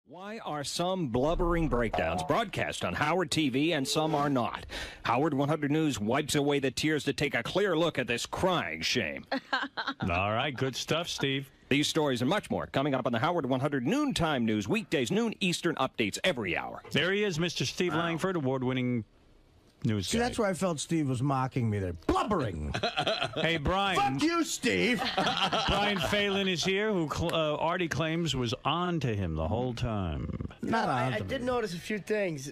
Why are some blubbering breakdowns broadcast on Howard TV and some are not? Howard 100 News wipes away the tears to take a clear look at this crying shame. All right, good stuff, Steve. These stories and much more coming up on the Howard 100 Noontime News, weekdays, noon Eastern, updates every hour. There he is, Mr. Steve Langford, award-winning news guy. See, that's where I felt Steve was mocking me there. Blubbering. Hey, Brian. Fuck you, Steve. Brian Phelan is here, who Artie claims was on to him the whole time. Not on I to did me. notice a few things.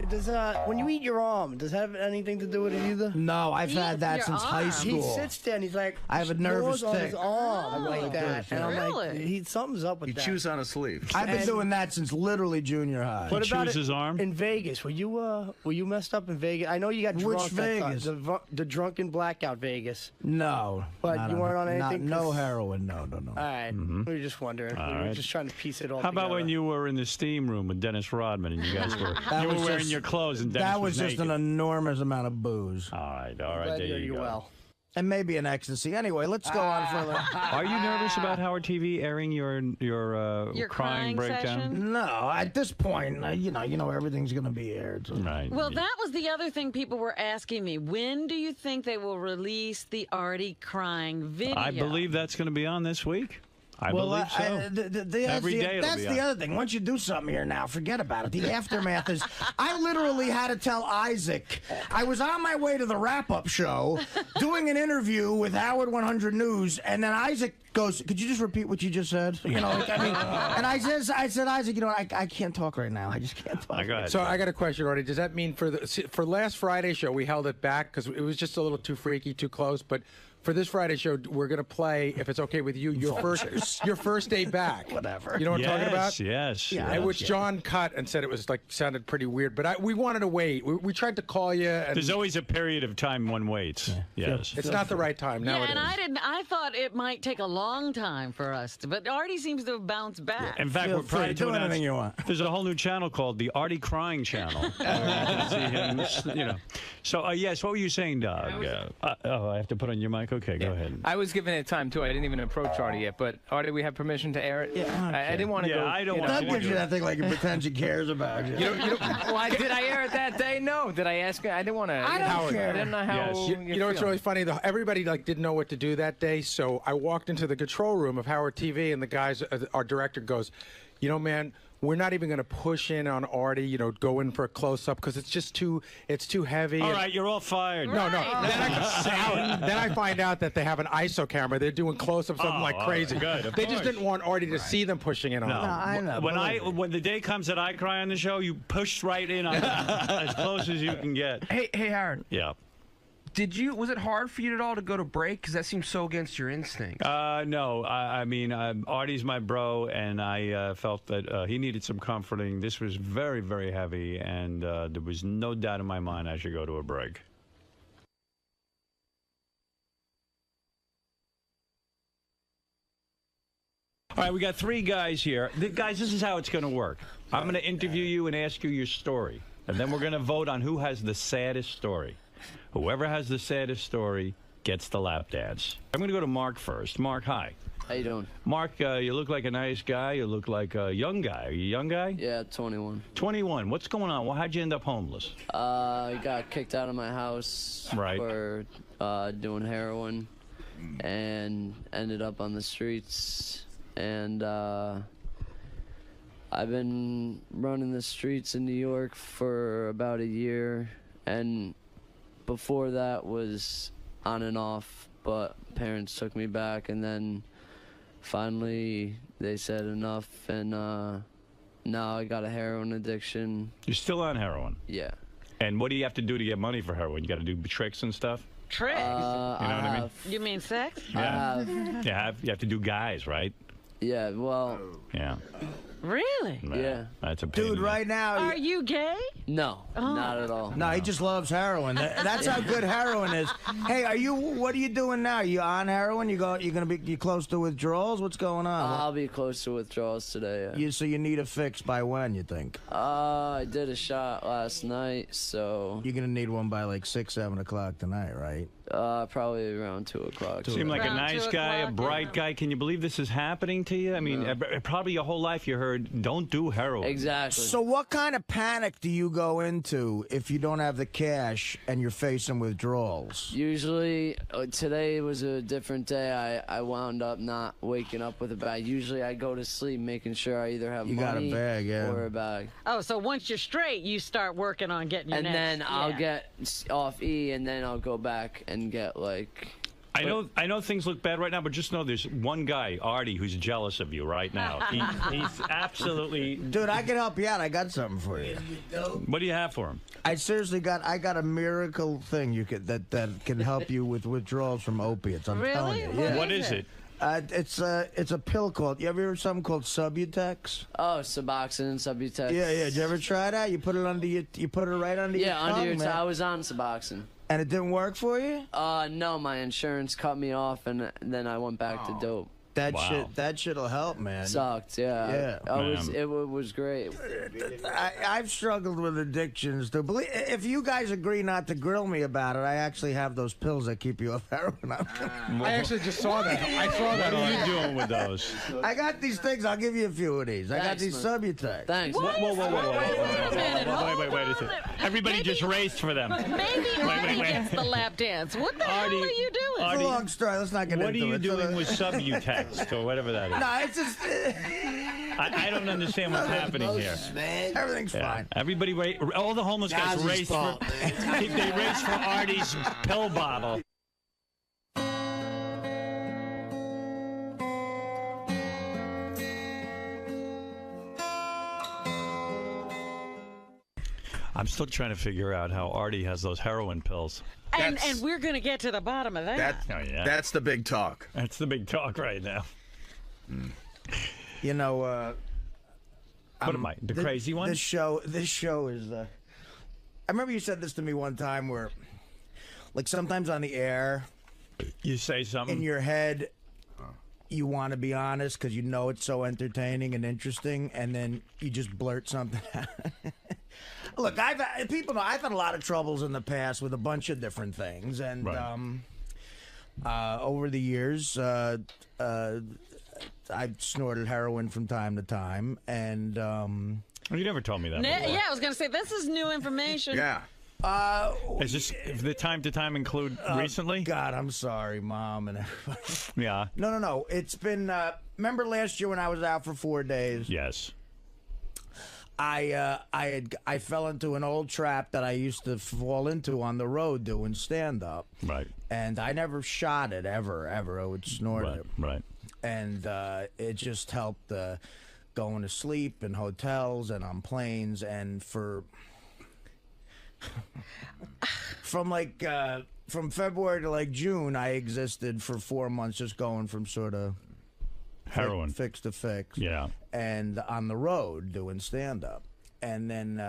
Does when you eat your arm, does that have anything to do with it either? No, I've had that since high school. He sits there and he's like, I have a nervous on tick. his arm like that, and I'm Really? like, something's up with that. He chews on a sleeve. I've been doing that since literally junior high. What He about chews it his arm? in Vegas? Were you messed up in Vegas? I know you got drunk. Which Vegas? The drunken blackout Vegas. No. But not you weren't on anything? No 'Cause- heroin, no. All right, we were just wondering. We were right. just trying to piece it all How about together. when you were in the steam room with Dennis Rodman and you guys were was wearing just- your clothes and Dennis That was just naked? an enormous amount of booze. All right, Glad there you're you go. well. And maybe an ecstasy. Anyway, let's go on further. Are you nervous about Howard TV airing your crying breakdown? session? No, at this point, you know everything's going to be aired. So. Right. Well, that was the other thing people were asking me. When do you think they will release the Artie crying video? I believe that's going to be on this week. I believe so. Every day it'll That's be the on. other thing. Once you do something here now, forget about it. The aftermath is, I literally had to tell Isaac, I was on my way to the wrap-up show, doing an interview with Howard 100 News, and then Isaac goes, could you just repeat what you just said? You know, like, I mean, and I said, Isaac, you know, I can't talk right now. I just can't talk. Go ahead. So I got a question, Artie. Does that mean for last Friday's show we held it back because it was just a little too freaky, too close? But for this Friday show, we're gonna play, if it's okay with you, your first day back. Whatever. You know what I'm talking about? Yes. Yeah. And which John cut and said it was sounded pretty weird, but we wanted to wait. We tried to call you. And There's always a period of time one waits. Yes. it's not the right time now. Yeah, it and is. I thought it might take a long time for us to, but Artie seems to have bounced back. In fact, Feel we're trying free, to do announce anything you want. there's a whole new channel called the Artie Crying Channel. You can see him, you know. So, yes, what were you saying, Doug? I have to put on your mic? Okay, go ahead. I was giving it time, too. I didn't even approach Artie yet. But, Artie, we have permission to air it? Yeah, I didn't want to go. I don't you want know, Doug to gives you that thing like he pretends he cares about you. Why did I air it that day? No. Did I ask? I didn't want to. I don't care. I didn't know how. Yes. You know what's really funny? Everybody didn't know what to do that day, so I walked into the control room of Howard TV, and the guys, our director, goes, "You know, man, we're not even going to push in on Artie. You know, go in for a close up because it's too heavy." All right, you're all fired. No. Then I find out that they have an ISO camera. They're doing close-ups of them like crazy. good, of They just course. didn't want Artie to see them pushing in on No, him. I know. When the day comes that I cry on the show, you push right in on as close as you can get. Hey, Howard. Yeah. Was it hard for you at all to go to break? Because that seems so against your instincts. No, I mean, Artie's my bro, and I felt that he needed some comforting. This was very, very heavy, and there was no doubt in my mind I should go to a break. All right, we got three guys here. Guys, this is how it's going to work. I'm going to interview you and ask you your story, and then we're going to vote on who has the saddest story. Whoever has the saddest story gets the lap dance. I'm going to go to Mark first. Mark, hi. How you doing? Mark, you look like a nice guy. You look like a young guy. Are you a young guy? Yeah, 21. 21. What's going on? Well, how'd you end up homeless? I got kicked out of my house for doing heroin and ended up on the streets. And I've been running the streets in New York for about a year. And before that was on and off, but parents took me back, and then finally they said enough, and now I got a heroin addiction. You're still on heroin? Yeah. And what do you have to do to get money for heroin? You got to do tricks and stuff? Tricks? You know what I mean? You mean sex? Yeah. You have to do guys, right? Yeah, well... Yeah. Really? Yeah. That's a pain Dude, in the- right now... Are you gay? No, not at all. No, he just loves heroin. That's how good heroin is. Hey, what are you doing now? You on heroin? You're gonna be close to withdrawals? What's going on? I'll be close to withdrawals today. Yeah. So you need a fix by when, you think? I did a shot last night, so You're gonna need one by like 6, 7 o'clock tonight, right? Probably around 2 o'clock. Seemed like a Around nice 2 guy, a o'clock, bright yeah. guy. Can you believe this is happening to you? I mean, probably your whole life you heard, don't do heroin. Exactly. So what kind of panic do you go into if you don't have the cash and you're facing withdrawals? Usually, today was a different day. I wound up not waking up with a bag. Usually, I go to sleep making sure I either have You got a money bag, yeah. or a bag. Oh, so once you're straight, you start working on getting your And next. then I'll yeah. get off E, and then I'll go back and get like. I know things look bad right now, but just know there's one guy, Artie, who's jealous of you right now. He's absolutely. Dude, I can help you out. I got something for you. What do you have for him? I seriously got a miracle thing that can help you with withdrawals from opiates. I'm telling Really? you. Yeah. What is it? It's a pill called. You ever heard of something called Subutex? Oh, Suboxone, Subutex. Yeah. Did you ever try that? You put it under your. You put it right under your. Yeah, under your tongue, man. I was on Suboxone. And it didn't work for you? No, my insurance cut me off, and then I went back to dope. That shit'll help, man. Sucked, yeah. Yeah. It was great. I've struggled with addictions. If you guys agree not to grill me about it, I actually have those pills that keep you off heroin. I actually just saw that. I saw that. What are you doing with those? I got these things. I'll give you a few of these. I got Thanks, these Subutex. Thanks. Whoa. Wait a second. Everybody Maybe- just raced for them. Maybe Artie gets the lap dance. What the hell are you doing? It's Artie, a long story. Let's not get What are into you it. doing with Subutex or whatever that is? No, it's just I don't understand what's happening here. everything's fine. Everybody, all the homeless guys raced for. They raced for Artie's pill bottle. I'm still trying to figure out how Artie has those heroin pills. And we're going to get to the bottom of that. Oh, yeah. That's the big talk. That's the big talk right now. You know, what am I, the crazy one? This show is. I remember you said this to me one time where, like, sometimes on the air, you say something in your head, you want to be honest because you know it's so entertaining and interesting, and then you just blurt something out. Look, people know I've had a lot of troubles in the past with a bunch of different things, and over the years, I've snorted heroin from time to time, and you never told me that before. Yeah, I was going to say, this is new information. Yeah. Is this the time to time include recently? God, I'm sorry, Mom and everybody. Yeah. No. It's been. Remember last year when I was out for 4 days? Yes. I fell into an old trap that I used to fall into on the road doing stand up. Right. And I never shot it ever. I would snort it. Right. And it just helped going to sleep in hotels and on planes, and from February to like June, I existed for 4 months just going from sort of heroin fix to fix. Yeah. And on the road doing stand up. And then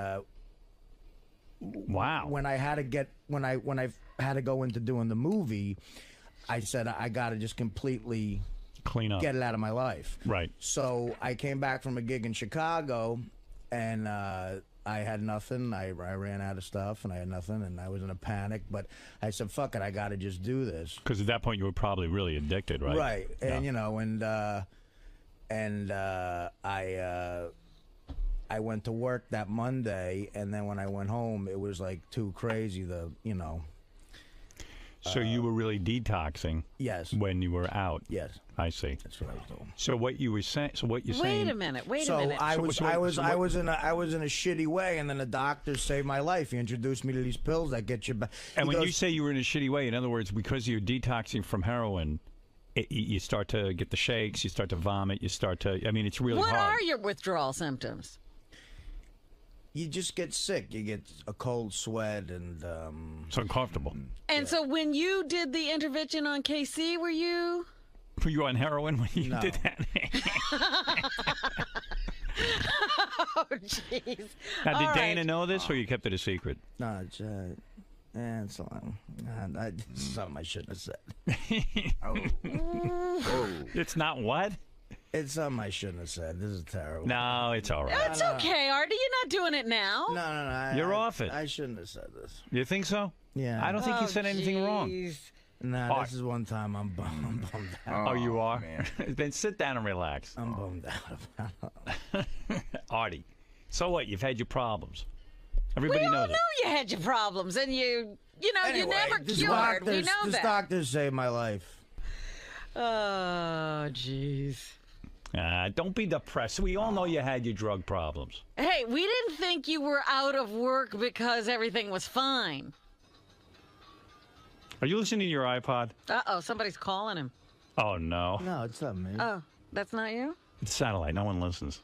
wow. When I had to go into doing the movie, I said I got to just completely clean up, get it out of my life. Right. So I came back from a gig in Chicago, and I had nothing. I ran out of stuff, and I had nothing, and I was in a panic. But I said, "Fuck it, I got to just do this." Because at that point you were probably really addicted, right? Right. And yeah. you know, I went to work that Monday, and then when I went home, it was like too crazy. So you were really detoxing. Yes. When you were out. Yes. I see. That's what I was doing. So what you were saying? So what you're Wait saying? a minute. I was in a shitty way, and then the doctor saved my life. He introduced me to these pills that get you back. And when you say you were in a shitty way, in other words, because you're detoxing from heroin, you start to get the shakes, you start to vomit, you start to. I mean, it's really hard. What are your withdrawal symptoms? You just get sick. You get a cold sweat, and it's uncomfortable. And so when you did the intervention on KC, were you on heroin when you did that? Oh, jeez. Now, did Dana know this, or you kept it a secret? No, it's something I shouldn't have said. It's not what? It's something I shouldn't have said. This is terrible. No, it's all right. It's okay, Artie. You're not doing it now. No. You're off it. I shouldn't have said this. You think so? Yeah. I don't think you said anything wrong. Nah, this is one time I'm bummed out. Oh, you are? Then sit down and relax. I'm bummed out about it. Artie, so what? You've had your problems. Everybody We all knows know it. you had your problems, and you know, Anyway, you never this cured. We know this that. doctor saved my life. Oh, jeez. Don't be depressed. We all know you had your drug problems. Hey, we didn't think you were out of work because everything was fine. Are you listening to your iPod? Uh-oh, somebody's calling him. Oh, no. No, it's not me. Oh, that's not you? It's satellite. No one listens.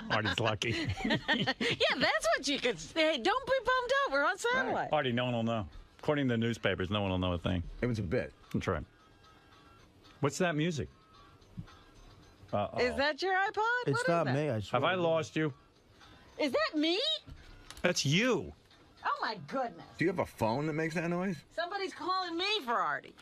Artie's lucky. Yeah, that's what you could say. Don't be bummed out. We're on satellite. Artie, no one will know. According to the newspapers, no one will know a thing. It was a bit. That's right. What's that music? Uh-oh. Is that your iPod? It's What not is that? me. I swear. Have I lost you? Is that me? That's you. Oh, my goodness. Do you have a phone that makes that noise? Somebody's calling me for Artie.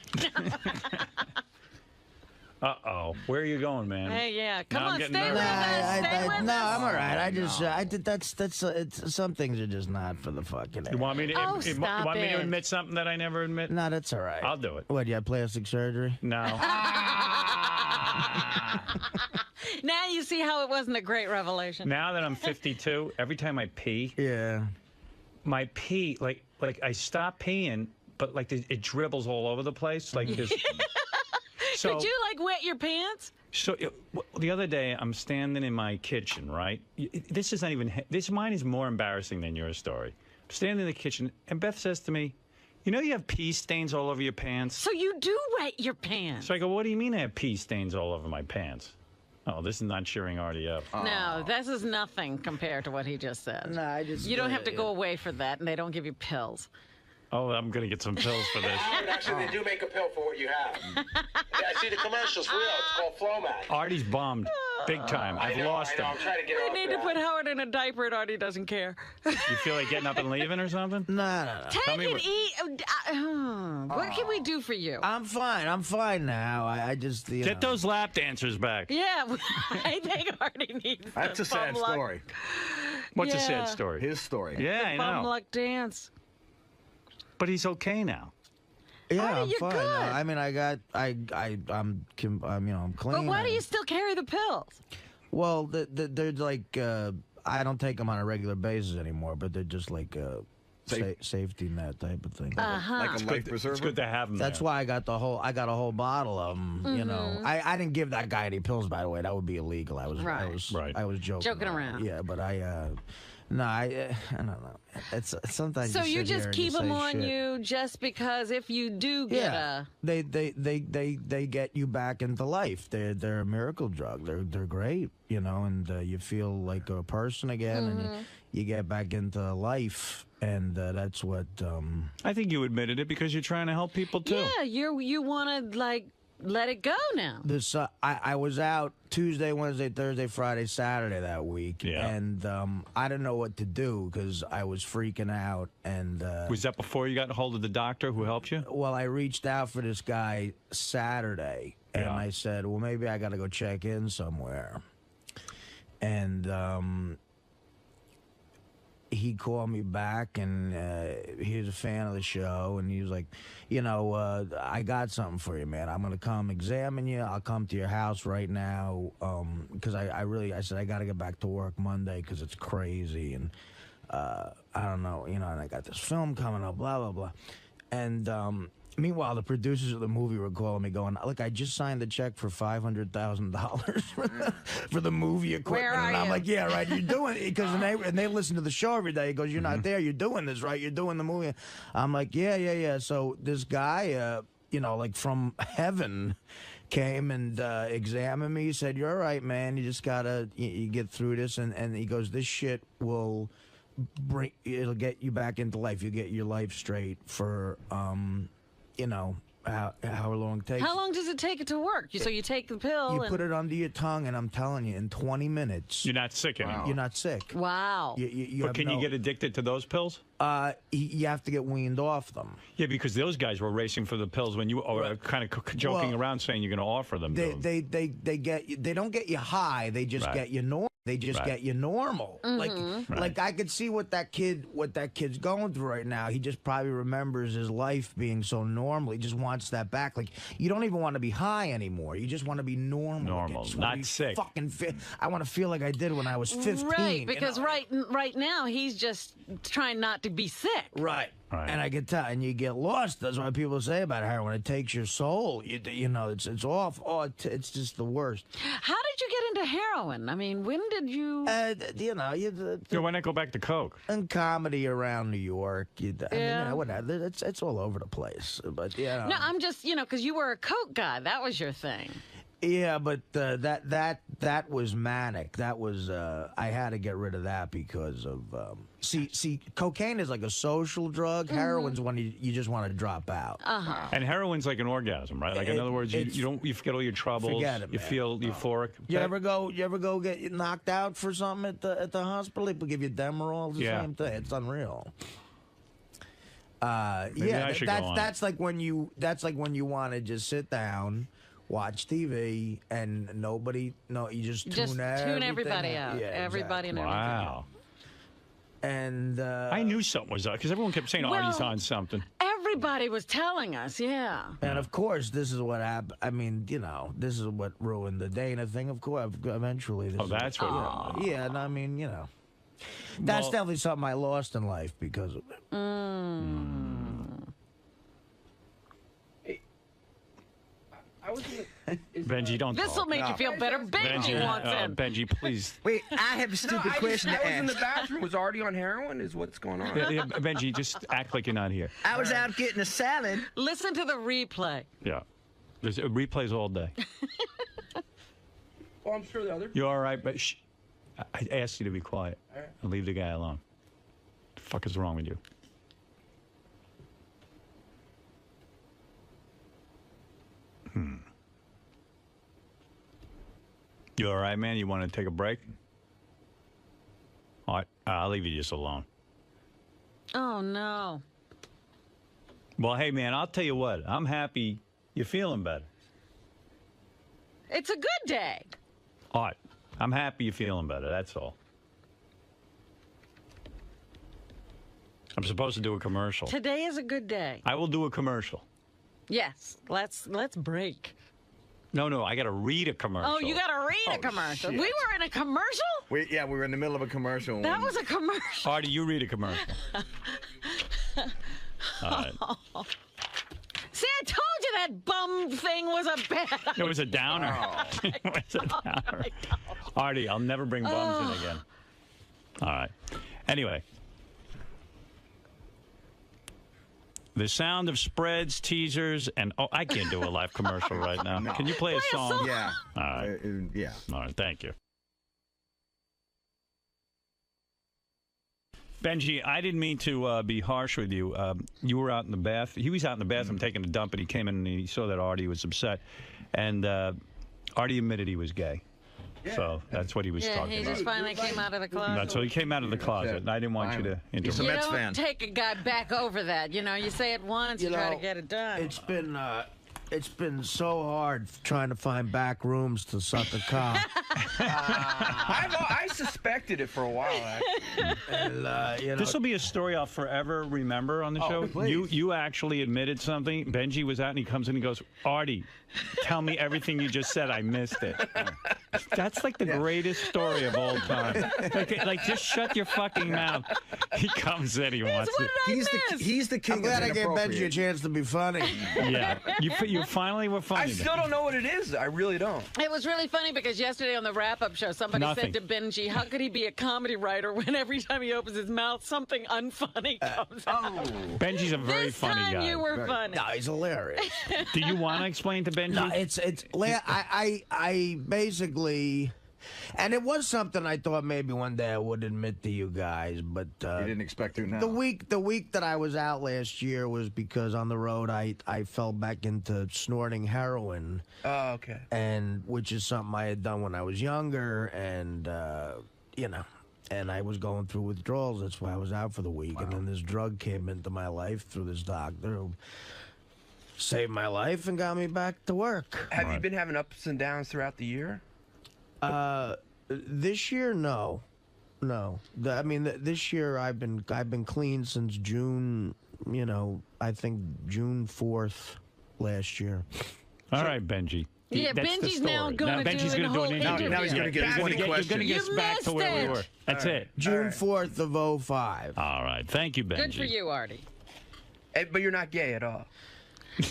Uh-oh. Where are you going, man? Hey, yeah. Come Now I'm on, getting stay with nervous. us. Stay with No, us. I'm all right. I did. It's some things are just not for the fucking. You want me to, Oh, you stop want me to it. admit something that I never admit? No, that's all right. I'll do it. What? You had plastic surgery? No. Now you see how it wasn't a great revelation. Now that I'm 52, every time I pee, Yeah. my pee, like I stop peeing, but like it dribbles all over the place. Like this. So, Did you like wet your pants? So the other day, I'm standing in my kitchen, right? This is not even, mine is more embarrassing than your story. I'm standing in the kitchen, and Beth says to me, you know you have pee stains all over your pants? So you do wet your pants. So I go, what do you mean I have pee stains all over my pants? Oh, this is not cheering Artie up. No, this is nothing compared to what he just said. No, I just. You don't have to go away for that, and they don't give you pills. Oh, I'm going to get some pills for this. Actually, they do make a pill for what you have. Yeah, I see the commercial's real. It's called Flomax. Artie's bummed. Big time. I've lost him. I'm trying to get We off need to that. put Howard in a diaper, and Artie doesn't care. You feel like getting up and leaving or something? No. Take it easy. What can we do for you? I'm fine. I'm fine now. I just. Get those lap dancers back. Yeah, I think Artie needs That's a sad bum luck. story. What's a Yeah. sad story? His story. Yeah, I Bum know. luck dance. But he's okay now. Yeah, Artie, I'm you're fine. good. No, I mean, I'm clean. But why do you still carry the pills? Well, they're like I don't take them on a regular basis anymore, but they're just like safety net type of thing. Like a life preserver. It's good to have them. That's why I got a whole bottle of them. You know, I didn't give that guy any pills, by the way. That would be illegal. I was joking. Joking around. Yeah, but I don't know. It's sometimes. So you sit here just and keep say them on shit. you just because if you do get they get you back into life. They're a miracle drug. They're great, you know, and you feel like a person again, and you get back into life, and that's what. I think you admitted it because you're trying to help people too. Yeah, you want to like let it go now. This I was out Tuesday, Wednesday, Thursday, Friday, Saturday that week, and I didn't know what to do because I was freaking out. And was that before you got a hold of the doctor who helped you? Well, I reached out for this guy Saturday, and I said, well, maybe I got to go check in somewhere. And he called me back, and he was a fan of the show, and he was like, you know, I got something for you, man. I'm going to come examine you. I'll come to your house right now, because I said I got to get back to work Monday because it's crazy, and I don't know, you know, and I got this film coming up, blah, blah, blah. And meanwhile, the producers of the movie were calling me going, look, I just signed the check for $500,000 for the movie equipment. Where are and I'm you? like, yeah, right, you're doing it. Because and they listen to the show every day. He goes, you're not there. You're doing this, right? You're doing the movie. I'm like, yeah. So this guy, you know, like from heaven came and examined me. He said, you're all right, man. You just got to you get through this. And he goes, this shit will it'll get you back into life. You'll get your life straight for... you know, How long it takes? How long does it take it to work? So you take the pill. You put it under your tongue, and I'm telling you, in 20 minutes, you're not sick anymore. You're not sick. Wow. But can you get addicted to those pills? You have to get weaned off them. Yeah, because those guys were racing for the pills when you were kind of joking around saying you're going to offer them. They don't get you high. They just get you normal. They just get you normal. Like I could see what that kid's going through right now. He just probably remembers his life being so normal. He just wants that back. Like you don't even want to be high anymore. You just want to be normal. Normal, not sick. Fucking fit. I want to feel like I did when I was 15. Right, because right now he's just trying not to be sick. Right. And I can tell, and you get lost. That's what people say about heroin. It takes your soul. You know, it's off. Oh, it's just the worst. How did you get into heroin? I mean, when did you? You know, why not go back to coke? And comedy around New York. I mean, you know, whatever. It's all over the place. But yeah. No, I'm just because you were a coke guy. That was your thing. Yeah, but that was manic. That was I had to get rid of that because of see cocaine is like a social drug. Heroin's when you just want to drop out. And heroin's like an orgasm, right? Like in other words, you forget all your troubles. Forget it, you man. feel euphoric. You ever go get knocked out for something at the hospital? People give you Demerol. It's the same thing. It's unreal. That's like when you want to just sit down, watch TV, and you just tune everybody out. Yeah, everybody and everything. Wow. And I knew something was up because everyone kept saying Artie's on something. Everybody was telling us, yeah. And of course, this is what happened. I mean, this is what ruined the Dana thing. Of course, eventually. That's what ruined it. Yeah, and I mean, that's definitely something I lost in life because of it. Benji, don't This will talk. make you feel better. Benji wants in. Benji, please. Wait, I have a stupid question to I was in the ask. bathroom. Was Artie on heroin? Is what's going on? Yeah, Benji, just act like you're not here. I was out getting a salad. Listen to the replay. Yeah. There's replays all day. Well, I'm sure the other. You all right? But I asked you to be quiet and leave the guy alone. The fuck is wrong with you? You all right, man? You want to take a break? All right, I'll leave you just alone. Oh, no. Well, hey, man, I'll tell you what. I'm happy you're feeling better. It's a good day. All right, I'm happy you're feeling better. That's all. I'm supposed to do a commercial. Today is a good day. I will do a commercial. Yes, let's break. No, I got to read a commercial. Oh, you got to read a commercial. shit. We were in a commercial? We were in the middle of a commercial. That was a commercial. Artie, you read a commercial. All right. See, I told you that bum thing was a bad It was a downer. It was a downer. Artie, I'll never bring bums in again. All right. Anyway. The sound of spreads, teasers, and I can't do a live commercial right now. No. Can you play a song? Yeah. All right. Yeah. All right. Thank you. Benji, I didn't mean to be harsh with you. You were out in the bath. He was out in the bathroom taking a dump, and he came in and he saw that Artie was upset. And Artie admitted he was gay. Yeah. So that's what he was talking about. Yeah, he just finally came out of the closet. So he came out of the closet, and I didn't want you to interrupt. He's a Mets fan. fan. Take a guy back over that. You say it once, you try to get it done. It's been so hard trying to find back rooms to suck a cock. I suspected it for a while. And, This will be a story I'll forever remember on the show. Please. You actually admitted something. Benji was out and he comes in and he goes, Artie, tell me everything you just said. I missed it. That's like the greatest story of all time. Like just shut your fucking mouth. He comes in, he wants it. He's the king. I'm glad I gave Benji a chance to be funny. Yeah, you finally were funny. I still don't know what it is. I really don't. It was really funny because yesterday on the wrap-up show, somebody said to Benji, how could he be a comedy writer when every time he opens his mouth, something unfunny comes out? Benji's a very funny guy. This time you were funny. No, he's hilarious. Do you want to explain to Benji? No, I basically, And it was something I thought maybe one day I would admit to you guys, but You didn't expect to now. the week that I was out last year was because on the road I fell back into snorting heroin. Oh, okay. And which is something I had done when I was younger, and you know, and I was going through withdrawals. That's why I was out for the week. And then this drug came into my life through this doctor who saved my life and got me back to work. Have you been having ups and downs throughout the year? This year, no. This year I've been clean since June. You know, I think June 4th last year. All right, Benji. Yeah, That's the Benji's story. now going to Benji's do gonna do an interview. Now he's going to get 20 questions. You're going to get us back to where we were. That's it. June 4th of 2005. All right. Thank you, Benji. Good for you, Artie. But you're not gay at all.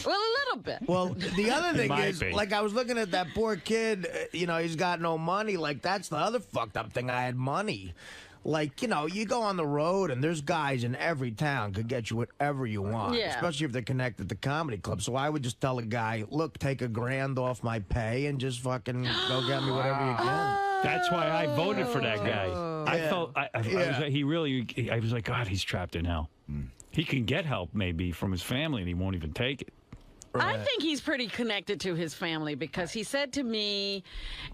Well, a little bit. Well, the other thing might is, be. like, I was looking at that poor kid, you know, he's got no money. Like, that's the other fucked up thing. I had money. Like, you know, you go on the road and there's guys in every town could get you whatever you want, Yeah. especially if they're connected to comedy clubs. So I would just tell a guy, look, take $1,000 off my pay and just fucking go get me whatever you can. That's why I voted for that guy. I Yeah. felt I was like, God, he's trapped in hell. He can get help maybe from his family, and he won't even take it. I think he's pretty connected to his family because he said to me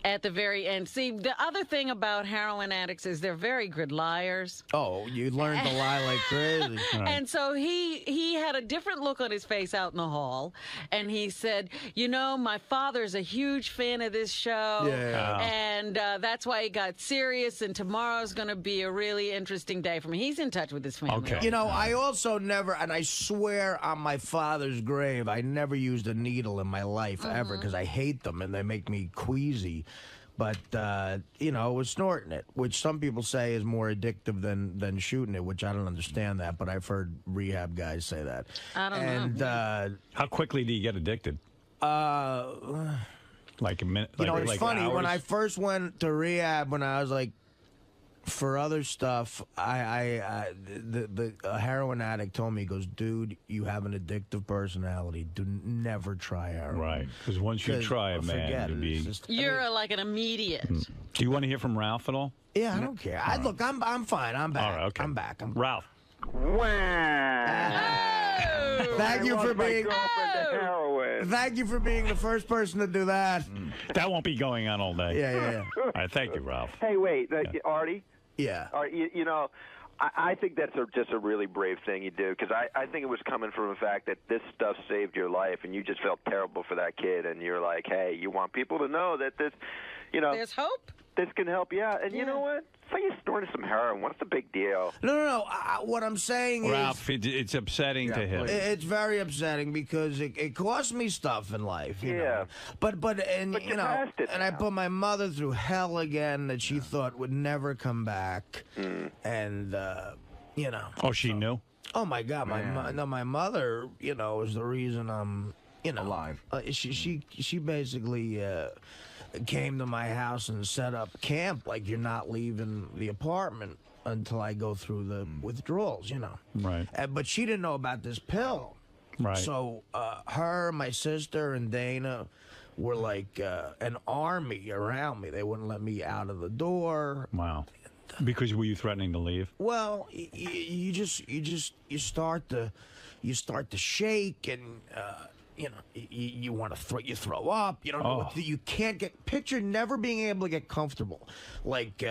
at the very end, see, the other thing about heroin addicts is they're very good liars. Oh, you learned to lie like crazy. And so he had a different look on his face out in the hall, and he said, you know, my father's a huge fan of this show, and that's why he got serious, and tomorrow's going to be a really interesting day for me. He's in touch with his family. Okay. You know, I also never, and I swear on my father's grave, I never used a needle in my life ever because I hate them and they make me queasy. But, you know, I was snorting it, which some people say is more addictive than shooting it, which I don't understand that, but I've heard rehab guys say that. I don't know. How quickly do you get addicted? Like a minute? You know, it's like funny. hours? When I first went to rehab, when I was like, for other stuff, the heroin addict told me, he goes, dude, you have an addictive personality. Never try heroin. Right, because once you try it, man, forget it'll it. be... It's just- You're like an immediate. Do you want to hear from Ralph at all? Yeah, I don't care. Look, I'm fine. I'm back. All right, okay. I'm back. Ralph. Thank you for being. Thank you for being the first person to do that. That won't be going on all day. Yeah. All right, thank you, Ralph. Hey, wait, Artie? Yeah. You know, I think that's just a really brave thing you do, because I think it was coming from the fact that this stuff saved your life, and you just felt terrible for that kid, and you're like, hey, you want people to know that this, you know. There's hope. This can help you out. And you know what? Say you snorted some heroin. What's the big deal? No. What I'm saying Ralph, it's upsetting to him. It's very upsetting because it cost me stuff in life. You know? But you know, and I put my mother through hell again that she thought would never come back. And you know. Oh, she knew? Oh my God, my mother, you know, is the reason I'm, you know, alive. She basically came to my house and set up camp, like, you're not leaving the apartment until I go through the withdrawals, you know. Right. But she didn't know about this pill. Right. So her, my sister, and Dana were like an army around me. They wouldn't let me out of the door. Wow. Because were you threatening to leave? Well, you start to shake, and you know, you want to throw up. You don't know what to do. You can't picture never being able to get comfortable. Like,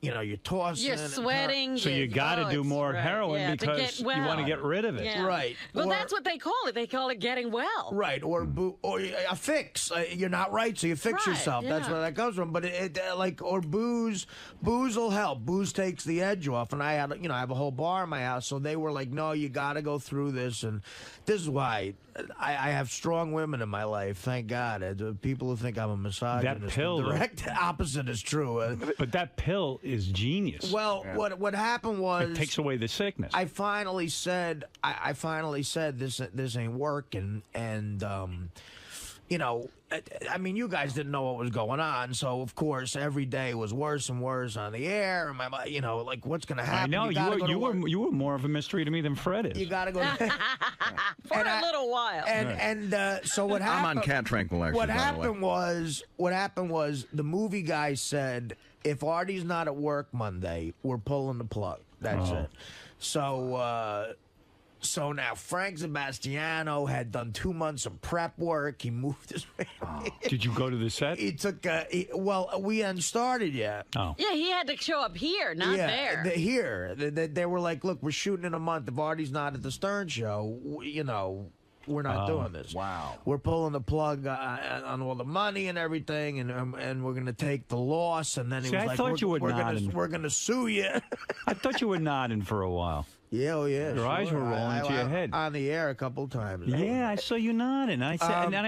you know, you're tossing. You're sweating. So you got to do more heroin because you want to get rid of it. Yeah. Right. Well, that's what they call it. They call it getting well. Right. Or a fix. You're not right, so you fix yourself. That's where that comes from. But booze will help. Booze takes the edge off. And I have a whole bar in my house, so they were like, no, you got to go through this. And this is why I have strong women in my life. Thank God. People who think I'm a misogynist. That pill, the direct opposit is true. But that pill is genius. Well, what happened was it takes away the sickness. I finally said this ain't working, and you know, I mean, you guys didn't know what was going on, so of course every day was worse and worse on the air. And my, you know, like what's going to happen? I know you were more of a mystery to me than Fred is. You got to go for a little while. So what happened? I'm on cat tranquilizers. What happened was the movie guy said, if Artie's not at work Monday, we're pulling the plug. That's it. So now Frank Sebastiano had done 2 months of prep work. He moved his family. Did you go to the set? He took. Well, we hadn't started yet. Oh. Yeah, he had to show up here, not there. Here, they were like, "Look, we're shooting in a month. If Artie's not at the Stern show, you know, we're not doing this. Wow. We're pulling the plug on all the money and everything, and we're going to take the loss." And then he was I like, thought we're going to sue you. I thought you were nodding for a while. Yeah, oh yeah. Your eyes were rolling to your head. On the air a couple times. Yeah, I saw you nodding. I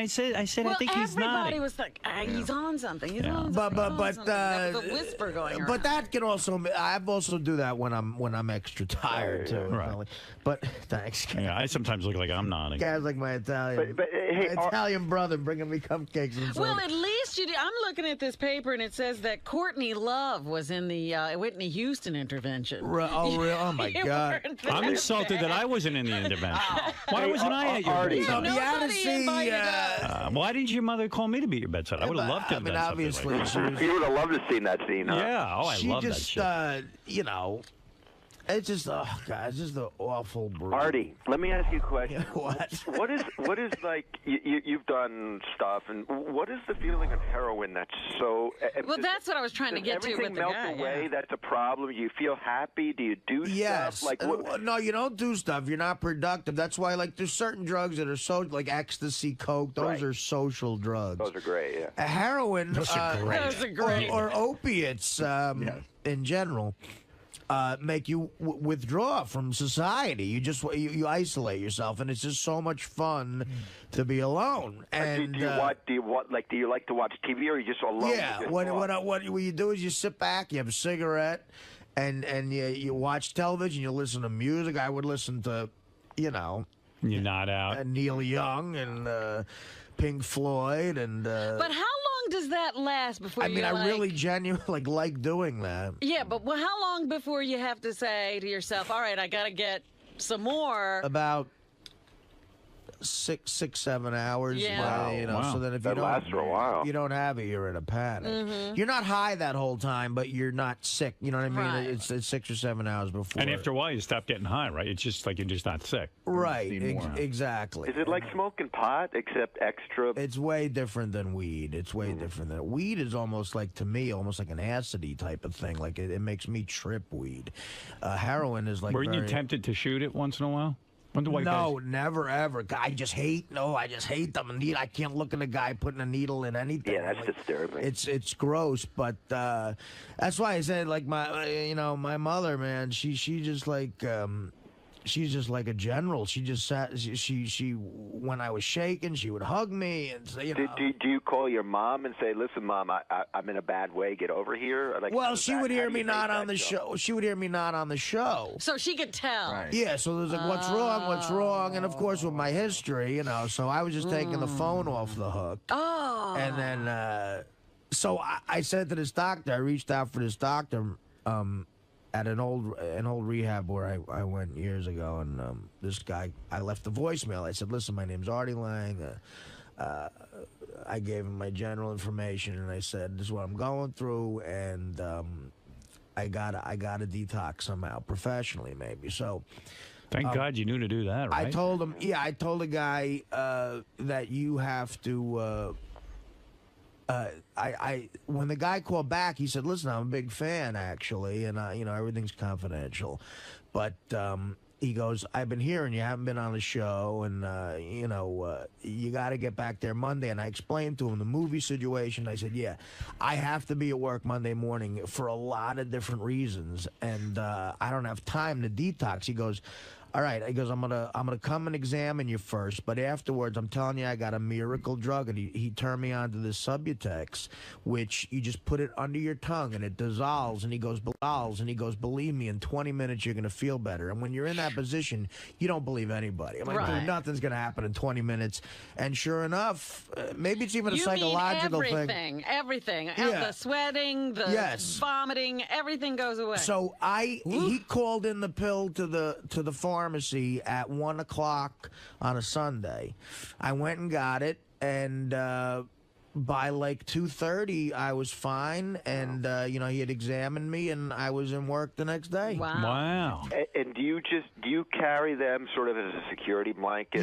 said, I said, well, I think he's nodding. Everybody was like, he's on something. He's on But something. There was a whisper going around. But that can also, I've also do that when I'm extra tired too. Right. But thanks. Yeah, I sometimes look like I'm nodding. Guys like my Italian, Italian brother bringing me cupcakes. And well, at least you did. I'm looking at this paper and it says that Courtney Love was in the Whitney Houston intervention. Oh, really? Oh my God! I'm insulted that I wasn't in the intervention. Why wasn't I at your bedside? Why didn't your mother call me to be at your bedside? I would have loved to have done obviously, something like You would have loved to have seen that scene, huh? Yeah, I love that shit. You know, it's just, oh God, it's just an awful brew. Artie, let me ask you a question. What? What is like you've done stuff, and what is the feeling of heroin that's so? Well, that's what I was trying to get to with the everything melt guy. away? That's a problem. You feel happy? Do you do stuff? Like no, you don't do stuff. You're not productive. That's why, like, there's certain drugs that are so, like ecstasy, coke. Those are social drugs. Those are great. Yeah. Heroin. Those are great. Or opiates in general. Make you withdraw from society. You just you isolate yourself, and it's just so much fun to be alone. And do you like to watch TV, or are you just alone? Yeah, what you do is you sit back, you have a cigarette, and you watch television, you listen to music. I would listen to, you know, you're not out. Neil Young and Pink Floyd and. But how long does that last before? I mean, I really genuinely like doing that. Yeah, but how long before you have to say to yourself, "All right, I got to get some more"? About 6, 7 hours. Yeah. You know, so then if that you don't lasts for a while. You don't have it, you're in a panic. You're not high that whole time, but you're not sick. You know what I mean? Right. It's 6 or 7 hours before. And after a while, you stop getting high, right? It's just like you're just not sick. Right. Exactly. Is it like smoking pot except extra? It's way different than weed. It's way different than weed. Is almost like, to me, almost like an acidy type of thing. Like it makes me trip weed. Heroin is like. Weren't you tempted to shoot it once in a while? No, never ever. I just hate them. I can't look at a guy putting a needle in anything. Yeah, that's disturbing. It's gross, but that's why I said, like, my mother, man, she just like she's just like a general. She just sat. She when I was shaking, she would hug me and say, you know. Do you call your mom and say, "Listen, Mom, I'm in a bad way. Get over here"? Like, well, she would hear me not on the show. She would hear me not on the show. So she could tell. Right. Yeah. So there's like, what's wrong? And of course, with my history, you know, so I was just taking the phone off the hook. Oh. And then, so I said to this doctor, I reached out for this doctor. At an old rehab where I went years ago, and this guy, I left a voicemail. I said, "Listen, my name's Artie Lange." I gave him my general information, and I said, "This is what I'm going through, and I gotta detox somehow, professionally, maybe." So, thank God you knew to do that, right? I told him, I told the guy that you have to. When the guy called back, he said, "Listen, I'm a big fan, actually, and you know, everything's confidential." But he goes, "I've been hearing you haven't been on the show, and you know, you got to get back there Monday." And I explained to him the movie situation. I said, "Yeah, I have to be at work Monday morning for a lot of different reasons, and I don't have time to detox." He goes, all right. He goes, I'm gonna come and examine you first, but afterwards, I'm telling you, I got a miracle drug. And he turned me on to this Subutex, which you just put it under your tongue and it dissolves. And he goes, believe me, in 20 minutes you're gonna feel better. And when you're in that position, you don't believe anybody. I'm like, dude, nothing's gonna happen in 20 minutes. And sure enough, maybe it's even a psychological thing. Everything. The sweating, the vomiting, everything goes away. So he called in the pill to the pharmacy at 1 o'clock on a Sunday. I went and got it, and by like 2:30, I was fine, and he had examined me, and I was in work the next day. Wow. And do you carry them sort of as a security blanket?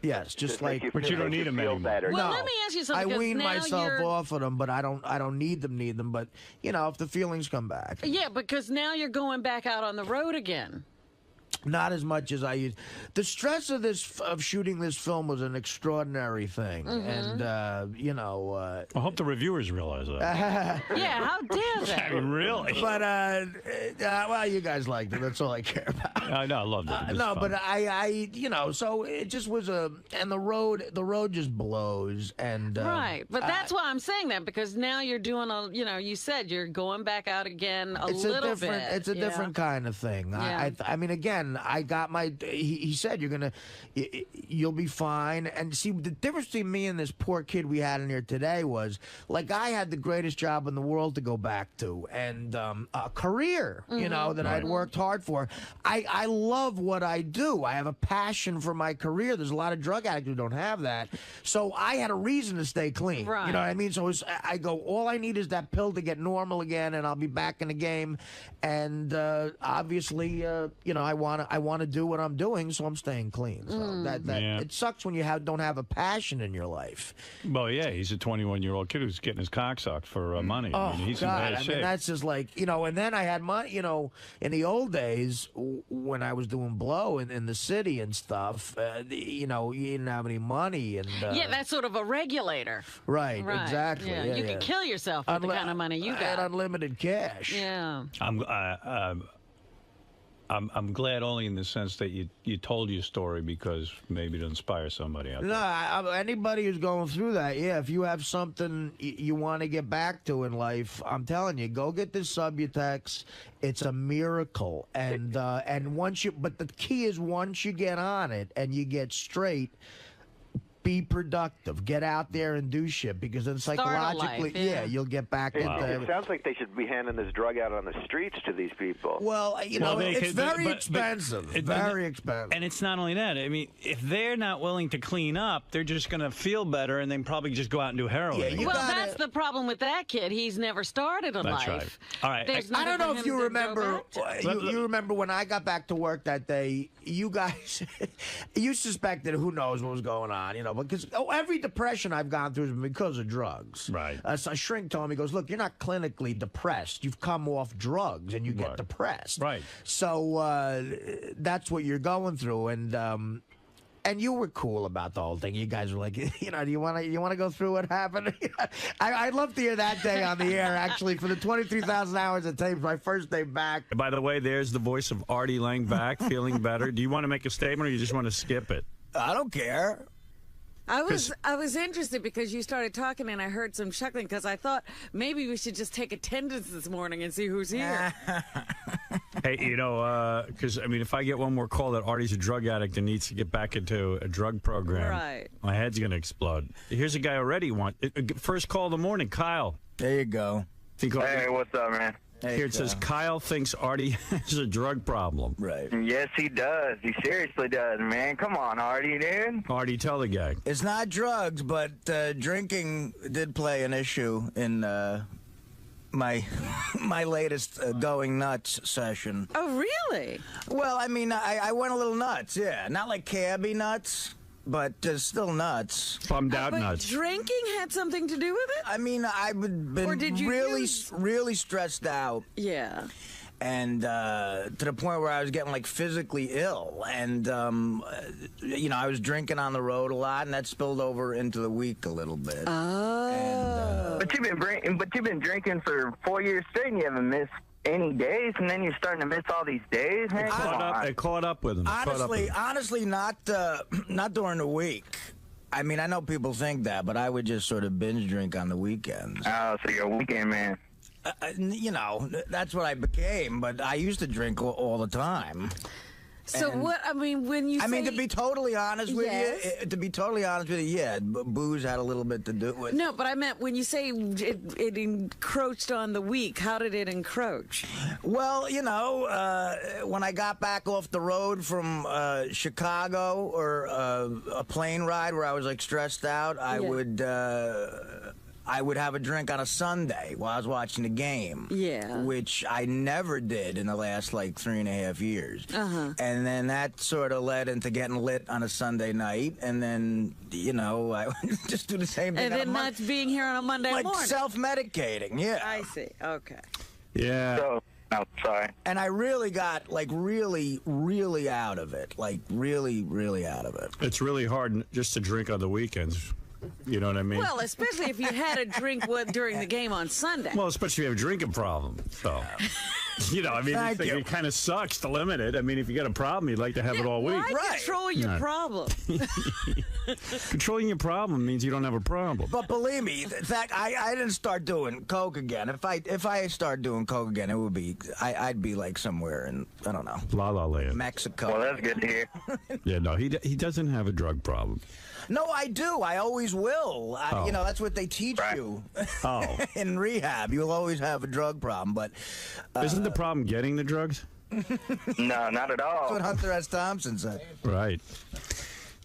Yes, just like. But you don't need them anymore. Well, let me ask you something. I wean myself off of them, but I don't need them. But if the feelings come back. Yeah, because now you're going back out on the road again. Not as much as I used. The stress of shooting this film was an extraordinary thing, and I hope the reviewers realize that. Yeah, how dare they? I mean, really? But well, you guys liked it. That's all I care about. I know, I loved it. No, but I so it just was and the road just blows, and right. But that's why I'm saying that, because now you're doing you said you're going back out again a little bit. It's a different kind of thing. Yeah. I mean, again. I got my. He said you'll be fine. And see, the difference between me and this poor kid we had in here today was, like, I had the greatest job in the world to go back to, and a career, that I'd worked hard for. I love what I do. I have a passion for my career. There's a lot of drug addicts who don't have that. So I had a reason to stay clean. Right. You know what I mean? So I go, all I need is that pill to get normal again, and I'll be back in the game. And obviously, I want to do what I'm doing, so I'm staying clean. So it sucks when you don't have a passion in your life. Well, yeah, he's a 21-year-old kid who's getting his cock sucked for money. Oh, I mean, he's God. in bad shape. Mean, that's just like, and then I had money, in the old days when I was doing blow in the city and stuff, you didn't have any money. And yeah, that's sort of a regulator. Right, exactly. Yeah, you could kill yourself with the kind of money you got. I had unlimited cash. Yeah. I'm glad only in the sense that you told your story, because maybe to inspire somebody out there. No, anybody who's going through that, if you have something you want to get back to in life, I'm telling you, go get this Subutex. It's a miracle, and but the key is, once you get on it and you get straight, be productive. Get out there and do shit, because then psychologically, you'll get back into it. Sounds like they should be handing this drug out on the streets to these people. Well, it's very expensive. Very expensive. And it's not only that. I mean, if they're not willing to clean up, they're just going to feel better and then probably just go out and do heroin. That's the problem with that kid. He's never started a life. Right. All right. I don't know if you remember. You remember when I got back to work that day? You guys, you suspected who knows what was going on, because every depression I've gone through has been because of drugs. Right. So a shrink told me, he goes, look, you're not clinically depressed. You've come off drugs and you get depressed. Right. So that's what you're going through, and you were cool about the whole thing. You guys were like, do you want to go through what happened? I'd love to hear that day on the air, actually, for the 23,000 hours of tapes, my first day back. By the way, there's the voice of Artie Lange back, feeling better. Do you want to make a statement, or you just want to skip it? I don't care. I was interested because you started talking and I heard some chuckling, because I thought maybe we should just take attendance this morning and see who's here. Hey, because, if I get one more call that Artie's a drug addict and needs to get back into a drug program, my head's going to explode. Here's a guy already first call of the morning, Kyle. There you go. Hey, what's up, man? Here it says, Kyle thinks Artie has a drug problem. Right. Yes, he does. He seriously does, man. Come on, Artie, dude. Artie, tell the guy. It's not drugs, but drinking did play an issue in my latest going nuts session. Oh, really? Well, I went a little nuts, yeah. Not like cabby nuts, but still nuts. Bummed out but nuts. Drinking had something to do with it? I've been really stressed out. Yeah. And to the point where I was getting physically ill, and I was drinking on the road a lot, and that spilled over into the week a little bit. Oh. But you've been drinking for 4 years straight, and you haven't missed any days, and then you're starting to miss all these days. Hey, They caught up with him. Honestly, not during the week. I mean, I know people think that, but I would just sort of binge drink on the weekends. Oh, so you're a weekend man. You know, that's what I became, but I used to drink all the time. So And- what? I mean, when you I mean, to be totally honest with Yes. you, yeah, booze had a little bit to do with. No, but I meant when you say it encroached on the week. How did it encroach? Well, you know, when I got back off the road from Chicago or a plane ride where I was like stressed out, I would have a drink on a Sunday while I was watching the game. Yeah. Which I never did in the last, like, 3.5 years. Uh-huh. And then that sort of led into getting lit on a Sunday night. And then, you know, I would just do the same thing. And on a then not being here on a Monday like morning. self-medicating, yeah. I see. Okay. Yeah. So, oh, sorry. And I really got, like, really, really out of it. Like, really, really out of it. It's really hard just to drink on the weekends. You know what I mean? Well, especially if you had a drink during the game on Sunday. Well, especially if you have a drinking problem. So, you know, I mean, it kind of sucks to limit it. I mean, if you got a problem, you'd like to have it all week. Why control your problem? Controlling your problem means you don't have a problem. But believe me, that I didn't start doing coke again. If I start doing coke again, it would be I'd be like somewhere in, I don't know, La La Land, Mexico. Well, that's good to hear. Yeah, no, he doesn't have a drug problem. No, I do. I always will. You know, that's what they teach you. Oh. In rehab, you'll always have a drug problem. But isn't the problem getting the drugs? No, not at all. That's what Hunter S. Thompson said. Right.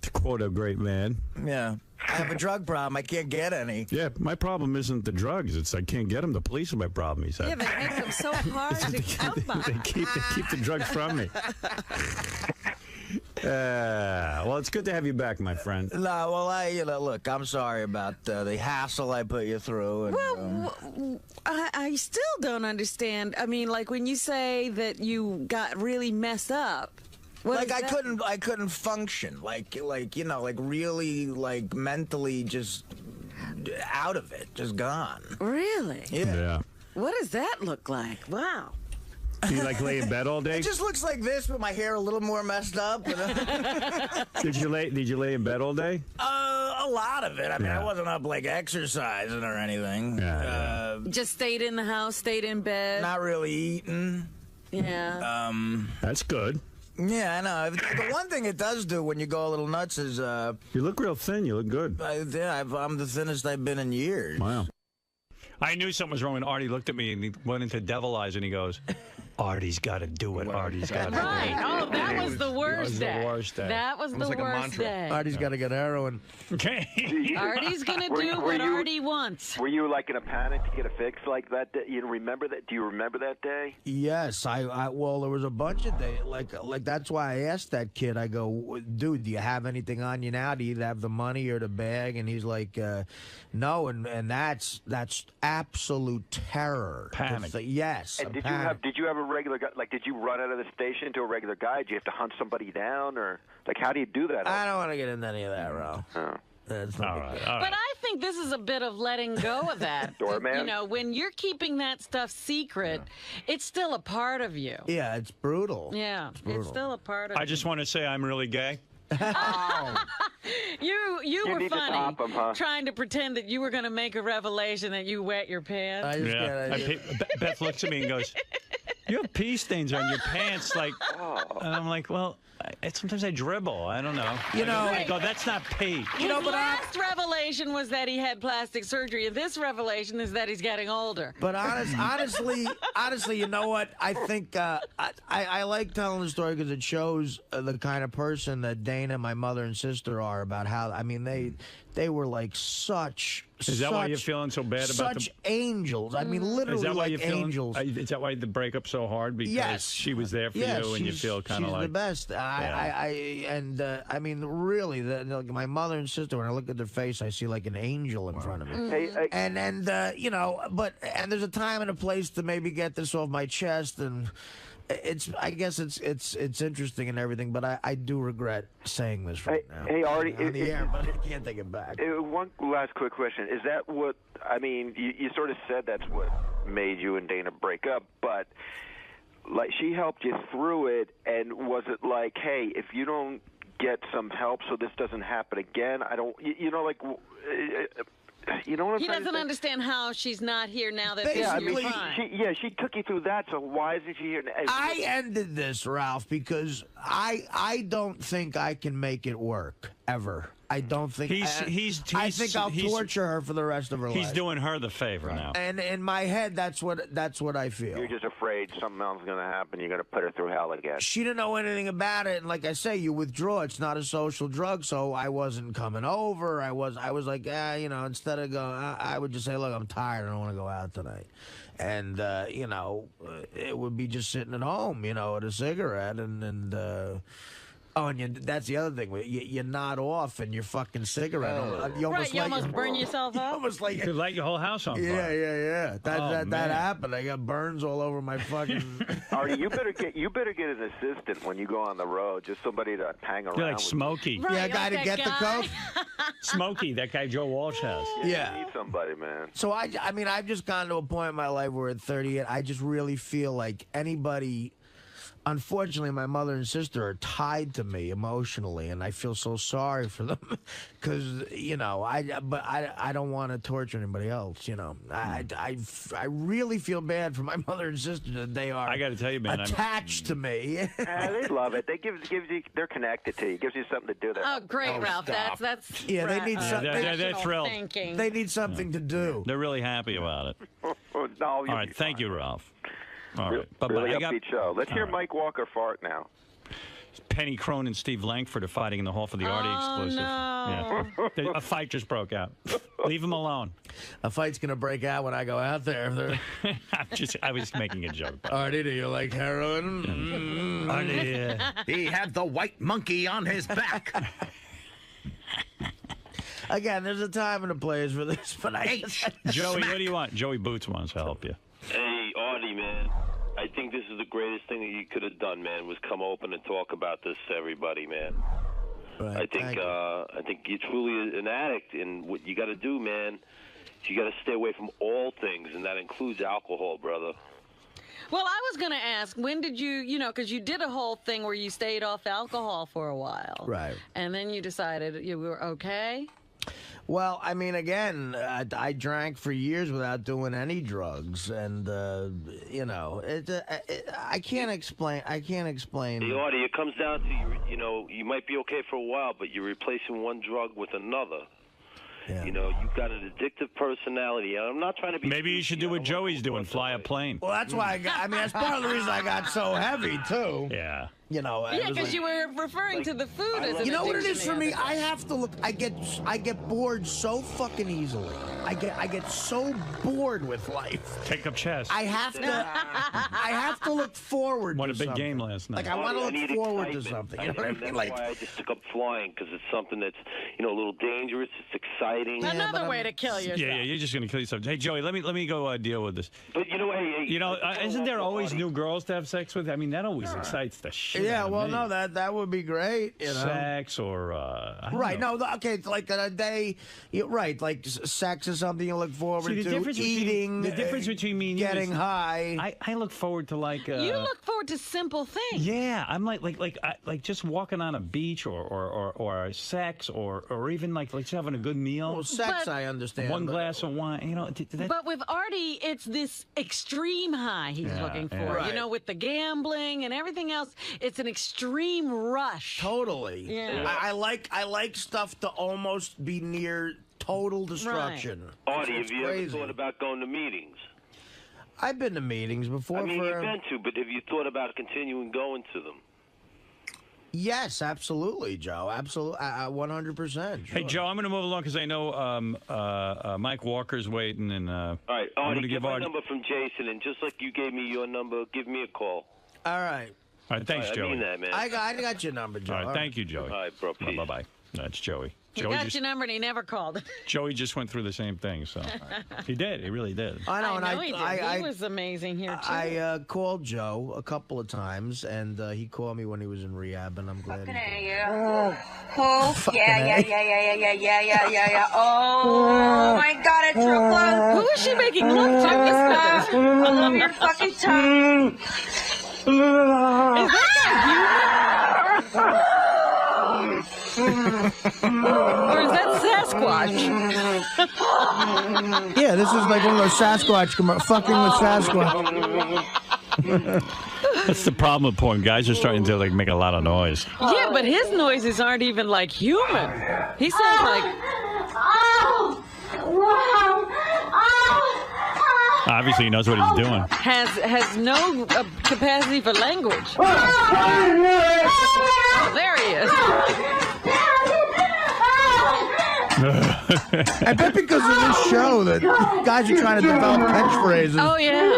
To quote a great man. Yeah. I have a drug problem. I can't get any. Yeah, my problem isn't the drugs. It's I can't get them. The police are my problem, he said. Yeah, but it makes them so hard to come by. They keep the drugs from me. Well, it's good to have you back, my friend. No, well, look, I'm sorry about the hassle I put you through. And, Well, I still don't understand. I mean, like when you say that you got really messed up. Like I couldn't function. Like you know, like really, like mentally just out of it, just gone. Really? Yeah. What does that look like? Wow. Do you like lay in bed all day? It just looks like this, with my hair a little more messed up. Did you lay in bed all day? A lot of it. I mean, I wasn't up like exercising or anything. Just stayed in the house, stayed in bed. Not really eating. Yeah. That's good. Yeah, I know. The one thing it does do when you go a little nuts is you look real thin. You look good. I'm the thinnest I've been in years. Wow. I knew something was wrong when Artie looked at me and he went into devil eyes and he goes, Artie's got to do it. Artie's got to do it. Right. Oh, that was the worst day. That was the worst day. Artie's got to get heroin. Okay. Artie's going to do what Artie wants. Were you like in a panic to get a fix like that? You remember that? Do you remember that day? Yes, well, there was a bunch of days, like that's why I asked that kid. I go, dude, do you have anything on you now? Do you either have the money or the bag? And he's like, no, and that's absolute terror. Panic. Yes. And did you have a regular guy? Like, did you run out of the station to a regular guy? Did you have to hunt somebody down, or like how do you do that? I don't want to get into any of that, Ro. Oh. That's not all right. But I think this is a bit of letting go of that. Doorman? You know, when you're keeping that stuff secret, it's still a part of you. Yeah, it's brutal. Yeah, it's still a part of I just want to say I'm really gay. You were need to funny top 'em, huh? trying to pretend that you were going to make a revelation that you wet your pants. Beth looks at me and goes, you have pee stains on your pants. Like, and I'm like, well, sometimes I dribble. I don't know. You know, I go, that's not pee. His last revelation was that he had plastic surgery, and this revelation is that he's getting older. But honestly, you know what? I think I like telling the story because it shows the kind of person that Dana, my mother and sister are. About how, I mean, they were like such. Is that why you're feeling so bad about such angels? I mean, literally is that why like you're feeling, angels. Is that why the breakup's so hard? Because she was there for you, and you feel kind of like she's the best. I mean, really, my mother and sister. When I look at their face, I see like an angel in front of me. And you know, and there's a time and a place to maybe get this off my chest and. I guess it's interesting and everything, but I do regret saying this right now. Hey, Artie, on the air, but I can't take it back. One last quick question: is that what I mean? You sort of said that's what made you and Dana break up, but like she helped you through it, and was it like, hey, if you don't get some help so this doesn't happen again, I don't, you know, like. You know what I'm He saying? doesn't understand how she's not here now that Basically, you're fine. She took you through that, so why isn't she here now? I ended this, Ralph, because I don't think I can make it work ever. I don't think I think I'll torture her for the rest of her life. He's doing her the favor now. And in my head, that's what I feel. You're just afraid something else is going to happen. You're going to put her through hell again. She didn't know anything about it, and like I say, you withdraw. It's not a social drug, so I wasn't coming over. I was like, you know, instead of going, I would just say, look, I'm tired. I don't want to go out tonight. And you know, it would be just sitting at home, you know, with a cigarette, and oh, and that's the other thing. You nod off and your fucking cigarette. You almost burn yourself up. Almost like you could light your whole house on fire. Yeah. That happened. I got burns all over my fucking. Artie, you better get an assistant when you go on the road. Just somebody to hang around. You're like Smokey. Right, yeah, a guy to get the coke. Smokey, that guy Joe Walsh has. Yeah. You need somebody, man. So I mean, I've just gotten to a point in my life where at 38, I just really feel like anybody. Unfortunately, my mother and sister are tied to me emotionally, and I feel so sorry for them because, you know, I don't want to torture anybody else, you know. I really feel bad for my mother and sister that they are. I got to tell you, man, attached to me. They love it. They gives you. They're connected to you. Gives you something to do. Oh, great, Ralph. Stop. That's yeah. They need something. They're thrilled. Thinking. They need something to do. They're really happy about it. All right, thank you, Ralph. All right. Bye-bye. Really upbeat show. Let's hear Mike Walker fart now. Penny Crone and Steve Langford are fighting in the hall for the Artie exclusive. No. Yeah. A fight just broke out. Leave them alone. A fight's gonna break out when I go out there. I was making a joke. Artie, do you like heroin? Artie, he had the white monkey on his back. Again, there's a time and a place for this, but Joey, what do you want? Joey Boots wants to help you. Hey, Artie, man. I think this is the greatest thing that you could have done, man, was come open and talk about this to everybody, man. Right, I think you're truly an addict, and what you got to do, man, you got to stay away from all things, and that includes alcohol, brother. Well, I was going to ask, when did you know, because you did a whole thing where you stayed off alcohol for a while. Right. And then you decided you were okay? Well, I mean, again, I drank for years without doing any drugs, and you know, I can't explain. Hey, Artie, it comes down to you know, you might be okay for a while, but you're replacing one drug with another. Yeah. You know, you've got an addictive personality. I'm not trying to be. Maybe you should do what Joey's doing: fly a plane. Well, that's why that's part of the reason I got so heavy too. Yeah. You know. Yeah, because you were referring to the food as an You know what it addiction is for the me? other day. I have to look. I get bored so fucking easily. I get so bored with life. Take up chess. I have to look forward. Won to a big something. game last night. Like I want to need look forward to excitement. something. You know what I mean? That's Like why I just took up flying, because it's something that's, you know, a little dangerous. It's exciting. Another way to kill yourself. Yeah, you're just gonna kill yourself. Hey, Joey, let me go deal with this. But you know, hey, you know, isn't there always new girls to have sex with? I mean, that always excites the shit. yeah, out of well, me. no, that would be great. You know? Sex or I don't right? know. No, okay, like a day. Right, like sex is something you look forward See, the to. difference Eating. the difference between me and you getting is high. I look forward to like. You look forward to simple things. Yeah, I'm like just walking on a beach or sex or even like just having a good meal. Well, sex, I understand. One glass of wine, you know. But with Artie, it's this extreme high he's looking for. Right. You know, with the gambling and everything else, it's an extreme rush. Totally. Yeah. I like stuff to almost be near total destruction. Artie, It's have you ever crazy. thought about going to meetings? I've been to meetings before. I mean, you've been to, but have you thought about continuing going to them? Yes, absolutely, Joe. Absolutely, 100%. Hey, Joe, I'm going to move along because I know Mike Walker's waiting, and All right, I'm Artie, going to get give my Artie. number from Jason, and just like you gave me your number, give me a call. All right. All right, thanks, I Joey. mean that, man. I got your number, Joe. All right, thank you, Joey. All right, bro, peace. Bye-bye. That's Joey. He got your number and he never called. Joey just went through the same thing, so he did. He really did. I know, and he did. He was amazing here too. I called Joe a couple of times, and he called me when he was in rehab, and I'm glad he did. Oh, yeah. Oh my God, it's real close. Who is she making love to? I love your fucking tongue. Is that or is that Sasquatch? Yeah, this is like one of those Sasquatch fucking with Sasquatch. That's the problem with porn. Guys are starting to like make a lot of noise. Yeah, but his noises aren't even like human. He sounds like. Obviously, he knows what he's doing. Has no capacity for language. Oh, there he is. I bet because of this show that guys are trying to develop catchphrases. Oh, yeah.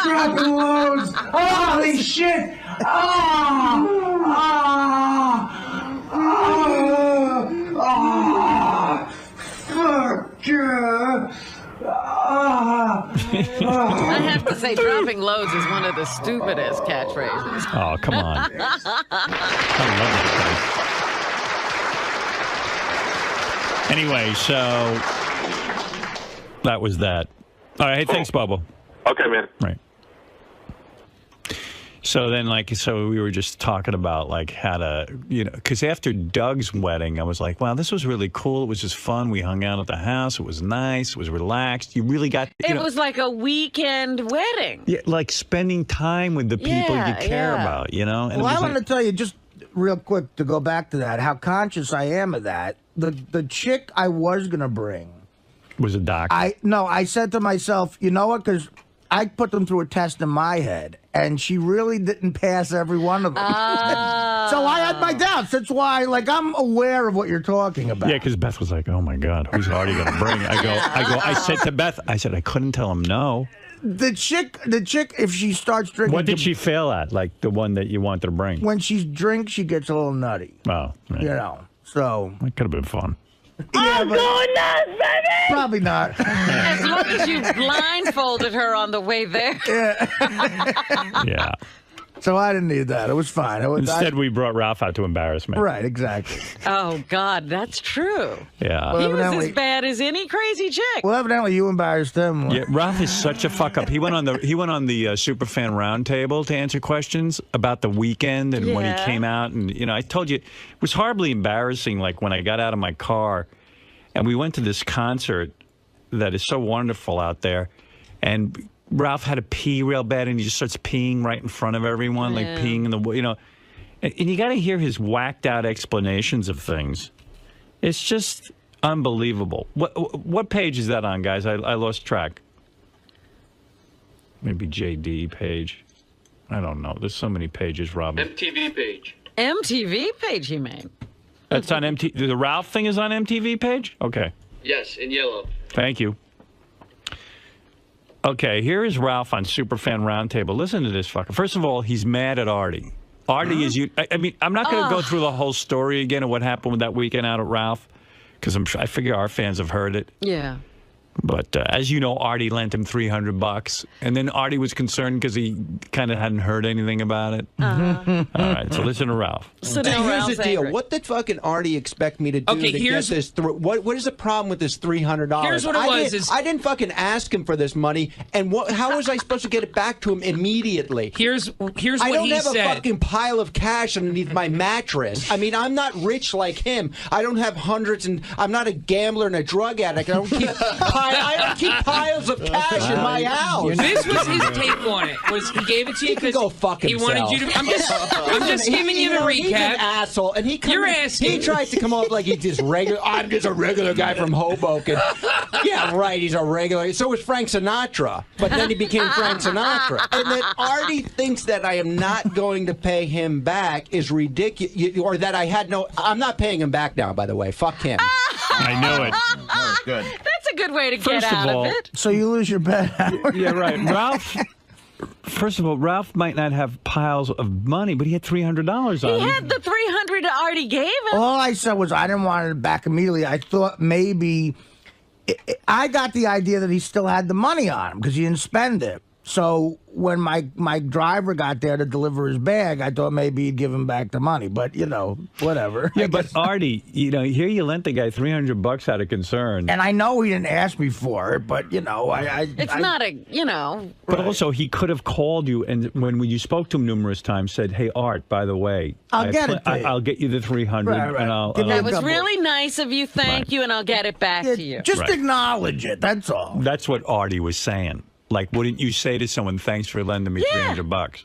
Fucking loads. Holy shit. I have to say, dropping loads is one of the stupidest catchphrases. Oh, come on. I love it. Anyway, so that was that. All right, hey, thanks, Bubba. Okay, man. Right. So then, so we were just talking about, how to, because after Doug's wedding, I was like, wow, this was really cool. It was just fun. We hung out at the house. It was nice. It was relaxed. You really got, It was like a weekend wedding. Yeah, like spending time with the people you care about, And well, I want to tell you, just real quick, to go back to that, how conscious I am of that. The chick I was going to bring was a doctor. I said to myself, you know what, because I put them through a test in my head, and she really didn't pass every one of them. So I had my doubts. That's why, I'm aware of what you're talking about. Yeah, because Beth was like, oh, my God, who's Artie going to bring? I said to Beth, I couldn't tell him no. The chick, if she starts drinking... What did she fail at, the one that you wanted to bring? When she drinks, she gets a little nutty. Oh. Right. So... That could have been fun. Yeah, but going nuts, baby! Probably not. As long as you blindfolded her on the way there. Yeah. So I didn't need that. It was fine. Instead, we brought Ralph out to embarrass me. Right, exactly. Oh, God, that's true. Yeah. Well, he was as bad as any crazy chick. Well, evidently you embarrassed him. Yeah, Ralph is such a fuck up. He went on the Superfan Roundtable to answer questions about the weekend and when he came out. And, I told you, it was horribly embarrassing, when I got out of my car and we went to this concert that is so wonderful out there. And Ralph had to pee real bad, and he just starts peeing right in front of everyone, peeing in the, and you got to hear his whacked out explanations of things. It's just unbelievable. What page is that on, guys? I lost track. Maybe JD page. I don't know. There's so many pages, Robin. MTV page. MTV page, you mean? That's on MTV. The Ralph thing is on MTV page? Okay. Yes, in yellow. Thank you. Okay, here is Ralph on Superfan Roundtable. Listen to this fucker. First of all, he's mad at Artie. Artie is you. I mean, I'm not going to go through the whole story again of what happened with that weekend out at Ralph, because I figure our fans have heard it. Yeah. But as you know, Artie lent him $300, and then Artie was concerned because he kind of hadn't heard anything about it. All right, so listen to Ralph. So here's the deal: what did fucking Artie expect me to do to get this? What is the problem with this $300? Here's what it was: I didn't fucking ask him for this money, and how was I supposed to get it back to him immediately? Here's what he said. I don't have a fucking pile of cash underneath my mattress. I mean, I'm not rich like him. I don't have hundreds, and I'm not a gambler and a drug addict. I don't keep piles of cash in my house. This was his take on it. He gave it to you because he wanted you to. I'm just giving you the recap. He's an asshole, and he tries to come off like he's just regular. I'm just a regular guy from Hoboken. Yeah, right. He's a regular. So was Frank Sinatra, but then he became Frank Sinatra. And that Artie thinks that I am not going to pay him back is ridiculous, or that I had no. I'm not paying him back now. By the way, fuck him. I knew it. That was good. That's a good way to First get out of all, of it. So you lose your bet. Yeah, right. Ralph, First of all, Ralph might not have piles of money, but he had $300 on him. He had the $300 Artie gave him. All I said was I didn't want it back immediately. I thought maybe I got the idea that he still had the money on him because he didn't spend it. So when my driver got there to deliver his bag, I thought maybe he'd give him back the money. But, you know, whatever. Yeah, but Artie, you know, here you lent the guy $300 out of concern. And I know he didn't ask me for it, but, you know, It's not a, you know. But also, he could have called you, and when you spoke to him numerous times, said, "Hey, Art, by the way, I'll get it to you. I'll get you the $300, and I'll." That was really nice of you. Thank you, and I'll get it back to you. Just acknowledge it. That's all. That's what Artie was saying. Like, wouldn't you say to someone, "Thanks for lending me $300"?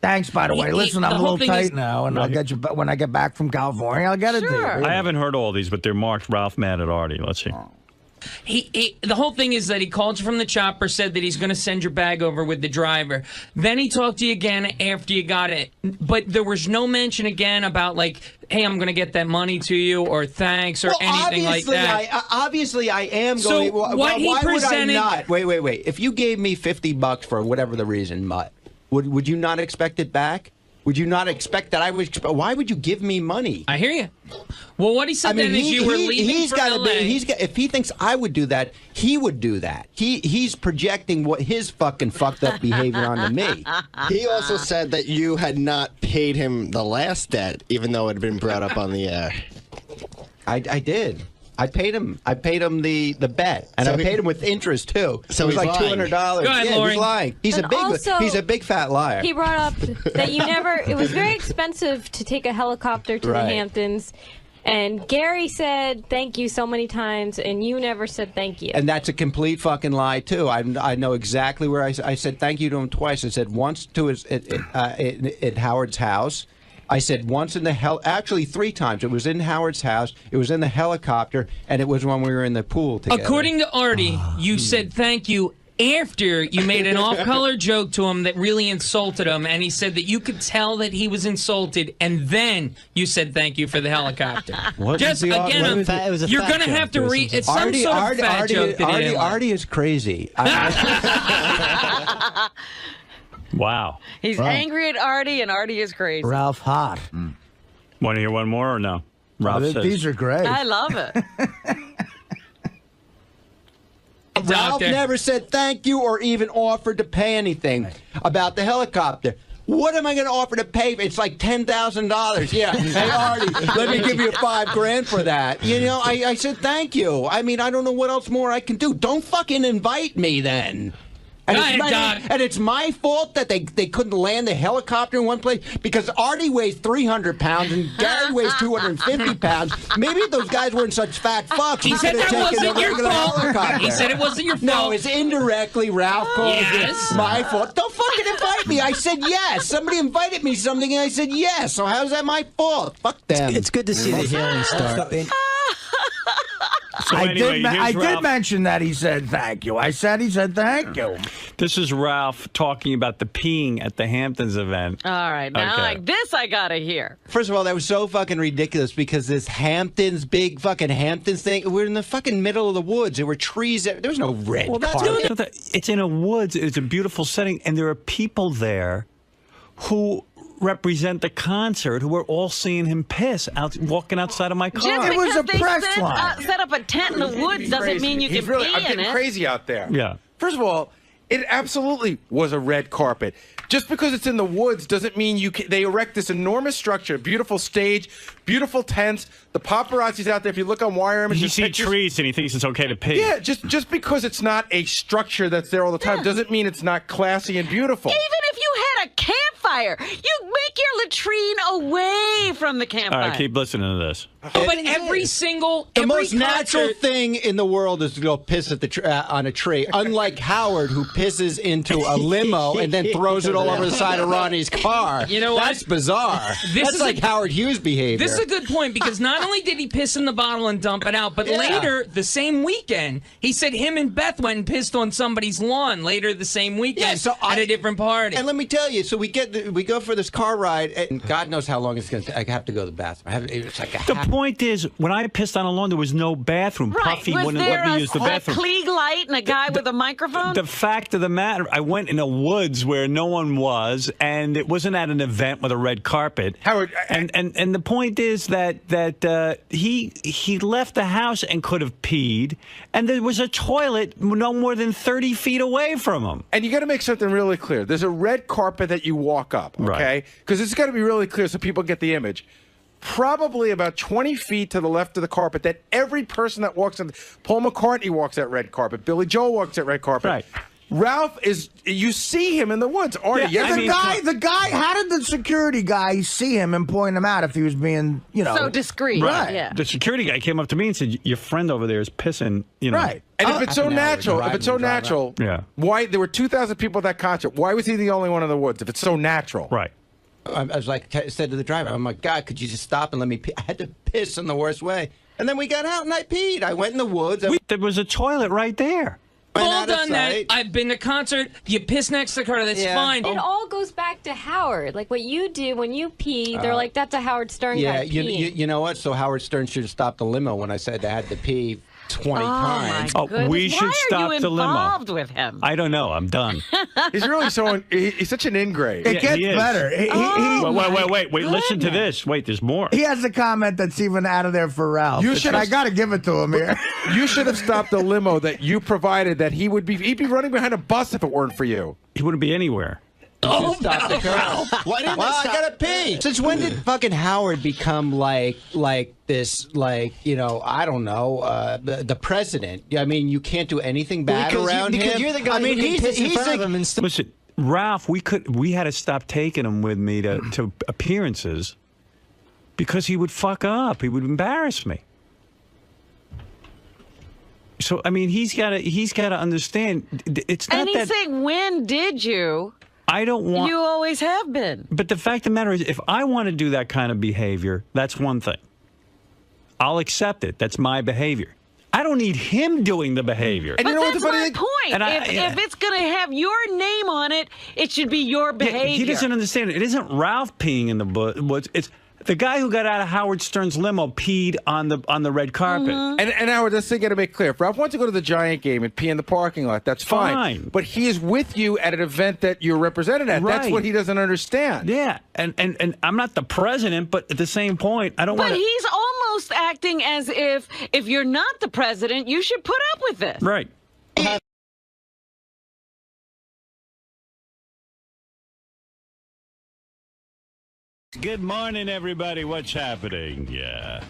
Thanks, by the way. Listen, I'm a little tight now, and I'll get you when I get back from California. I'll get it to you. I haven't heard all these, but they're marked Ralph mad at Artie. Let's see. The whole thing is that he called you from the chopper, said that he's going to send your bag over with the driver. Then he talked to you again after you got it. But there was no mention again about, like, hey, I'm going to get that money to you, or thanks, or anything like that. Obviously, I am So going. what he why presented- would I not? Wait. If you gave me $50 for whatever the reason, Mutt, would you not expect it back? Would you not expect that I would? Why would you give me money? I hear you. Well, what he said then is you were leaving for LA. If he thinks I would do that, he would do that. He's projecting what his fucking fucked up behavior onto me. He also said that you had not paid him the last debt, even though it had been brought up on the air. I did. I paid him the bet, and So I paid him with interest too. So it was he's like lying. $200. Go ahead, yeah, Lori. he's lying. He's And also, he's a big fat liar. He brought up that you never. It was very expensive to take a helicopter to the Right. Hamptons, and Gary said thank you so many times, and you never said thank you. And that's a complete fucking lie too. I know exactly where I said thank you to him twice. I said once to his at Howard's house. I said once in the actually 3 times. It was in Howard's house. It was in the helicopter, and it was when we were in the pool together. According to Artie, you said thank you after you made an off-color joke to him that really insulted him, and he said that you could tell that he was insulted, and then you said thank you for the helicopter. Just again, you're going to have to read. It's some sort of fat joke that he didn't like. Artie is crazy. Wow. He's angry at Artie, and Artie is crazy. Ralph hot. Want to hear one more or no? Ralph says. These are great. I love it. Ralph never said thank you or even offered to pay anything about the helicopter. What am I going to offer to pay? It's like $10,000. Yeah. Hey, Artie, let me give you $5,000 for that. You know, I said thank you. I mean, I don't know what else more I can do. Don't fucking invite me then. And it's my fault that they couldn't land the helicopter in one place because Artie weighs 300 pounds and Gary weighs 250 pounds. Maybe if those guys weren't such fat fucks, He said that wasn't your fault. He said it wasn't your fault. No, it's indirectly Ralph calls it my fault. Don't fucking invite me. I said yes. Somebody invited me something and I said yes. So how's that my fault? Fuck them. It's good to see the healing start. So I anyway, did mention that he said thank you. I said he said thank you. This is Ralph talking about the peeing at the Hamptons event. All right, now like this I gotta hear. First of all, that was so fucking ridiculous because this Hamptons, big fucking Hamptons thing, we're in the fucking middle of the woods. There were trees. There was no red carpet. It's in a woods. It's a beautiful setting, and there are people there who represent the concert who are all seeing him piss out walking outside of my car. Just because they set up a tent in the woods doesn't mean you can pee I'm in getting it. crazy out there. Yeah. First of all, it absolutely was a red carpet. Just because it's in the woods doesn't mean you can. They erect this enormous structure, beautiful stage, beautiful tents. The paparazzi's out there. If you look on Wire Images, You see trees and he thinks it's okay to pee. Yeah, just because it's not a structure that's there all the time doesn't mean it's not classy and beautiful. Even if you had a campfire, you make your latrine away from the campfire. All right, keep listening to this. But every most natural concert- thing in the world is to go piss at the on a tree. Unlike Howard, who pisses into a limo and then throws it all over the side of Ronnie's car. You know what? That's bizarre. This That's is like Howard Hughes behavior. This is a good point because not only did he piss in the bottle and dump it out, but later the same weekend he said him and Beth went and pissed on somebody's lawn later the same weekend at a different party. And let me tell you, so we go for this car ride, and God knows how long it's going to take. I have to go to the bathroom. It's like The point is, when I pissed on a lawn, there was no bathroom. Right. Puffy Was wouldn't there let me use the bathroom. a light and a guy with a microphone? The fact of the matter, I went in the woods where no one was, and it wasn't at an event with a red carpet. Howard, and the point is that he left the house and could have peed, and there was a toilet no more than 30 feet away from him. And you got to make something really clear. There's a red carpet that you walk up, okay? Because it's got to be really clear so people get the image. Probably about 20 feet to the left of the carpet that every person that walks on, Paul McCartney walks that red carpet, Billy Joel walks that red carpet. Right. Ralph you see him in the woods. Artie, the guy, how did the security guy see him and point him out if he was being, so discreet? Right. Yeah. The security guy came up to me and said, "Your friend over there is pissing." Right. And if it's so natural, yeah. Why there were 2,000 people at that concert? Why was he the only one in the woods? If it's so natural, right? I was like, said to the driver, "Oh my God, could you just stop and let me pee?" I had to piss in the worst way, and then we got out and I peed. I went in the woods. There was a toilet right there. All done that. I've been to concert. You piss next to the car. That's fine. It all goes back to Howard. Like what you do when you pee, they're like, "That's a Howard Stern guy peeing." You know what? So Howard Stern should have stopped the limo when I said I had to pee 20 times. We should stop the limo. Why are you involved with him? I don't know. I'm done. He's really he's such an ingrate. It gets better. Wait. Listen to this. Wait, there's more. He has a comment that's even out of there for Ralph. I got to give it to him here. You should have stopped the limo that you provided. That he'd be running behind a bus if it weren't for you. He wouldn't be anywhere. Stop the car. Why didn't I gotta pee. Since when did fucking Howard become like this? I don't know, the president. I mean, you can't do anything bad around him. Because you're the guy who pissed in front of him and stuff. Listen, Ralph, we had to stop taking him with me to appearances because he would fuck up. He would embarrass me. So I mean, he's got to understand. It's not and he's saying, when did you? I don't want. You always have been. But the fact of the matter is, if I want to do that kind of behavior, that's one thing. I'll accept it. That's my behavior. I don't need him doing the behavior. And that's my point. And if it's going to have your name on it, it should be your behavior. He doesn't understand it. It isn't Ralph peeing in the woods. It's the guy who got out of Howard Stern's limo peed on the red carpet. Mm-hmm. And Howard, this thing got to make clear. If Ralph wants to go to the Giant game and pee in the parking lot, that's fine. But he is with you at an event that you're represented at. Right. That's what he doesn't understand. Yeah, and I'm not the president, but at the same point, I don't want to. But he's almost acting as if you're not the president, you should put up with this. Right. Good morning, everybody. What's happening? Yeah.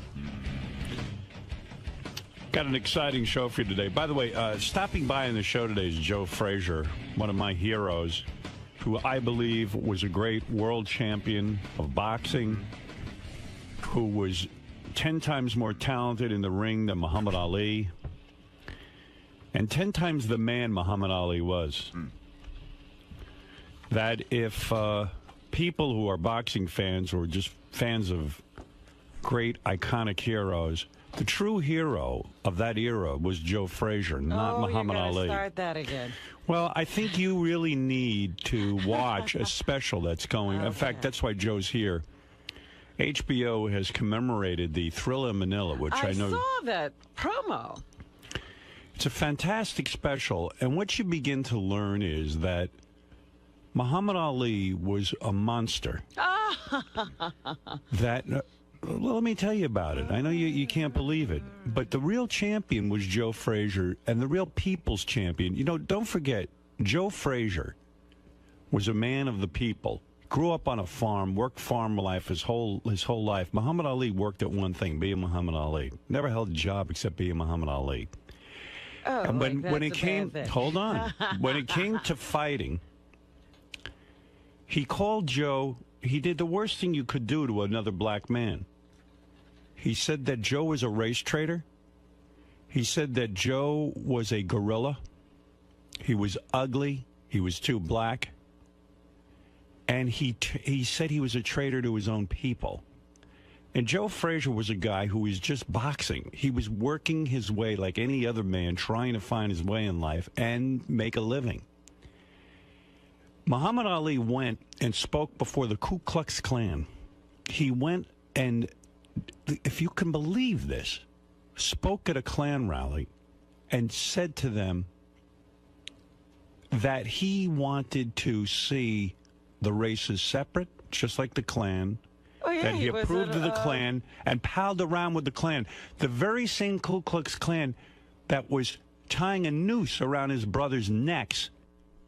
Got an exciting show for you today. By the way, stopping by on the show today is Joe Frazier, one of my heroes, who I believe was a great world champion of boxing, who was 10 times more talented in the ring than Muhammad Ali, and 10 times the man Muhammad Ali was. That if people who are boxing fans or just fans of great iconic heroes, the true hero of that era was Joe Frazier, not Muhammad Ali. Start that again. Well, I think you really need to watch a special that's going. In fact, that's why Joe's here. HBO has commemorated the Thriller in Manila, which I know. I saw that promo. It's a fantastic special, and what you begin to learn is that Muhammad Ali was a monster. That, well, let me tell you about it. I know you can't believe it, but the real champion was Joe Frazier, and the real people's champion. You know, don't forget, Joe Frazier was a man of the people. Grew up on a farm, worked farm life his whole life. Muhammad Ali worked at one thing, being Muhammad Ali. Never held a job except being Muhammad Ali. Oh, and when it came, bad thing. hold on, when it came to fighting, he called Joe. He did the worst thing you could do to another black man. He said that Joe was a race traitor. He said that Joe was a gorilla. He was ugly. He was too black. And he said he was a traitor to his own people. And Joe Frazier was a guy who was just boxing. He was working his way like any other man, trying to find his way in life and make a living. Muhammad Ali went and spoke before the Ku Klux Klan. He went and, if you can believe this, spoke at a Klan rally and said to them that he wanted to see the races separate, just like the Klan. Oh, yeah, that he was approved of the a- Klan and palled around with the Klan. The very same Ku Klux Klan that was tying a noose around his brother's necks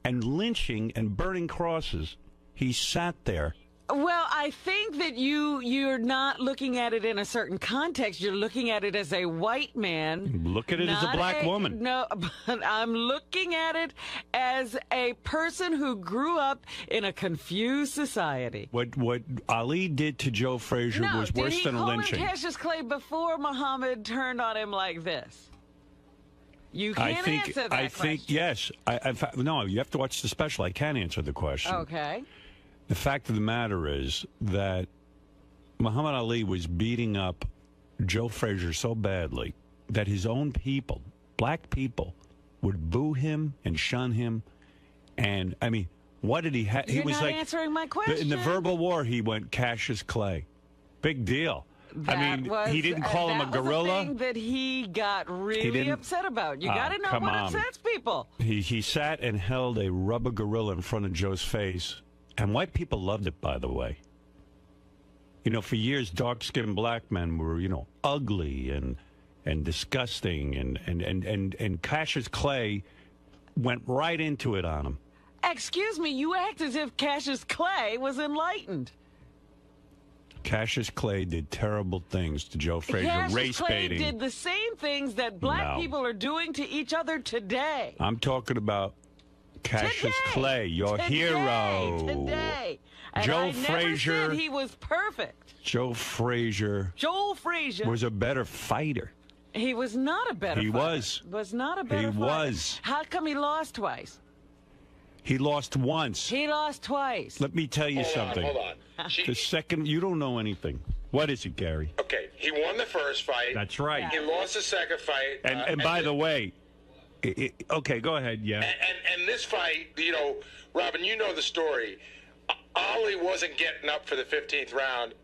and lynching and burning crosses. He sat there. Well, I think that you're not looking at it in a certain context. You're looking at it as a white man. Look at it as a not black woman. No, but I'm looking at it as a person who grew up in a confused society. What Ali did to Joe Frazier No, was worse than a lynching. Did he call him Cassius Clay before Muhammad turned on him like this? You can't answer that I think yes. In fact, no, you have to watch the special. I can't answer the question. Okay. The fact of the matter is that Muhammad Ali was beating up Joe Frazier so badly that his own people, black people, would boo him and shun him. And, I mean, what did he have? He You're was not like, answering my question. in the verbal war, he went Cassius Clay. Big deal. He didn't call him a gorilla. That was the thing that he got really upset about. You got to know come what on. upsets people. He sat and held a rubber gorilla in front of Joe's face. And white people loved it, by the way. You know, for years, dark-skinned black men were, you know, ugly and disgusting. And Cassius Clay went right into it on him. Excuse me, you act as if Cassius Clay was enlightened. Cassius Clay did terrible things to Joe Frazier, Cassius race Clay baiting. did the same things that black No. people are doing to each other today. I'm talking about Cassius Clay, your hero. Today. And Joe I never Frazier. said he was perfect. Joe Frazier was a better fighter. He was not a better He fighter. was not a better He fighter. was. How come he lost twice? He lost once. He lost twice. Let me tell you something. Hold on. The second, you don't know anything. What is it, Gary? Okay, he won the first fight. That's right. He lost the second fight. And by the way, okay, go ahead. Yeah. And this fight, you know, Robin, you know the story. Ali wasn't getting up for the 15th round.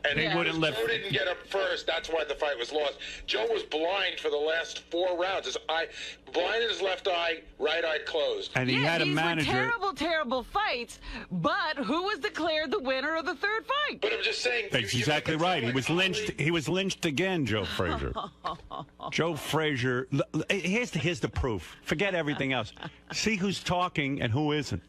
And He wouldn't let- Joe didn't get up first. That's why the fight was lost. Joe was blind for the last 4 rounds. His eye, blind in his left eye, right eye closed. And he had a these manager. were terrible, terrible fights. But who was declared the winner of the third fight? But I'm just saying. That's exactly right. He was lynched. He was lynched again, Joe Frazier. Joe Frazier. Here's the proof. Forget everything else. See who's talking and who isn't.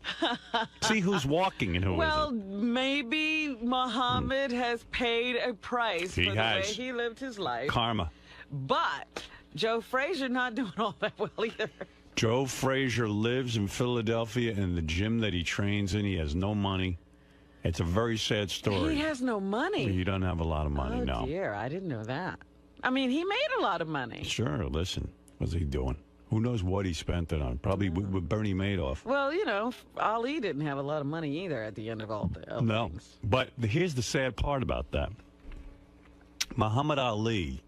See who's walking and who Well, isn't. maybe Muhammad has paid a price He for the way has. he lived his life. Karma. But Joe Frazier not doing all that well either. Joe Frazier lives in Philadelphia in the gym that he trains in. He has no money. It's a very sad story. He has no money. He doesn't have a lot of money, Oh, no. dear. I didn't know that. I mean, he made a lot of money. Sure, listen. What's he doing? Who knows what he spent it on? Probably with Bernie Madoff. Well, you know, Ali didn't have a lot of money either at the end of all the No. But here's the sad part about that. Muhammad Ali,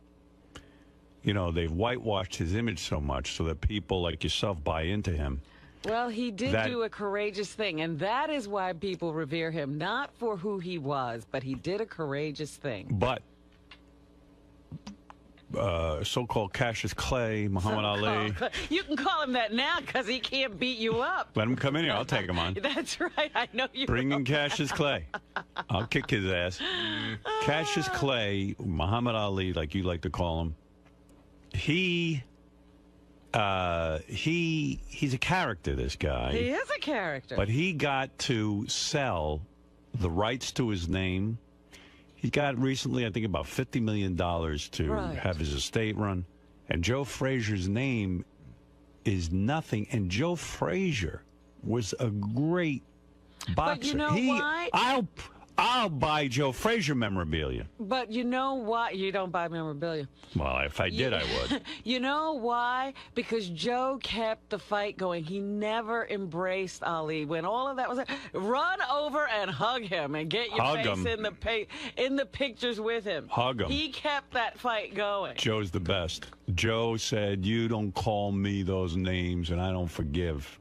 you know, they've whitewashed his image so much so that people like yourself buy into him. Well, he did That- do a courageous thing, and that is why people revere him, not for who he was, but he did a courageous thing. But so-called Cassius Clay, Muhammad Ali, You can call him that now because he can't beat you up. let him come in here. I'll take him on. That's right. I know you Bring will. in Cassius Clay. I'll kick his ass. Cassius Clay, Muhammad Ali, like you like to call him, he's a character, this guy. He is a character. But he got to sell the rights to his name. He got recently, I think, about $50 million to Right. have his estate run. And Joe Frazier's name is nothing. And Joe Frazier was a great boxer. But you know why? I'll buy Joe Frazier memorabilia. But you know why? You don't buy memorabilia. Well, if I did, I would. You know why? Because Joe kept the fight going. He never embraced Ali. When all of that was, run over and hug him and get your Hug face him. in the pictures with him. Hug him. He kept that fight going. Joe's the best. Joe said, "You don't call me those names, and I don't forgive."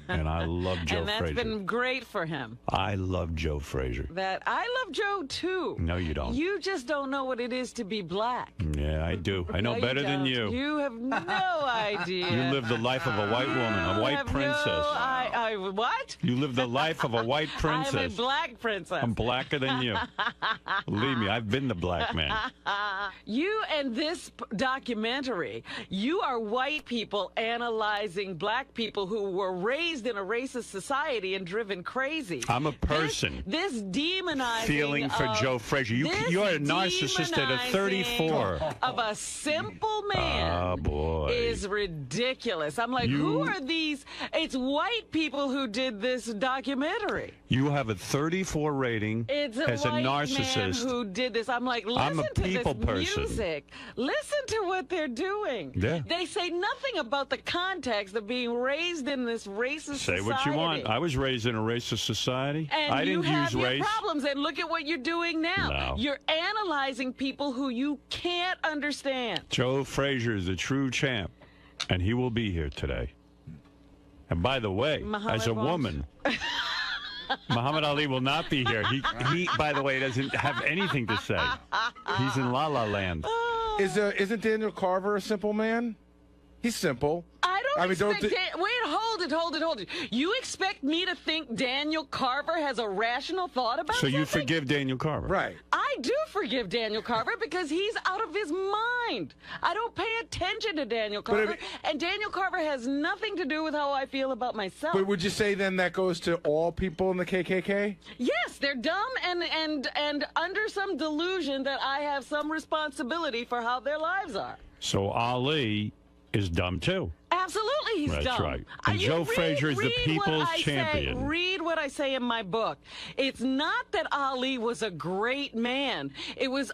And I love Joe And that's Frazier. been great for him. I love Joe Frazier. That I love Joe too. No, you don't. You just don't know what it is to be black. Yeah, I do. I know No, better than don't. you. You have no idea. You live the life of a white woman, a white have princess. No, what? You live the life of a white princess. I'm a black princess. I'm blacker than you. Believe me, I've been the black man. You and this documentary, you are white people analyzing black people who were raised in a racist society and driven crazy. I'm a person. This demonizing feeling for Joe Frazier. You're a narcissist at a 34. Of a simple man. Oh, boy. Is ridiculous. I'm like, who are these? It's white people who did this documentary. You have a 34 rating It's a as a white narcissist. man who did this. I'm like, listen I'm a to people this person. music. Listen to what they're doing. Yeah. They say nothing about the context of being raised in this racist Say society. what you want. I was raised in a racist society. And I didn't you have use your race. problems, and look at what you're doing now. No. You're analyzing people who you can't understand. Joe Frazier is a true champ, and he will be here today. And by the way, Muhammad as a won't. woman, Muhammad Ali will not be here. He, by the way, doesn't have anything to say. He's in La La Land. Isn't Daniel Carver a simple man? He's simple. I don't expect don't wait, hold it. You expect me to think Daniel Carver has a rational thought about So something? you forgive Daniel Carver. Right. I do forgive Daniel Carver because he's out of his mind. I don't pay attention to Daniel Carver, and Daniel Carver has nothing to do with how I feel about myself. But would you say then that goes to all people in the KKK? Yes, they're dumb and under some delusion that I have some responsibility for how their lives are. So Ali is dumb too. Absolutely, he's That's dumb. right. And You Joe Frazier is the read what people's I champion. Say, read what I say in my book. It's not that Ali was a great man. It was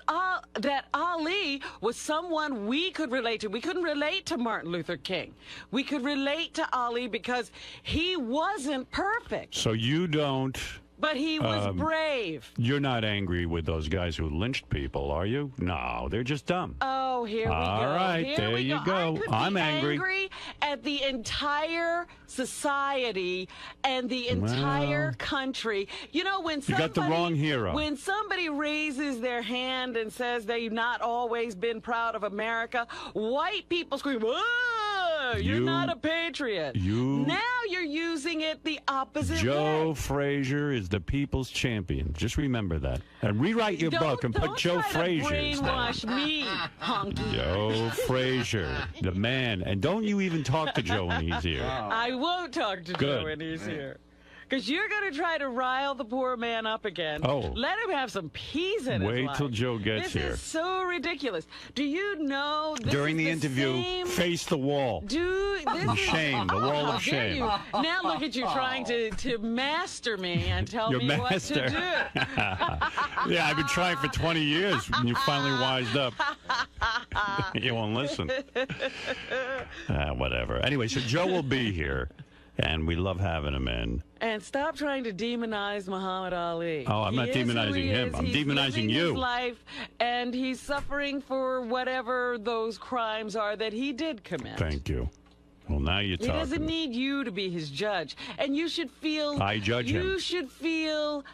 that Ali was someone we could relate to. We couldn't relate to Martin Luther King. We could relate to Ali because he wasn't perfect, So you don't. but he was brave. You're not angry with those guys who lynched people, are you? No, they're just dumb. Oh, here we go. All right, Here there we you go. I could I'm be angry. at the entire society and the entire country. You know, when You somebody, got the wrong hero. When somebody raises their hand and says they've not always been proud of America, white people scream, "Whoa, you're not a patriot." Now you're using it the opposite way. Joe Frazier is the people's champion. Just remember that. And rewrite your book and put Joe Frazier's name. Brainwash me, honky. Joe Frazier, the man. And don't you even talk to Joe when he's here. I won't talk to Good. Joe when he's here. Because you're going to try to rile the poor man up again. Oh. Let him have some peace in his Wait life. till Joe gets this here. Is so ridiculous. Do you know this During is the interview, same... face the wall. Shame, the wall How of dare shame. you. Now look at you trying to master me and tell Your me master. what to do. Yeah, I've been trying for 20 years. And you finally wised up. You won't listen. Whatever. Anyway, so Joe will be here, and we love having him in. And stop trying to demonize Muhammad Ali. Oh, I'm not He is who demonizing he him. is. I'm He's demonizing living you. His life, and he's suffering for whatever those crimes are that he did commit. Thank you. Well, now you're He talking. doesn't need you to be his judge, and you should feel. I judge him. You should feel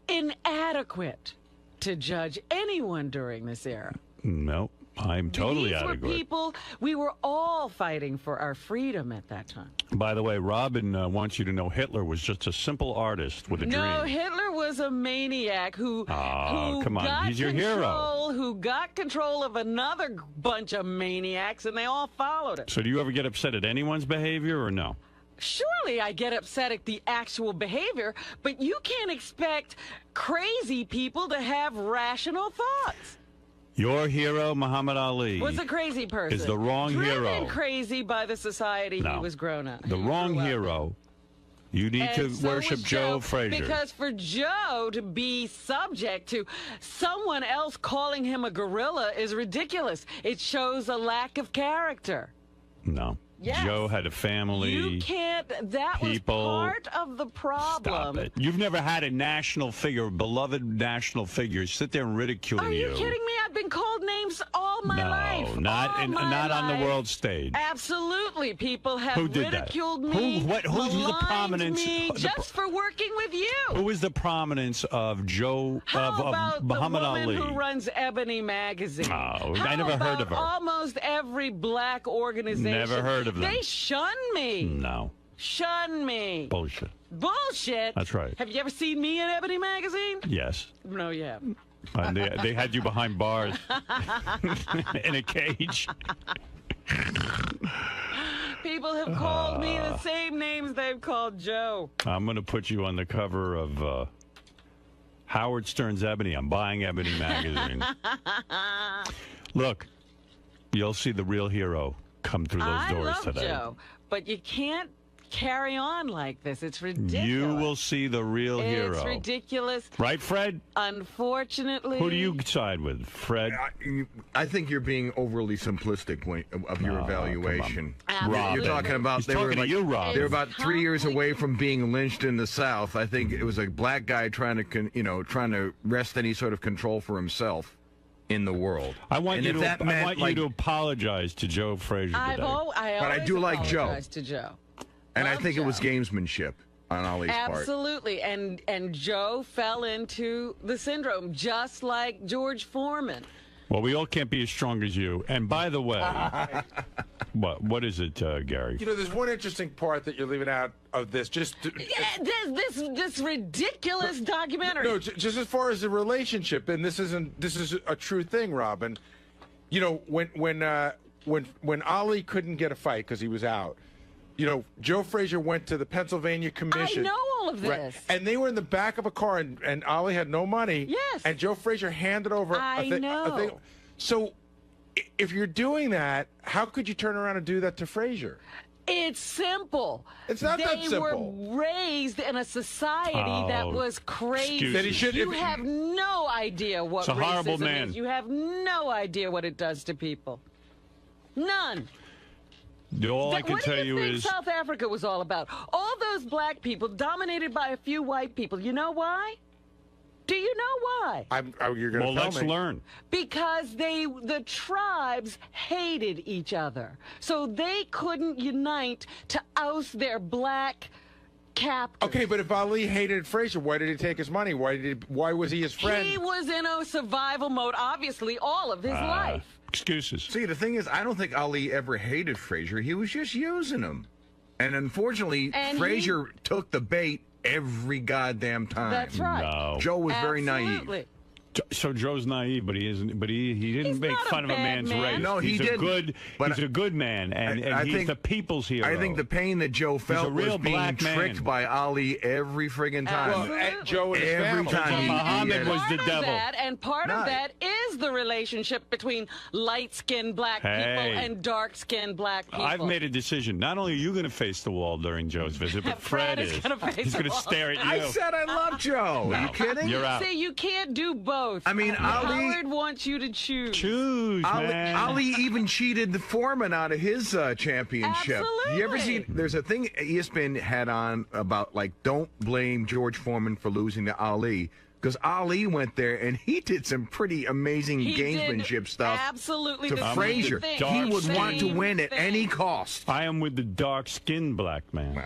inadequate to judge anyone during this era. No, I'm totally These were adequate. people. We were all fighting for our freedom at that time. By the way, Robin wants you to know Hitler was just a simple artist with a No, dream. Hitler was a maniac who come on. got He's your hero. control, who got control of another bunch of maniacs, and they all followed him. So do you ever get upset at anyone's behavior or no? Surely I get upset at the actual behavior, but you can't expect crazy people to have rational thoughts. Your hero, Muhammad Ali, Was a crazy person. is the wrong Driven hero. crazy by the society No. he was grown up. The wrong hero. You need to And so worship was Joe Frazier. Because for Joe to be subject to someone else calling him a gorilla is ridiculous. It shows a lack of character. No. Yes. Joe had a family. You can't. That people. was part of the problem. Stop it. You've never had a national figure, beloved national figure, sit there and ridicule Are you kidding me? I've been called names all my life. No, not on the world stage. Absolutely. People have Who did ridiculed that? me. Who's the maligned prominence? me just for working with you. Who is the prominence of Joe, How about Muhammad the woman Ali? who runs Ebony magazine? Oh, I never heard of her. Almost every black organization. Never heard of them. They shun me. No. Shun me. Bullshit. Bullshit. That's right. Have you ever seen me in Ebony magazine? Yes. No, you haven't. And they had you behind bars in a cage. People have called me the same names they've called Joe. I'm going to put you on the cover of Howard Stern's Ebony. I'm buying Ebony magazine. Look, you'll see the real hero come through those doors I love today. Joe, but you can't carry on like this. It's ridiculous. You will see the real hero. It's ridiculous. Right, Fred? Unfortunately. Who do you side with, Fred? I think you're being overly simplistic of your evaluation. Absolutely. You're talking about He's talking to you, Rob. They were about 3 years away from being lynched in the South. I think it was a black guy trying to wrest any sort of control for himself in the world. I want you to apologize to Joe Frazier today. I do like Joe. apologize to Joe. And I think it was gamesmanship on Ali's part. Absolutely. And Joe fell into the syndrome, just like George Foreman. Well, we all can't be as strong as you. And by the way, what is it, Gary? You know, there's one interesting part that you're leaving out of this. This ridiculous documentary. No, just as far as the relationship, and this is a true thing, Robin. You know, when Ali couldn't get a fight because he was out. You know, Joe Frazier went to the Pennsylvania Commission. I know all of this. Right, and they were in the back of a car, and Ali had no money. Yes. And Joe Frazier handed over I know. a thing. So, if you're doing that, how could you turn around and do that to Frazier? It's simple. It's not that simple. They were raised in a society that was crazy. That he should, you have no idea what It's a horrible racism man. is. You have no idea what it does to people. None. All I can what do tell you think is South Africa was all about? All those black people dominated by a few white people. You know why? Do you know why? You're going to tell let's me. learn. Because the tribes hated each other. So they couldn't unite to oust their black captors. Okay, but if Ali hated Frazier, why did he take his money? Why was he his friend? He was in a survival mode, obviously, all of his life. Excuses. See, the thing is, I don't think Ali ever hated Frazier. He was just using him. And unfortunately, Frazier took the bait every goddamn time. That's right. No. Joe was very Absolutely. naive. So Joe's naive, but he isn't. But he didn't make fun of a man's race. No, he didn't. He's a good man, and he's think, the people's hero. I think the pain that Joe felt was being tricked by Ali every friggin' time. Well, Joe and his every family. time Muhammad was the devil. And part of that is the relationship between light-skinned black people and dark-skinned black people. I've made a decision. Not only are you going to face the wall during Joe's visit, but Fred is. He's going to stare at you. I said I love Joe. Are you kidding? You're out. See, you can't do both. I mean, Howard wants you to choose. Choose, man. Ali even cheated the Foreman out of his championship. Absolutely. You ever see? There's a thing ESPN had on about don't blame George Foreman for losing to Ali. Because Ali went there and he did some pretty amazing gamesmanship stuff. Absolutely. To Frazier. He would want to win at any cost. I am with the dark-skinned black man.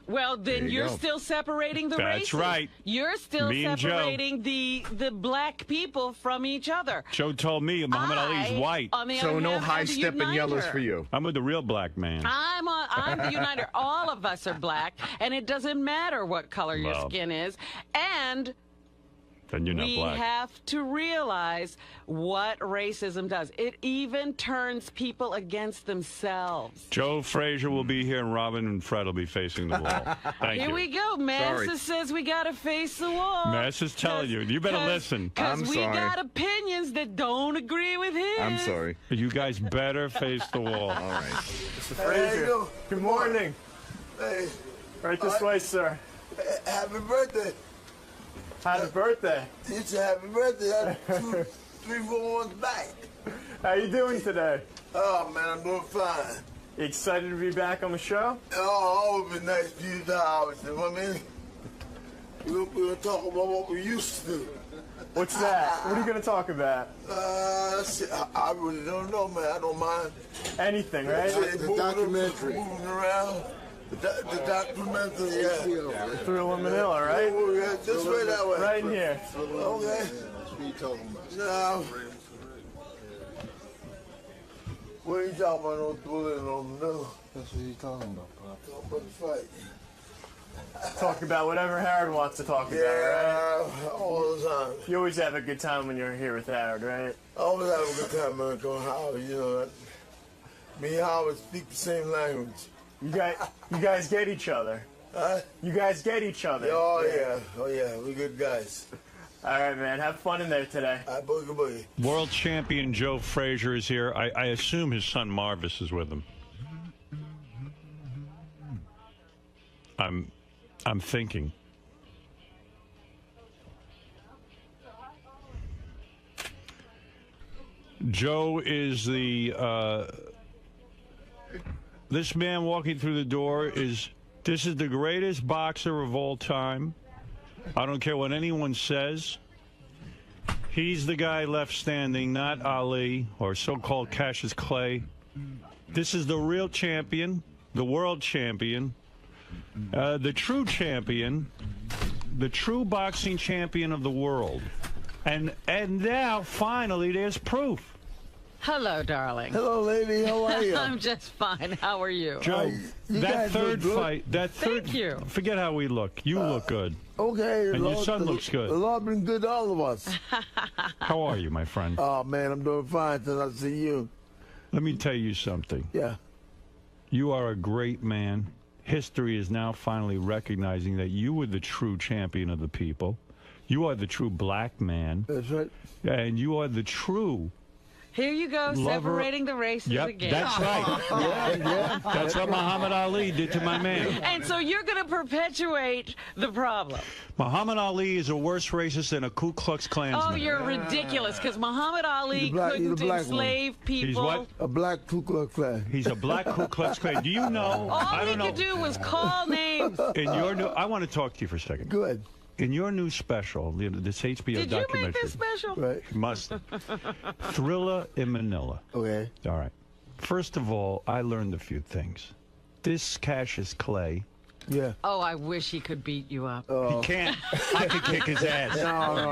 Well, then you're still separating the races. That's right. You're still Me and Joe. separating the black people from each other. Joe told me Muhammad Ali's white. On the So other no hand, high-stepping yellows for you. I'm with the real black man. I'm the uniter. All of us are black, and it doesn't matter what color your skin is. And Then you're not we black. have to realize what racism does. It even turns people against themselves. Joe Frazier will be here, and Robin and Fred will be facing the wall. Thank you. Here we go. Massa says we got to face the wall. Massa's telling you. You better listen. Because we got opinions that don't agree with his. I'm sorry. You guys better face the wall. All right. Mr. Frazier. Good morning. Hey. Right this way, sir. Happy birthday. Happy birthday. It's a happy birthday. 2, 3, 4 months back. How you doing today? Oh, man, I'm doing fine. You excited to be back on the show? Oh, it would be nice to use the hours. You know what I mean? We're going to talk about what we used to do. What's that? What are you going to talk about? I really don't know, man. I don't mind. Anything, right? The documentary. Moving around. The documentary, yeah. Through Manila, right? Oh, yeah, just right that way. Right in here. Okay. What are you talking about? Now, what are you talking about? No bullet, no Manila. That's what you talking about, Pop. Talk about the fight. Talk about whatever Howard wants to talk about, right? Yeah, all the time. You always have a good time when you're here with Howard, right? I always have a good time when I go to Howard, you know. Me and Howard speak the same language. You guys get each other. Huh? You guys get each other. Oh, yeah. Oh, yeah. We're good guys. All right, man. Have fun in there today. Boogie boogie. World champion Joe Frazier is here. I assume his son Marvis is with him. I'm thinking. Joe is this man walking through the door is the greatest boxer of all time. I don't care what anyone says. He's the guy left standing, not Ali or so-called Cassius Clay. This is the real champion, the world champion, the true champion, the true boxing champion of the world. And now, finally, there's proof. Hello, darling. Hello, lady. How are you? I'm just fine. How are you? Joe, that third fight, Thank you. Forget how we look. You look good. Okay. And your son looks good. The Lord been good to all of us. How are you, my friend? Oh, man, I'm doing fine since I see you. Let me tell you something. Yeah. You are a great man. History is now finally recognizing that you were the true champion of the people. You are the true black man. That's right. And you are the true Here you go, separating the races again. That's right. Yeah. That's what Muhammad Ali did to my man. And so you're going to perpetuate the problem. Muhammad Ali is a worse racist than a Ku Klux Klansman. Oh, you're ridiculous, because Muhammad Ali couldn't enslave people. He's what? A black Ku Klux Klan. He's a black Ku Klux Klan. Do you know? All he could do was call names. In your new, I want to talk to you for a second. Good. In your new special, this HBO documentary. Did you make this special? Right. You must. Thriller in Manila. Okay. All right. First of all, I learned a few things. This Cassius Clay. Yeah. Oh, I wish he could beat you up. He can't. I could kick his ass. No.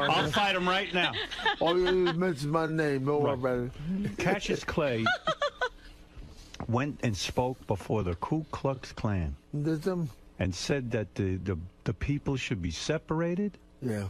I'll fight him right now. All you do is mention my name. Don't worry about it. Cassius Clay went and spoke before the Ku Klux Klan. Did some? And said that the people should be separated. Yeah.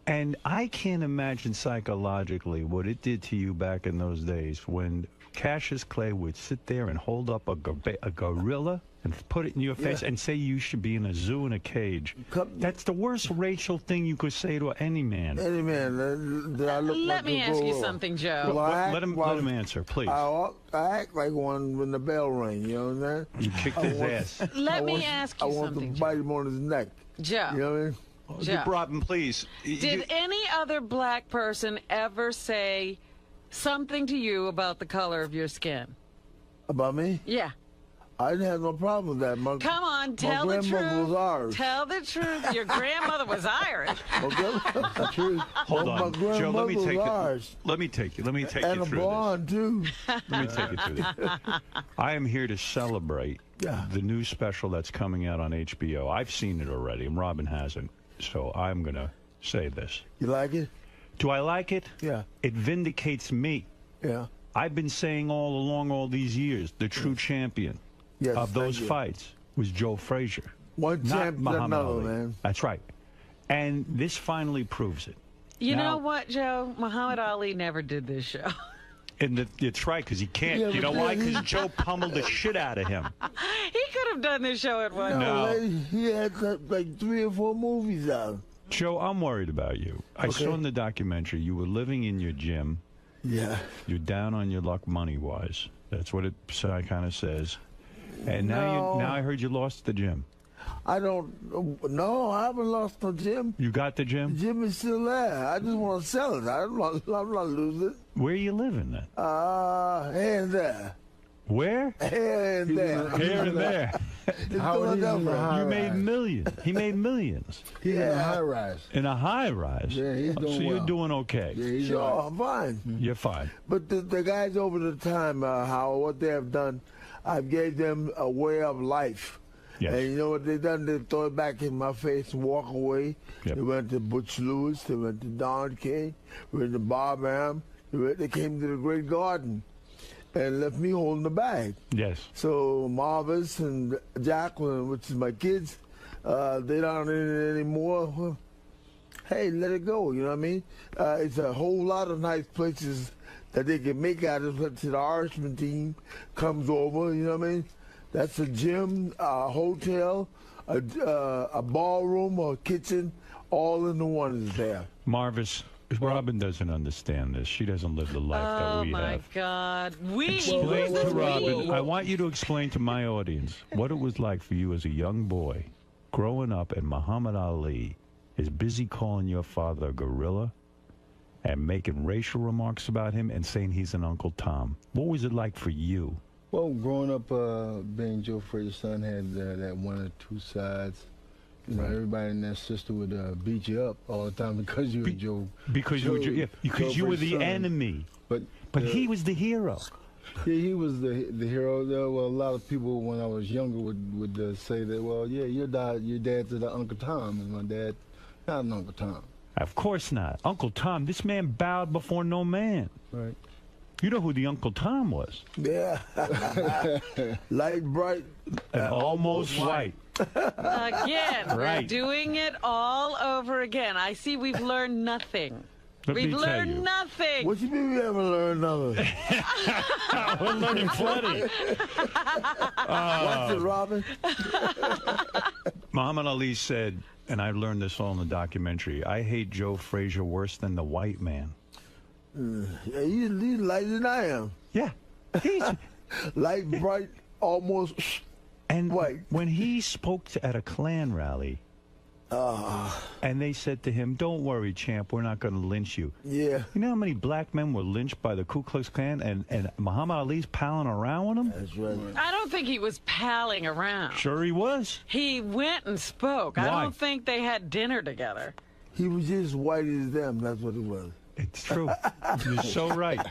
And I can't imagine psychologically what it did to you back in those days when Cassius Clay would sit there and hold up a gorilla and put it in your face and say you should be in a zoo in a cage. That's the worst racial thing you could say to any man. Any man. Let me ask you something, Joe. Let him answer, please. I act like one when the bell rings, you know what I'm saying? You kicked his ass. Let me ask you something. I want to bite him on his neck. Joe. You know what I mean? Joe. Robin, please. Did any other black person ever say something to you about the color of your skin? About me? Yeah. I didn't have no problem with that. Come on, tell the truth. My grandmother was Irish. Tell the truth. Your grandmother was Irish. Okay, true. Hold on, Joe. Let me take it. Let me take you through this. And a blonde too. Let me take you through this. I am here to celebrate the new special that's coming out on HBO. I've seen it already, and Robin hasn't. So I'm gonna say this. You like it? Do I like it? Yeah. It vindicates me. Yeah. I've been saying all along, all these years, the true champion of those fights was Joe Frazier. One champion, Muhammad another, Ali. man. That's right. And this finally proves it. You know what, Joe? Muhammad Ali never did this show. And it's right, because he can't. Yeah, you know but why? Because Joe pummeled the shit out of him. He could have done this show at one time. No. Lady, he had like 3 or 4 movies out. Joe, I'm worried about you. I saw in the documentary you were living in your gym. Yeah. You're down on your luck money-wise. That's what it kind of says. And now I heard you lost the gym. I don't. No, I haven't lost no gym. You got the gym? The gym is still there. I just want to sell it. I'm not losing it. Where you living then? Hands there. Where? Here and there. Here and there. You made millions. He made millions. He's in a high rise. In a high rise? Yeah, he's doing So you're well. doing okay? Yeah, he's Sure, all right. I'm fine. You're fine. But the guys over the time, Howard, what they have done, I've gave them a way of life. Yes. And you know what they done? They throw it back in my face and walk away. Yep. They went to Butch Lewis. They went to Don King. They went to Bob Am. They came to the Great Garden and left me holding the bag. Yes. So Marvis and Jacqueline, which is my kids, they don't in it anymore. Well, hey, let it go. You know what I mean? It's a whole lot of nice places that they can make out of it. The Irishman team comes over. You know what I mean? That's a gym, a hotel, a ballroom, or a kitchen, all in the one is there. Marvis, Robin doesn't understand this. She doesn't live the life that we have. Oh, my God. Explain to Robin, I want you to explain to my audience what it was like for you as a young boy growing up and Muhammad Ali is busy calling your father a gorilla and making racial remarks about him and saying he's an Uncle Tom. What was it like for you? Well, growing up, being Joe Frazier's son had that one or two sides. You know, everybody in that system would beat you up all the time because you were Joe. Because you were the enemy. But he was the hero. Yeah, he was the hero. Well, a lot of people when I was younger would say that, well, yeah, your dad's the Uncle Tom, and my dad not an Uncle Tom. Of course not. Uncle Tom, this man bowed before no man. Right. You know who the Uncle Tom was? Yeah. Light, bright, and almost white. Again, Right. we're doing it all over again. I see we've learned nothing. We've learned nothing. What you mean we haven't learned nothing? We're learning plenty. Watch it, Robin. Muhammad Ali said, and I learned this all in the documentary, I hate Joe Frazier worse than the white man. Yeah, he's lighter than I am. Yeah. He's light, bright, almost and white. When he spoke at a Klan rally, and they said to him, don't worry, champ, we're not going to lynch you. Yeah. You know how many black men were lynched by the Ku Klux Klan, and Muhammad Ali's palling around with them? That's right. I don't think he was palling around. Sure he was. He went and spoke. Why? I don't think they had dinner together. He was just white as them. That's what he was. It's true. You're so right.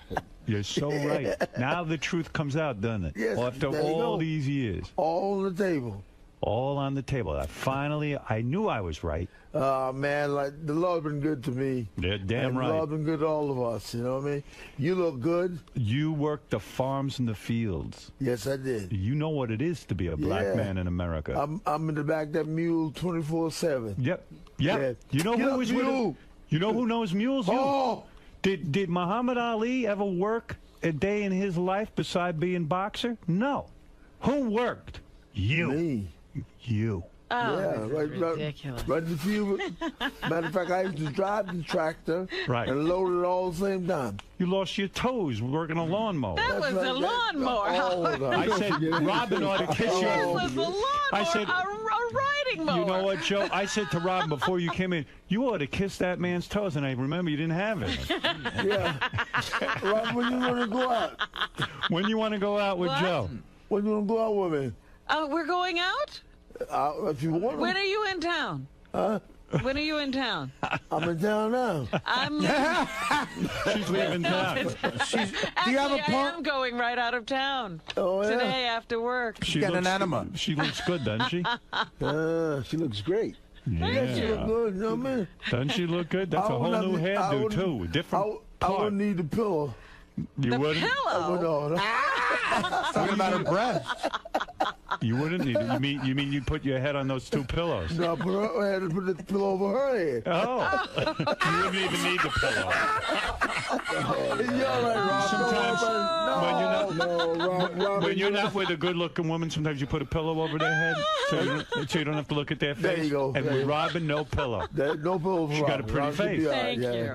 You're so right. Now the truth comes out, doesn't it? Yes, After there you all go. these years. All on the table. All on the table. I knew I was right. Man, like the Lord's been good to me. Yeah, damn and right. The Lord's been good to all of us. You know what I mean? You look good. You worked the farms and the fields. Yes, I did. You know what it is to be a black man in America. I'm in the back of that mule 24/7. Yep. Yeah. You know who was with him? You know who knows mules? Oh. Did Muhammad Ali ever work a day in his life beside being boxer? No. Who worked? You. Me. You. Oh, yeah, ridiculous. Right in the field. Matter of fact, I used to drive the tractor and load it all the same time. You lost your toes working a lawnmower. That was a lawnmower. I said Robin ought to kiss That your. was a lawnmower. I said, a riding mower. You know what, Joe? I said to Robin before you came in, you ought to kiss that man's toes, and I remember you didn't have it. Yeah. Robin, when you want to go out? When you want to go out with What? Joe? When you want to go out with me? We're going out? If you want. When are you in town? Huh? When are you in town? I'm in town now. I'm. She's leaving town. Do you have a I am going right out of town today after work. She looks good, doesn't she? She looks great. Yeah. She look good, you know what I mean? Doesn't she look good? That's a whole new hairdo, too. Different I wouldn't need the pillow. You wouldn't? I wouldn't. Talking about her breast. You wouldn't need it. You mean you put your head on those two pillows? No, I had to put the pillow over her head. Oh. You wouldn't even need the pillow. You're all right, Rob. Sometimes when you're not with a good-looking woman, sometimes you put a pillow over their head so you don't have to look at their face. There you go. And with Robin, no pillow. No pillow for She got a pretty face. Thank you.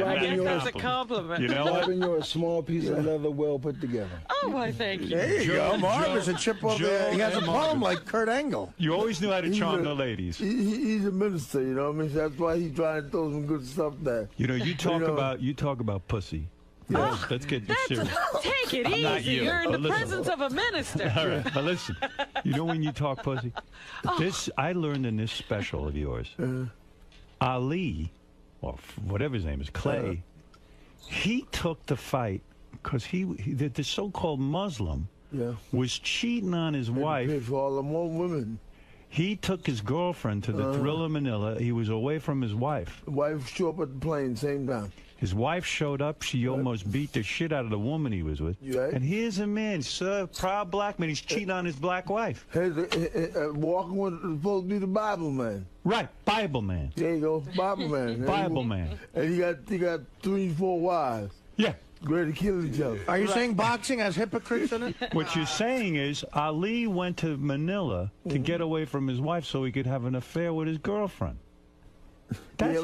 I guess that's a compliment. You know what? Robin, you're a small piece of leather well put together. Oh, why, thank you. There you go. Marvin's a chip over there. He has a poem like Kurt Angle. You always knew how to charm the ladies. He's a minister, you know what I mean? That's why he's trying to throw some good stuff there. You know, you talk about pussy. Let's get serious. Take it I'm not easy. you, You're in but the listen. presence of a minister. All right, but listen. You know when you talk pussy? This I learned in this special of yours. Ali, or whatever his name is, Clay, he took the fight because the so-called Muslim was cheating on his wife. For all the more women. He took his girlfriend to the Thriller Manila. He was away from his wife. The wife showed up at the plane same time. His wife showed up. She almost beat the shit out of the woman he was with. Right. And here's a man, sir, proud black man. He's cheating on his black wife. Walking with supposed to be the Bible man. Right, Bible man. There you go, Bible man. Bible man. And he got 3, 4 wives. Yeah. Ready to kill each other. Are you saying boxing has hypocrites in it? What you're saying is Ali went to Manila to get away from his wife so he could have an affair with his girlfriend. That's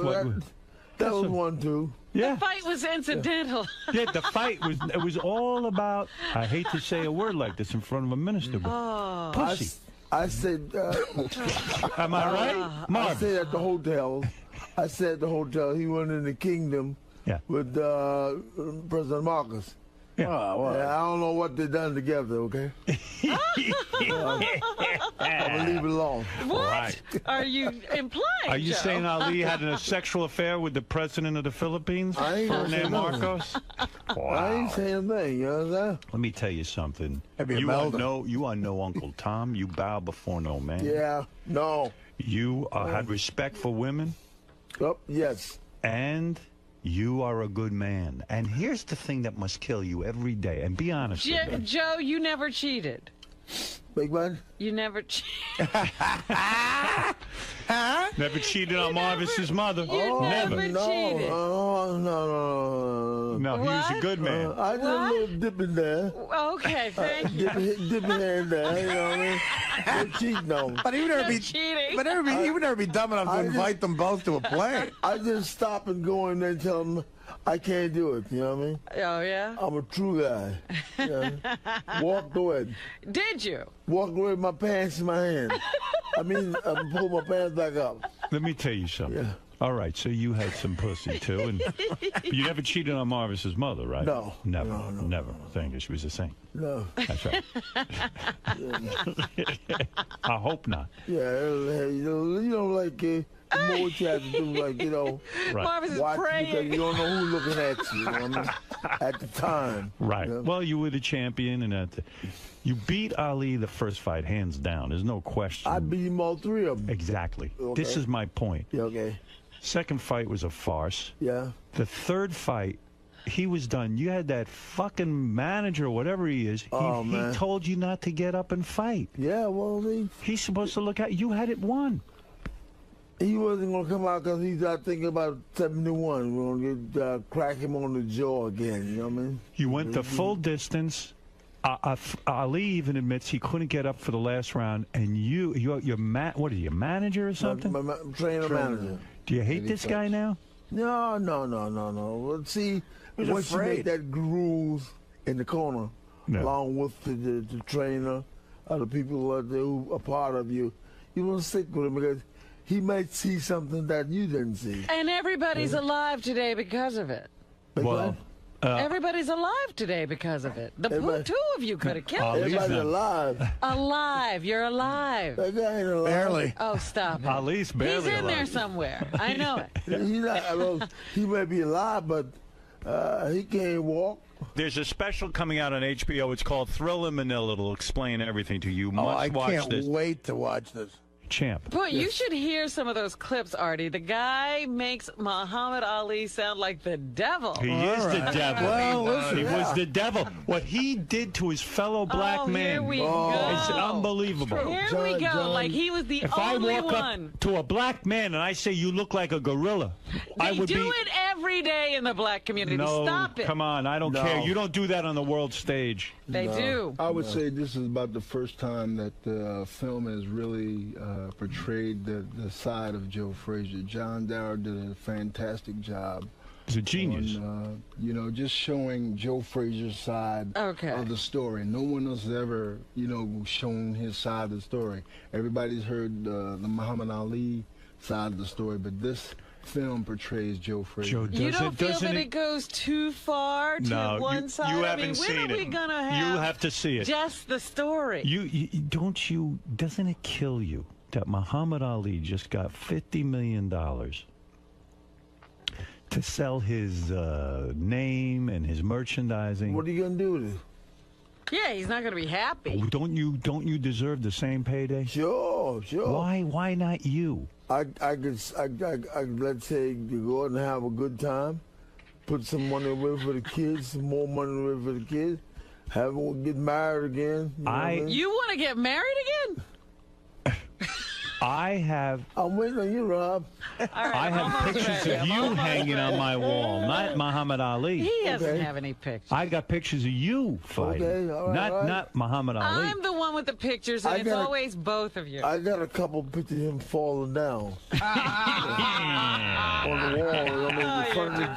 that was one too. Yeah. The fight was incidental. Yeah, the fight was all about. I hate to say a word like this in front of a minister, but pussy. I said. Am I right, Marvin? I said at the hotel. He went in the kingdom. Yeah. With President Marcos. Yeah. I don't know what they done together, okay? I'm gonna leave it alone. What Right. are you implying? Are you Joe? saying Ali had a sexual affair with the president of the Philippines, I ain't gonna say Ferdinand nothing. Marcos? I ain't saying a thing, you know what I'm saying? Let me tell you something. Maybe a You Melda. are no Uncle Tom. You bow before no man. Yeah, no. You had respect for women. Oh, yes. And you are a good man. And here's the thing that must kill you every day. And be honest with me. Joe, you never cheated. Big man? You never cheated. Never cheated on Marvis's mother. never cheated. No, he was a good man. I did a little dip in there. Okay, thank you. Dip in there, you know what I mean? No cheating on. But he would never be. cheating. But he would never be dumb enough to invite them both to a plane. I just stop and go in there and tell them I can't do it. You know what I mean? Oh yeah. I'm a true guy. You know? Walked away. Did you? Walked away with my pants in my hand. I mean, I pulled my pants back up. Let me tell you something. Yeah. All right, so you had some pussy too, and you never cheated on Marvis's mother, right? No. Never. Never. Thank you. She was a saint. No. That's right. I hope not. Yeah, you know, like more you have to do, like, you know, Right. Marvis is watch praying. because you don't know who's looking at you, you know what I mean? At the time. Right. Yeah. Well, you were the champion, and you beat Ali the first fight, hands down. There's no question. I beat him all 3 of them. Exactly. Okay. This is my point. Yeah, okay. Second fight was a farce. Yeah. The third fight, he was done. You had that fucking manager, whatever he is. Oh, he man. told you not to get up and fight. Yeah, well, he's supposed to look at you. Had it won. He wasn't going to come out because he's out thinking about 71. We're going to crack him on the jaw again, you know what I mean? You went the full distance. Ali even admits he couldn't get up for the last round, and your manager or something? My trainer manager. Do you hate this guy now? No. Well, see, He's once you afraid. make that groove in the corner, along with the trainer, other people who are part of you, you want to stick with him because he might see something that you didn't see. And everybody's alive today because of it. Well, Everybody's alive today because of it. The two of you could have killed him. Everybody's alive. Alive. You're alive. That guy ain't alive. Barely. Oh, stop it. Ali's barely He's in there alive. somewhere. I know it. He's not, well, he may be alive, but he can't walk. There's a special coming out on HBO. It's called Thriller Manila. It'll explain everything to you. Must I watch can't this. wait to watch this. Champ. Boy, you should hear some of those clips, Artie. The guy makes Muhammad Ali sound like the devil. He is the devil. Well, listen, he was the devil. What he did to his fellow black man Here we go. is unbelievable. Here we go. Like he was the If I only walk one. up to a black man and I say you look like a gorilla, I They would do be. it every day in the black community. No, Stop it. come on, I don't care. You don't do that on the world stage. They do. I would say this is about the first time that the film has really portrayed the side of Joe Frazier. John Dower did a fantastic job. He's a genius. You know, just showing Joe Frazier's side of the story. No one else has ever, you know, shown his side of the story. Everybody's heard the Muhammad Ali side of the story, but this film portrays Joe Frazier. You don't feel that it goes too far to one side? You I haven't mean, seen when are we it. gonna have You have to see it. Just the story. Doesn't it kill you that Muhammad Ali just got $50 million to sell his name and his merchandising? What are you gonna do with it? Yeah, he's not gonna be happy. Don't you deserve the same payday? Sure. Why not you? I could let's say go out and have a good time, put some money away for the kids, some more money away for the kids, get married again. You know what I mean? You want to get married again? I'm waiting on you, Rob. I have pictures of you hanging on my wall, not Muhammad Ali. He doesn't have any pictures. I got pictures of you fighting, Okay, all right. not Muhammad Ali. I'm the one with the pictures, and it's always both of you. I got a couple pictures of him falling down on the wall. In front of the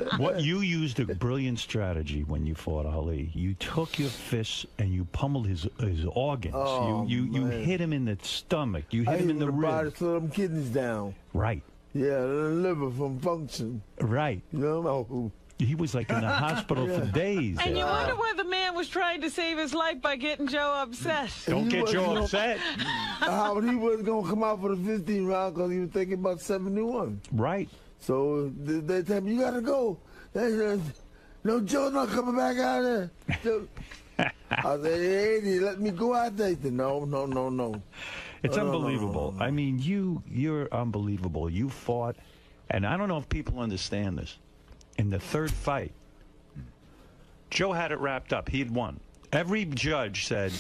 gym. What you used a brilliant strategy when you fought Ali. You took your fists and you pummeled his organs. You hit him in the stomach. You hit him in the ribs. Slow them kidneys down. Right. Yeah, the liver from function. Right. You know. He was like in the hospital for days. And you wonder why the man was trying to save his life by getting Joe upset. Don't get Joe upset. Howard, he wasn't going to come out for the 15 round because he was thinking about 71. Right. So they tell me, you got to go. They said, no, Joe's not coming back out there. I said, hey, let me go out there. He said, no. It's unbelievable. I mean, you're unbelievable. You fought, and I don't know if people understand this. In the third fight, Joe had it wrapped up. He had won. Every judge said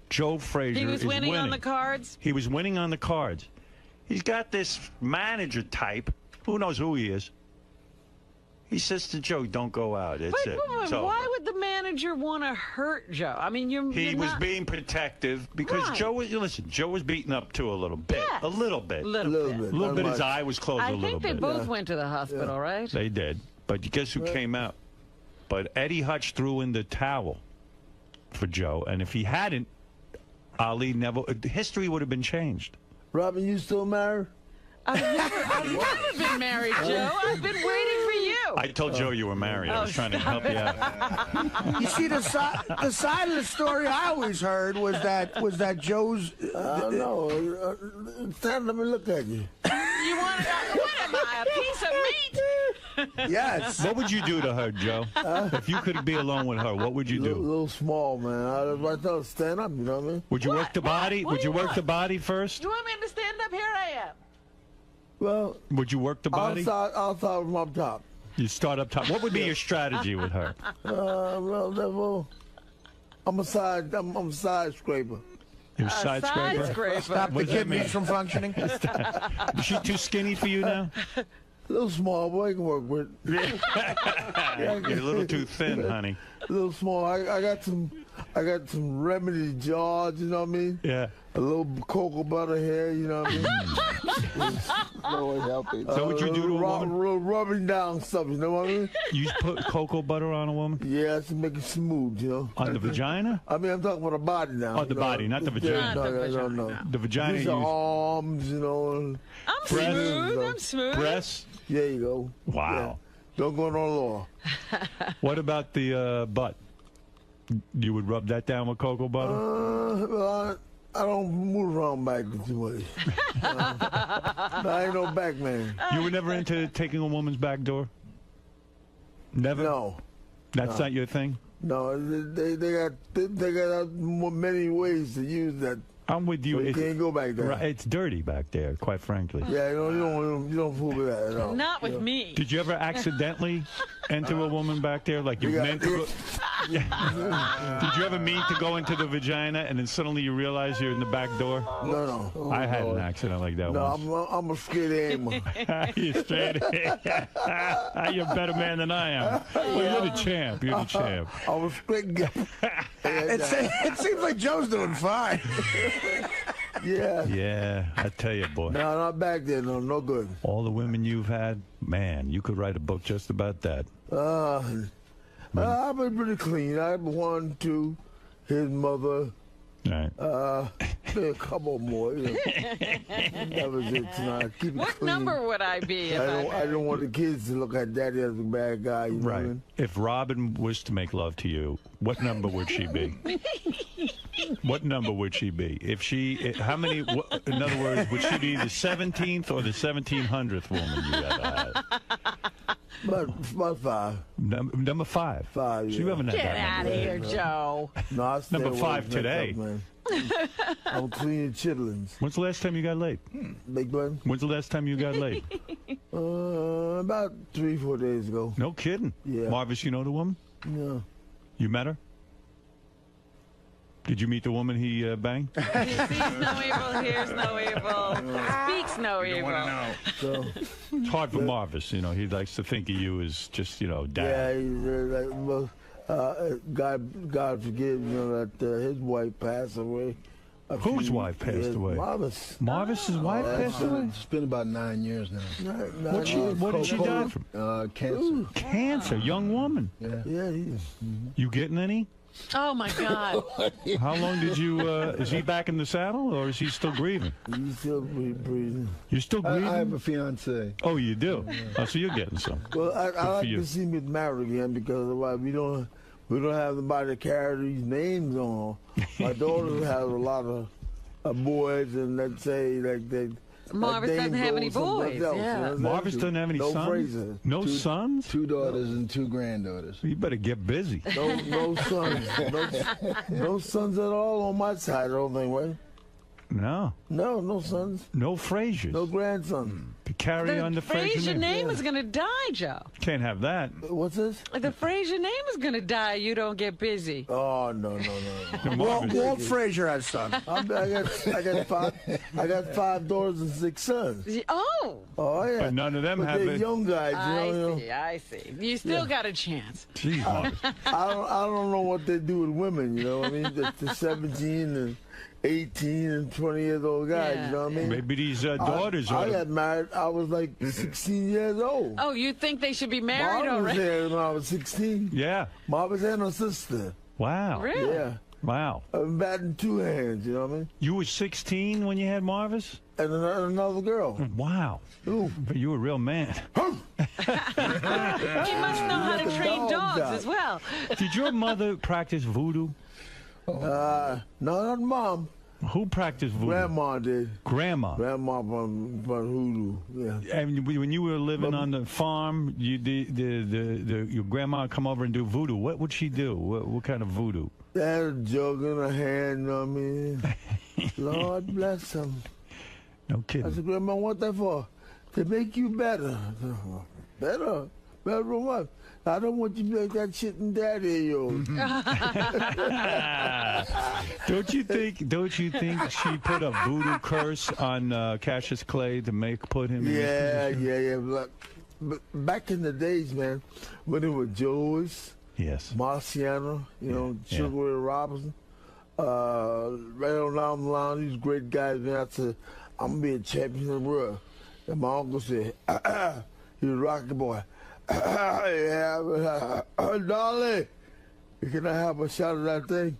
Joe Frazier He was winning on the cards? He was winning on the cards. He's got this manager type. Who knows who he is? He says to Joe, don't go out. It's it. It's over. Why would the manager want to hurt Joe? I mean, He was being protective because Joe was beaten up too a little bit. Yes. A little bit. A little bit. His eye was closed a little bit. I think they both went to the hospital, right? They did. But guess who came out? But Eddie Hutch threw in the towel for Joe. And if he hadn't, Ali never... History would have been changed. Robin, you still married? I've never been married, Joe. I've been waiting for you. I told Joe you were married. I was trying to help you out. You see, the side of the story I always heard was that Joe's. I don't know. It's time let me look at you. You want what am I, a piece of meat? Yes. What would you do to her, Joe? If you could be alone with her, what would you do? A little small, man. I'd tell her stand up, you know what I mean? Would you work the body? Would you work the body first? You want me to stand up? Here I am. Well, would you work the body? I'll start from up top. You start up top. What would be your strategy with her? Well, I'm a side scraper. You're a side scraper? Stop the kidneys from functioning. Is she too skinny for you now? A little small, boy, I can work with. You're a little too thin, honey. A little small. I got some remedy jars, you know what I mean? Yeah. A little cocoa butter here, you know what I mean? Lord help me. So what you do to a woman? Rubbing down stuff, you know what I mean? You put cocoa butter on a woman? Yeah, to make it smooth, you know. On the vagina? I mean, I'm talking about the body now. Oh, the body, not the vagina. No. The vagina. These are arms, you know. I'm smooth. I'm smooth. Breasts? There you go. Wow. Yeah. Don't go no lower. What about the butt? You would rub that down with cocoa butter? Well, I don't move around back too much. I ain't no back man. You were never into taking a woman's back door? Never? No. That's not your thing? No, they got many ways to use that. I'm with you. So you can't go back there. It's dirty back there, quite frankly. Yeah, you don't fool with that at all. Not with me. Did you ever accidentally enter a woman back there? Like you meant to go? Did you ever mean to go into the vagina and then suddenly you realize you're in the back door? No. I had an accident like that once. No, I'm a straight aimer. You're straight. You're a better man than I am. Well, you're the champ. You're the champ. I was straight guy. It seems like Joe's doing fine. Yeah. Yeah, I tell you, boy. No, not back there. No good. All the women you've had, man, you could write a book just about that. I've been pretty clean. I have 1, 2, his mother. Right. A couple more. You know. That was it tonight. Keep it What clean. number would I be? If I don't want the kids to look at Daddy as a bad guy. You know what I mean? If Robin was to make love to you, what number would she be? What number would she be? If she, how many? In other words, would she be the 17th or the 1700th woman you ever had? About 5. Number 5. 5. So you haven't had Get that out number. of here, Joe. No, I stay Number away 5 from that today. stuff, man. I'm cleaning chitlins. When's the last time you got laid? Big button. When's the last time you got laid? About 3-4 days ago. No kidding. Yeah. Marvis, you know the woman? Yeah. You met her? Did you meet the woman he banged? He sees no evil, hears no evil, speaks no evil. So, it's hard for Marvis, you know. He likes to think of you as just, you know, yeah, dad. he's like, well, God forgive, you know, that his wife passed away. Whose wife passed away? Marvis. Marvis's wife passed away? It's been about 9 years now. What did she die from? Cancer. Cancer, young woman. Yeah. Yeah, he is. You getting any? Oh my God! How long did you? Is he back in the saddle, or is he still grieving? He's still breathing. You're still grieving? I have a fiance. Oh, you do. Oh, so you're getting some. Well, I like you. to see me married again because we don't have nobody to carry these names on. My daughter has a lot of boys, and let's say like they. Marvis doesn't have any boys. Yeah. Marvis doesn't have any sons. Fraser. No sons. 2 daughters and 2 granddaughters. You better get busy. No sons. No sons at all on my side. I don't think, right? No. No sons. No Frasers. No grandsons. To carry on the Fraser name. name is going to die, Joe. Can't have that. What's this? The Fraser name is going to die. You don't get busy. Oh no. Walt Frazier has sons. I got 5 daughters and 6 sons. Oh. Oh yeah. But none of them have they're it. young guys. I see. You still got a chance. Jeez, Marvis. I don't know what they do with women. You know what I mean? The 17 and 18 and 20 years old guys. Yeah. You know what I mean? Maybe these daughters I are. got married. I was like 16 years old. Oh, you think they should be married Marvin was already? there when I was 16. Yeah. Marvin's and her sister. Wow. Really? Yeah. Wow. I'm batting 2 hands. You know what I mean? You were 16 when you had Marvis? And another girl. Wow. Ooh. But you were a real man. He must know how to train dogs as well. Did your mother practice voodoo? No, not mom. Who practiced voodoo? Grandma did. Grandma. Grandma from hoodoo. Yeah. And when you were living on the farm, your grandma would come over and do voodoo. What would she do? What kind of voodoo? They had a jug in her hand. You know what I mean? Lord bless them. No kidding. I said, Grandma, what that for? To make you better. Better? Better than what? I don't want you to make that shit in daddy of yours. Don't you think she put a voodoo curse on Cassius Clay to put him in this position? Yeah. But back in the days, man, when it was Joyce, yes, Marciano, Sugar Ray Robinson, right on down the line, these great guys, man, I said, I'm going to be a champion in the world. And my uncle said, he was a rocky boy. Darling, can I have a shot of that thing?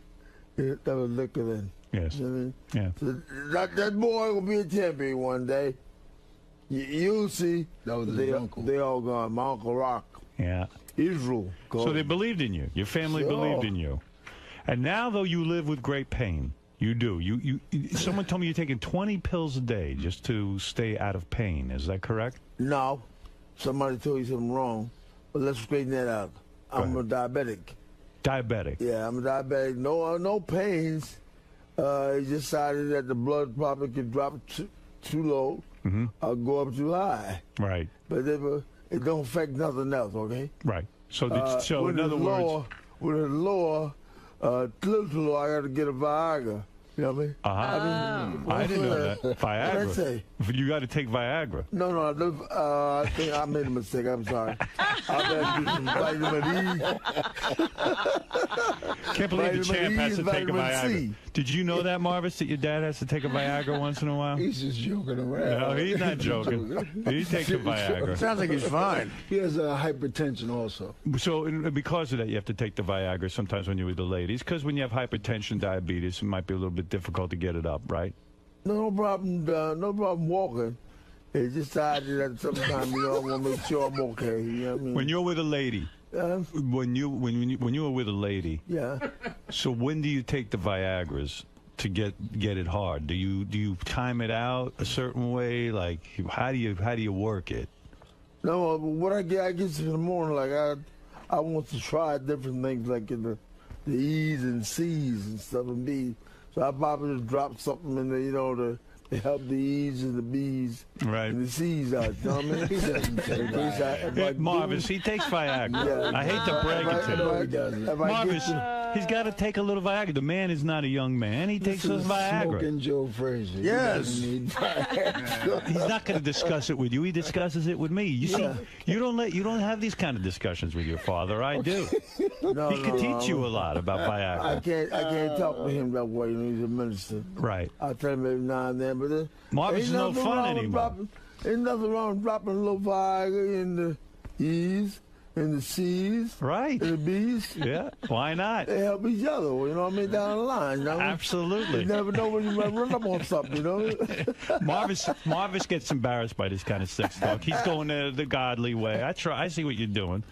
That was liquor then. Yes. You know what I mean? Yeah. So that boy will be a champion one day. You'll see. That was his uncle. They all gone. My Uncle Rock. Yeah. Israel. So they believed in you. Your family believed in you. And now, though, you live with great pain. You do. Someone told me you're taking 20 pills a day just to stay out of pain. Is that correct? No. Somebody told you something wrong. But let's straighten that out. I'm a diabetic. Diabetic? Yeah, I'm a diabetic. No pains. He decided that the blood probably could drop too low or go up too high. Right. But it don't affect nothing else, okay? Right. So in other words... With a lower, I got to get a Viagra. You know what I mean? I didn't know that. Viagra. What did I say? You got to take Viagra. No, I think I made a mistake. I'm sorry. I better do some vitamin E. Can't believe the champ has to take a Viagra. C. Did you know that, Marvis, that your dad has to take a Viagra once in a while? He's just joking around. No, he's not joking. He takes a Viagra. Sounds like he's fine. He has hypertension also. So because of that, you have to take the Viagra sometimes when you're with the ladies, because when you have hypertension, diabetes, it might be a little bit difficult to get it up, right? No problem. No problem walking. It's just that sometimes I want to make sure I'm okay. You know what I mean? When you're with a lady. When you were with a lady. Yeah. So when do you take the Viagras to get it hard? Do you time it out a certain way? Like how do you work it? No, what I get in the morning, like I want to try different things, like in the E's and C's and stuff and B's. So I probably just drop something in there, to help the E's and the B's and the C's out. You know what I mean? Marvis, he takes Viagra. Yeah. I hate to break it to you. Marvis, he's got to take a little Viagra. The man is not a young man. He takes his Viagra. Smoking Joe Frazier. Yes. He's not going to discuss it with you. He discusses it with me. You see, you don't have these kind of discussions with your father. I do. He can teach you a lot about Viagra. I can't talk to him that way. He's a minister. Right. I tell him every now and then, but Marvis is no fun anymore. Ain't nothing wrong with dropping a little Viagra in the E's and the C's, right? And the B's. Yeah, why not? They help each other, you know what I mean, down the line. You know? Absolutely. You never know when you might run up on something, you know. Marvis gets embarrassed by this kind of sex talk. He's going the godly way. I see what you're doing.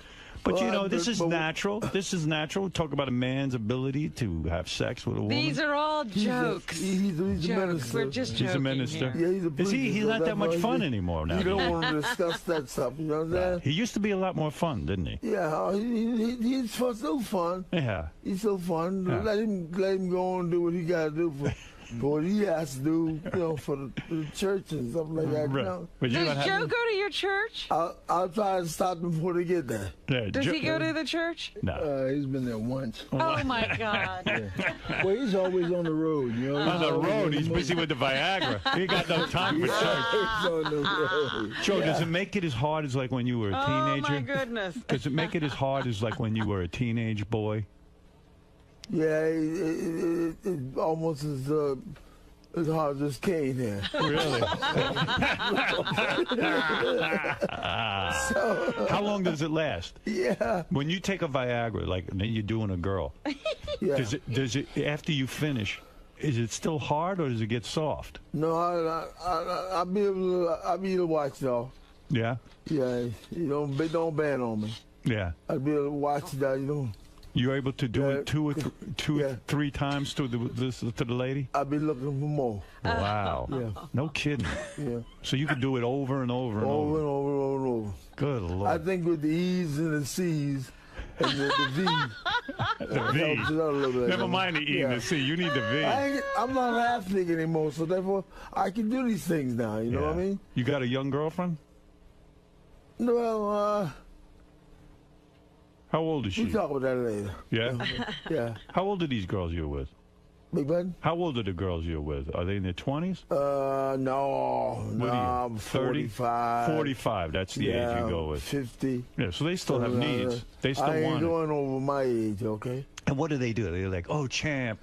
But, this is natural. This is natural. Talk about a man's ability to have sex with a woman. These are all jokes. He's a jokes. We're just joking. He's a minister. Here. Yeah, He's not that much fun anymore now. You don't want to discuss that stuff, you know what I'm saying? He used to be a lot more fun, didn't he? Yeah, he's still fun. Yeah. He's still fun. Yeah. Let him go and do what he got to do for what he has to do, for the church and stuff like that. Right. You know? Does Joe go to your church? I'll try to stop him before they get there. Yeah, Does he go to the church? No. He's been there once. Oh, my God. Yeah. Well, he's always on the road. On the road, he's busy with the Viagra. He got no time for church. He's on the road. Joe, does it make it as hard as like when you were a teenager? Oh, my goodness. Does it make it as hard as like when you were a teenage boy? Yeah, it almost as hard as cane here. Really? How long does it last? Yeah. When you take a Viagra, like and then you're doing a girl, does it after you finish, is it still hard or does it get soft? No, I'll be able to watch it off. Yeah. Yeah, don't ban on me. Yeah. I'll be able to watch that. You're able to do it two or three times to the lady? I'll be looking for more. Wow. Yeah. No kidding. Yeah. So you could do it over and over and over. Over and over. Good Lord. I think with the E's and the C's and the V. The V. Never mind the E and the C. You need the V. I'm not an athlete anymore, so therefore I can do these things now. You know what I mean? You got a young girlfriend? Well, how old is she? We'll talk about that later. Yeah? Yeah. How old are these girls you're with? Big bud? How old are the girls you're with? Are they in their 20s? No, I'm 45. 45, that's the age you go with. 50. Yeah, so they still have needs. They still I ain't want it. going over my age, okay? And what do? They're like, oh, champ.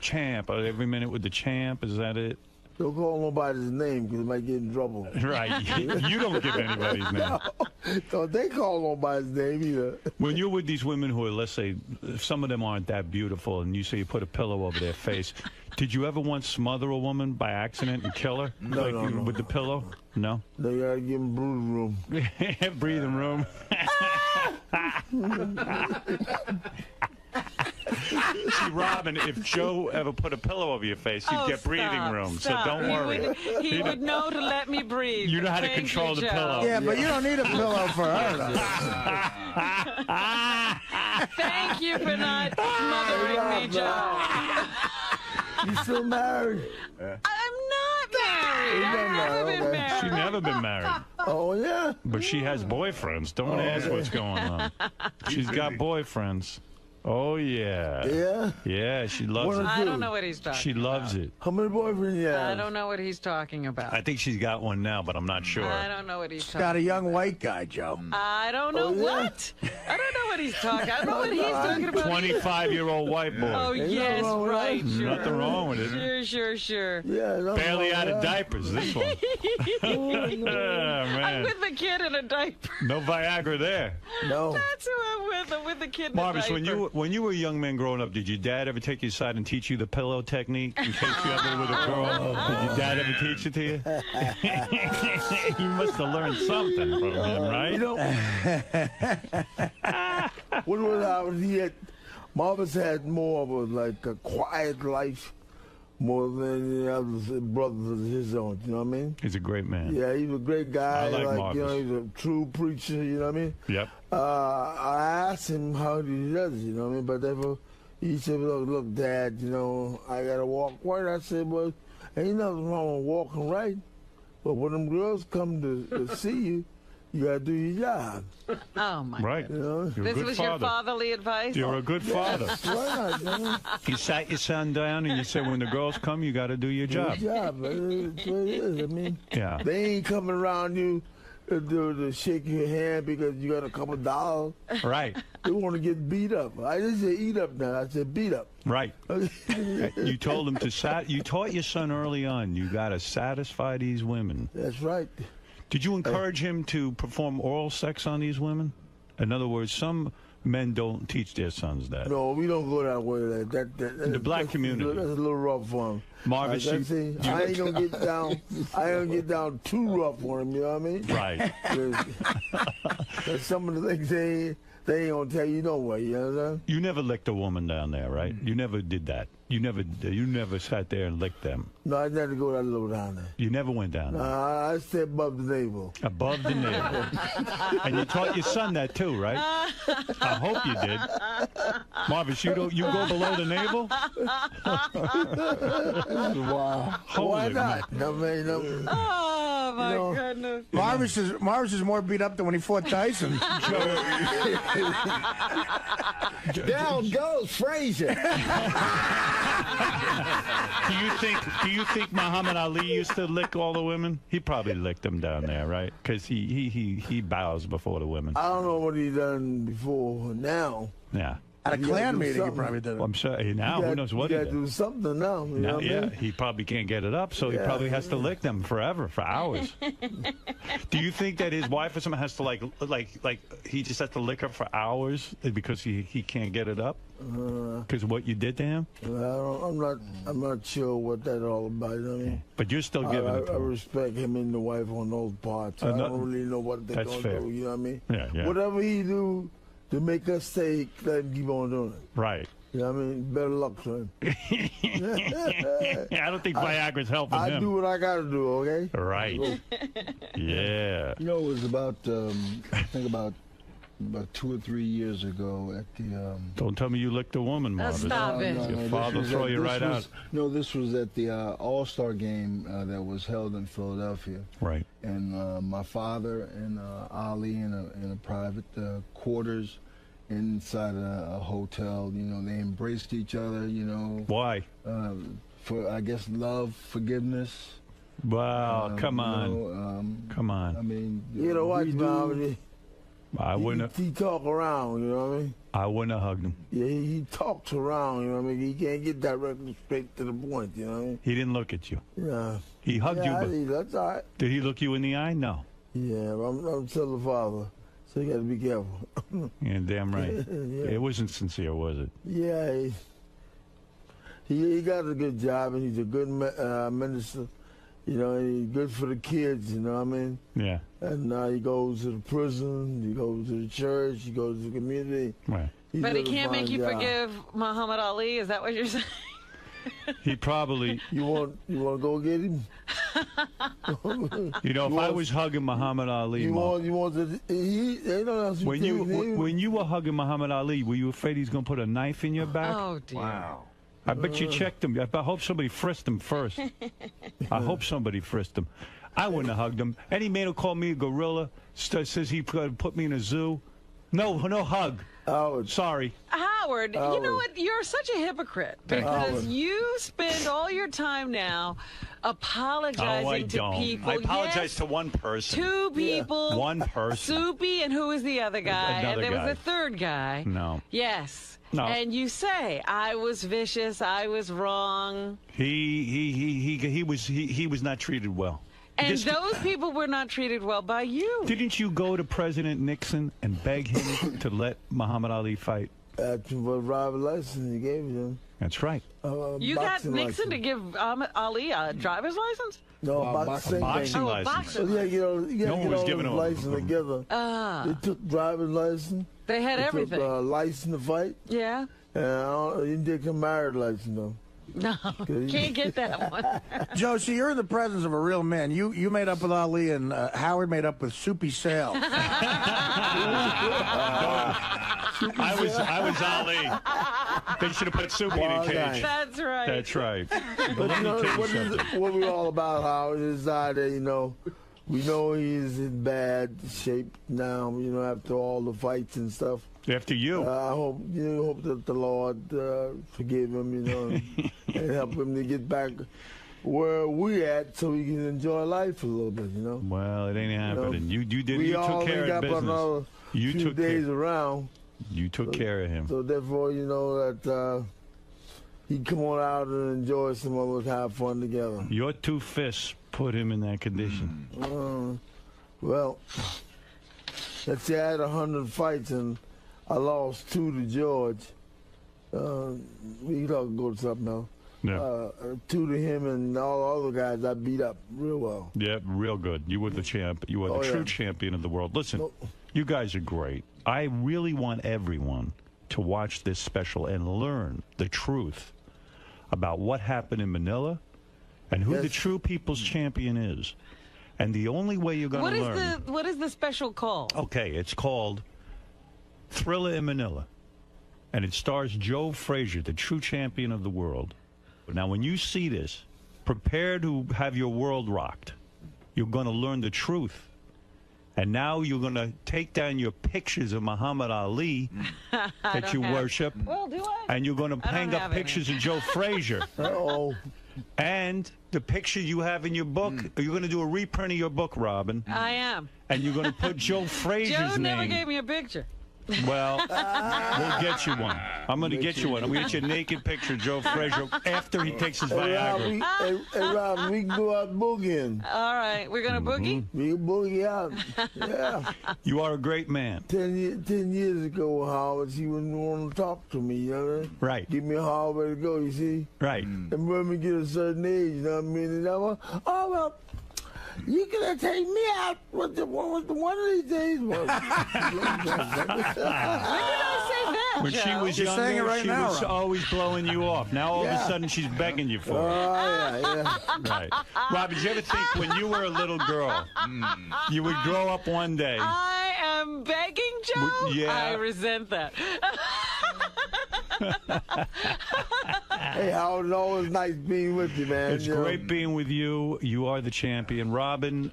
Every minute with the champ, is that it? Don't call nobody's name because it might get in trouble. Right. You don't give anybody's name. No, don't they call nobody's name either. When you're with these women who are, let's say, some of them aren't that beautiful, and you say you put a pillow over their face, did you ever once smother a woman by accident and kill her? No. With the pillow? No? They gotta give them breathing room. Breathing room. See, Robin, if Joe ever put a pillow over your face, you'd get breathing room. Stop. So don't worry. He would know to let me breathe. You know how to Thank control you, the Joe. pillow. Yeah, but you don't need a pillow for her. Thank you for not smothering me, Joe. You still married? I'm not married. I've never been married. She's never been married. Oh, yeah? But she has boyfriends. Don't ask what's going on. She's got boyfriends. Oh, yeah. Yeah? Yeah, she loves it. I don't know what he's talking She loves it. How many boyfriends you have? I don't know what he's talking about. I think she's got one now, but I'm not sure. I don't know what he's She's talking got a young white guy, Joe. I don't know what. I don't know what he's talking. I don't know what he's talking about. 25-year-old white boy. Oh, yes, right. Sure. Nothing wrong with it. Sure. Yeah, barely out of diapers, this one. I'm Man. with the kid in a diaper. No Viagra there. No. That's who I'm with. I'm with the kid in Marvis, a diaper. when you were a young man growing up, did your dad ever take you aside and teach you the pillow technique in case you ever with a girl? Did your dad ever teach it to you? You must have learned something from him, right? You know, what was I? Marvis had more of a quiet life, more than the other brothers of his own. You know what I mean? He's a great man. Yeah, he's a great guy. I like Marvis. You know, he's a true preacher. You know what I mean? Yep. I asked him how he does it. You know what I mean? But therefore, he said, "Look, Dad. You know, I gotta walk right." I said, "Well, ain't nothing wrong with walking right, but when them girls come to see you, you gotta do your job." Oh my! Right. You know? This was your fatherly advice. You're a good father. Why not, man? You sat your son down and you said, when the girls come, you got to do your job. Your job, man. That's what it is. I mean, Yeah. they ain't coming around you to shake your hand because you got a couple dollars. Right. They want to get beat up. I didn't say eat up now. I said beat up. Right. You told him you taught your son early on, you got to satisfy these women. That's right. Did you encourage him to perform oral sex on these women? In other words, some men don't teach their sons that. No, we don't go that way. The black community. That's a little rough for him. Marvis, I ain't gonna get down. I ain't gonna get down too rough on him. You know what I mean? Right. Cause some of the things they ain't gonna tell you no way. You know what I'm saying? You never licked a woman down there, right? You never did that. You never sat there and licked them. No, I never go that low down there. You never went down there. I stay above the navel. Above the navel. And you taught your son that too, right? I hope you did. Marvis, you go below the navel? Wow. Why not? No, man, no. Oh my goodness. Marvis is more beat up than when he fought Tyson. Down goes Frazier. Do you think Muhammad Ali used to lick all the women? He probably licked them down there, right? Because he bows before the women. I don't know what he done before now. Yeah. At a Klan meeting, he probably did it. Well, I'm sorry. Now, who knows what he got did? to do something now. You know what I Yeah, mean? he probably can't get it up, so he probably has to lick them forever, for hours. Do you think that his wife or someone has to like he just has to lick her for hours because he can't get it up? Because of what you did to him? I'm not sure what that's all about. You know what I mean? But you're still giving it to I him. respect him and the wife on those parts. I don't really know what they're That's gonna fair. do. You know what I mean? Yeah. Whatever he do to make us stay, let him keep on doing it. Right. You know what I mean? Better luck to him. I don't think Viagra's helping him. I do what I gotta do, okay? Right. Yeah. You know, it was about, I think about 2 or 3 years ago at the... Don't tell me you licked a woman, Marvis. Stop it. Your father will throw you right out. No, this was at the All-Star game that was held in Philadelphia. Right. And my father and Ali in a private quarters inside a hotel. You know, they embraced each other, you know. Why? For, I guess, love, forgiveness. Wow, come on. You know, come on. I mean, You know what, Mom? I wouldn't have, He talk around, you know what I mean? I wouldn't have hugged him. Yeah, he talks around, you know what I mean? He can't get directly straight to the point, you know what I mean? He didn't look at you. Yeah. He hugged you, but That's all right. did he look you in the eye? No. Yeah, I'm still a father, so you got to be careful. Yeah, damn right. Yeah. It wasn't sincere, was it? Yeah, he got a good job, and he's a good minister, you know, and he's good for the kids, you know what I mean? Yeah. And he goes to the prison, he goes to the church, he goes to the community. Right. But he can't make you forgive Muhammad Ali. Is that what you're saying? He probably. You want to go get him? You know, if I was hugging Muhammad Ali, when you were hugging Muhammad Ali, were you afraid he's going to put a knife in your back? Oh dear. Wow. I bet you checked him. I hope somebody frisked him first. I hope somebody frisked him. I wouldn't have hugged him. Any man who called me a gorilla says he put me in a zoo. No hug. Howard. Sorry. Howard. Howard, you know what? You're such a hypocrite because you spend all your time now apologizing to people. I apologize to one person. Two people. One person. Soupy, and who was the other guy? Another and there guy. was a third guy. No. Yes. No. And you say, I was vicious, I was wrong. He was not treated well. And those people were not treated well by you. Didn't you go to President Nixon and beg him to let Muhammad Ali fight? That's what driver's license he gave him. That's right. You got Nixon to give Ali a driver's license? No, a boxing license. So you gotta get all those license together. They took driver's license. They had everything. Took, license to fight. Yeah. And you didn't get married license though. No, can't get that one. Joe, see, you're in the presence of a real man. You made up with Ali, and Howard made up with 𝗦𝗵cie𝗄𝗿𝗍. I was Ali. They should have put Soupy in a cage. That's right. That's right. But you know what we're all about, Howard, is that we know he's in bad shape now. After all the fights and stuff. After you. I hope that the Lord forgive him, and help him to get back where we at, so we can enjoy life a little bit, Well, it ain't happening. You did. We You took care of business. Another few days around. You took care of him. So therefore, that he'd come on out and enjoy some of us, have fun together. Your two fists put him in that condition. Well, let's say I had 100 fights and I lost 2 to George. We can go to something else. Yeah. 2 to him, and all the other guys I beat up real well. Yeah, real good. You were the champ. You were the true champion of the world. Listen, you guys are great. I really want everyone to watch this special and learn the truth about what happened in Manila and who the true people's champion is. And the only way you're going to learn... What is the special called? Okay, it's called Thriller in Manila. And it stars Joe Frazier, the true champion of the world. Now, when you see this, prepare to have your world rocked. You're going to learn the truth. And now you're going to take down your pictures of Muhammad Ali that you worship. Well, do I? And you're going to hang up pictures of Joe Frazier. And the picture you have in your book, you're going to do a reprint of your book, Robin. I am. And you're going to put Joe Frazier's name. Joe never gave me a picture. Well, we'll get you one. I'm going to get you one. I'm going to get you a naked picture of Joe Frazier after he takes his Viagra. Hey, Rob, we can go out boogieing. All right, we're going to boogie? We can boogie out. Yeah. You are a great man. 10 years ago, Howard, she wouldn't want to talk to me, Right. Give me a hard way to go, you see? Right. And when we get a certain age, you know what I mean? And I'm like, oh, well, you gonna take me out one of these days? When did I say that, When she was younger, she was always blowing you off. Now all of a sudden she's begging you for it. Yeah. Right. Robin, did you ever think when you were a little girl, you would grow up one day? I am begging, Joe? Yeah. I resent that. Hey, Howard, it's always nice being with you, man. It's great being with you. You are the champion. Robin,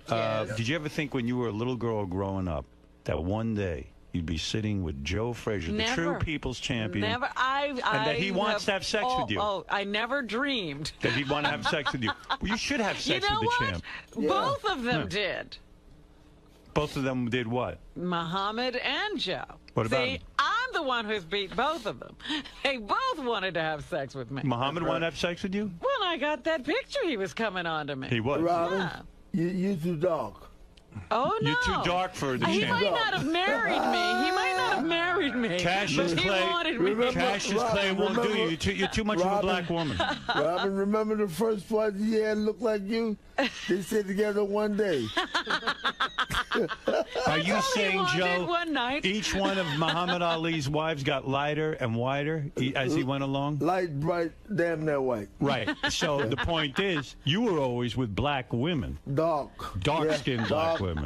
did you ever think when you were a little girl growing up that one day you'd be sitting with Joe Frazier, the true people's champion, Never. and that he wants to have sex with you? Oh, I never dreamed. That he'd want to have sex with you. Well, you should have sex with the champ. Both of them did. Both of them did what? Muhammad and Joe. What about See, him? I'm the one who's beat both of them. They both wanted to have sex with me. Muhammad wanted to have sex with you? When I got that picture, he was coming on to me. He was. Robin, you're too dark. Oh, no. You're too dark for the He champ. might not have married me. He might not have married me. Cassius but Clay, he wanted me. Cassius Clay won't do you. You're too much of a black woman. Robin, remember the first fight he had looked like you? They stayed together one day. Are you saying, Joe, one night. each one of Muhammad Ali's wives got lighter and whiter as he went along? Light, bright, damn near white. Right. So the point is, you were always with black women. Dark. Dark-skinned black women.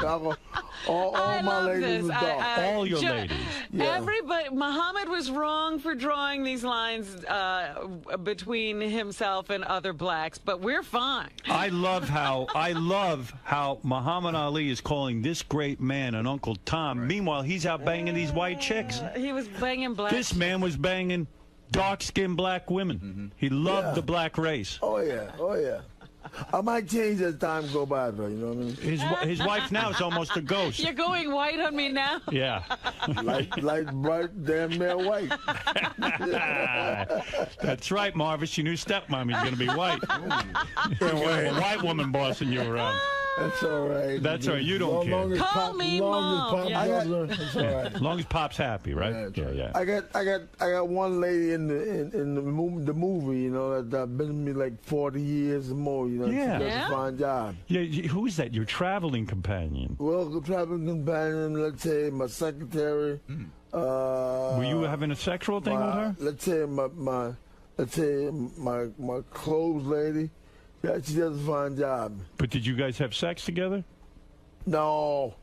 All my ladies was dark. All your ladies. Everybody, Muhammad was wrong for drawing these lines between himself and other blacks, but we're fine. I love how Muhammad Ali is calling this great man an Uncle Tom. Right. Meanwhile, he's out banging these white chicks. He was banging black. This man was banging dark-skinned black women. Mm-hmm. He loved the black race. Oh yeah. I might change as time go by, though. You know what I mean? His wife now is almost a ghost. You're going white on me now? Yeah. like bright, damn near white. That's right, Marvis. Your new stepmommy's going to be white. A white woman bossing you around. That's all right. That's all right. You don't care. Call me Mom. That's all right. As long as Pop's happy, right? Yeah. I got one lady in the movie, you know, that's been with me like 40 years or more. You know, she does a fine job. Yeah. Who is that? Your traveling companion? Well, the traveling companion. Let's say my secretary. Were you having a sexual thing with her? Let's say my clothes lady. Yeah, she does a fine job. But did you guys have sex together? No.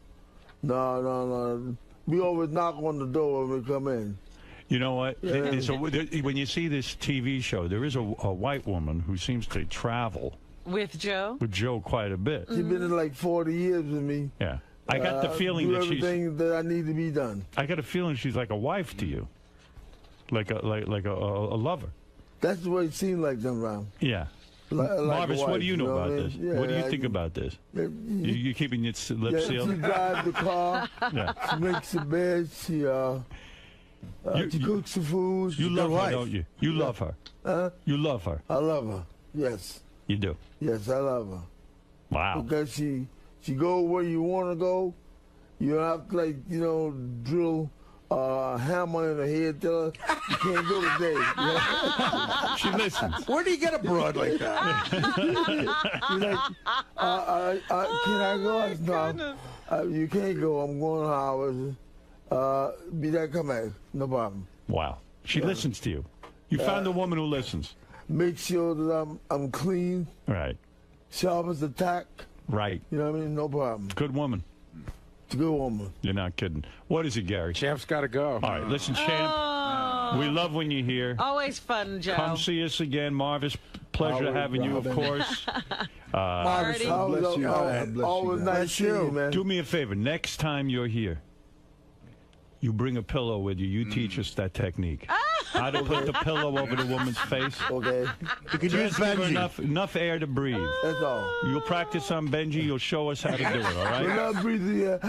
We always knock on the door when we come in. You know what? Yeah. So when you see this TV show, there is a white woman who seems to travel with Joe. With Joe quite a bit. She's been in like 40 years with me. Yeah, I got the feeling that she's everything that I need to be done. I got a feeling she's like a wife to you, like a lover. That's the way it seemed like them around. Yeah. Marvis, what do you know about this? Yeah, what do you think about this? You keeping your lips sealed? She drives the car. She makes the bed. She cooks the food. You love her, don't you? You love her. Huh? You love her. I love her. Yes. You do. Yes, I love her. Wow. Because she go where you want to go. You don't have to drill a hammer in her head. Tell her you can't go today. You know? She listens. Where do you get a broad like that? She's like, can I go? No, you can't go. I'm going hours. Be that come back. No problem. Wow. She listens to you. You found a woman who listens. Make sure that I'm clean. Right. Sharp as a tack. Right. You know what I mean? No problem. Good woman. It's a good woman. You're not kidding. What is it, Gary? Champ's got to go. All right, listen, Champ. We love when you're here. Always fun, Joe. Come see us again, Marvis. Pleasure having you, of course. Marvis, bless you. Always nice to you, man. Do me a favor. Next time you're here, you bring a pillow with you. You teach us that technique. How to put the pillow over the woman's face. Okay. You can use Benji. Enough air to breathe. That's all. You'll practice on Benji. You'll show us how to do it, all right? We're not breathing yet.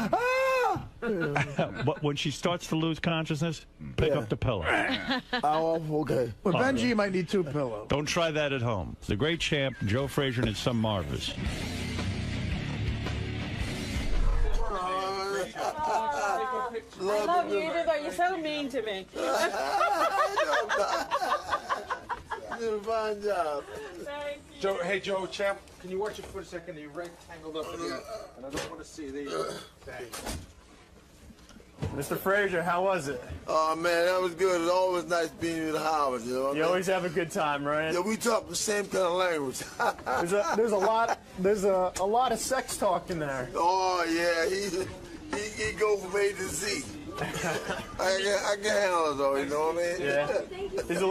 But when she starts to lose consciousness, pick up the pillow. Okay. With Benji, you might need 2 pillows. Don't try that at home. The great Champ, Joe Frazier, and his son Marvis. I love you, Edith. Are you so mean to me? You did a fine job. Joe, hey, Joe, Champ, can you watch it for a second? You're right tangled up in here, and I don't want to see these. Mr. Frazier, how was it? Oh, man, that was good. It's always nice being with Howard, you know. You always have a good time, right? Yeah, we talk the same kind of language. there's a lot of sex talk in there. Oh, yeah, he go from A to Z. I can handle it, though, you know what I mean? Yeah. Is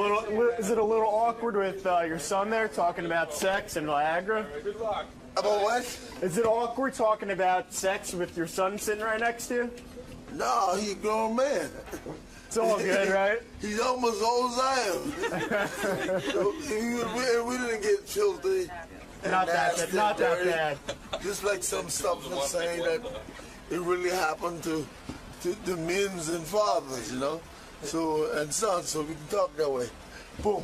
it a little awkward with your son there talking about sex and Viagra? Good luck. About what? Is it awkward talking about sex with your son sitting right next to you? No, he's a grown man. It's all good, right? He's almost as old as I am. We didn't get filthy. Not that bad. Just like some stuff was saying that it really happened to the men's and fathers, you know, and sons, so we can talk that way. Boom.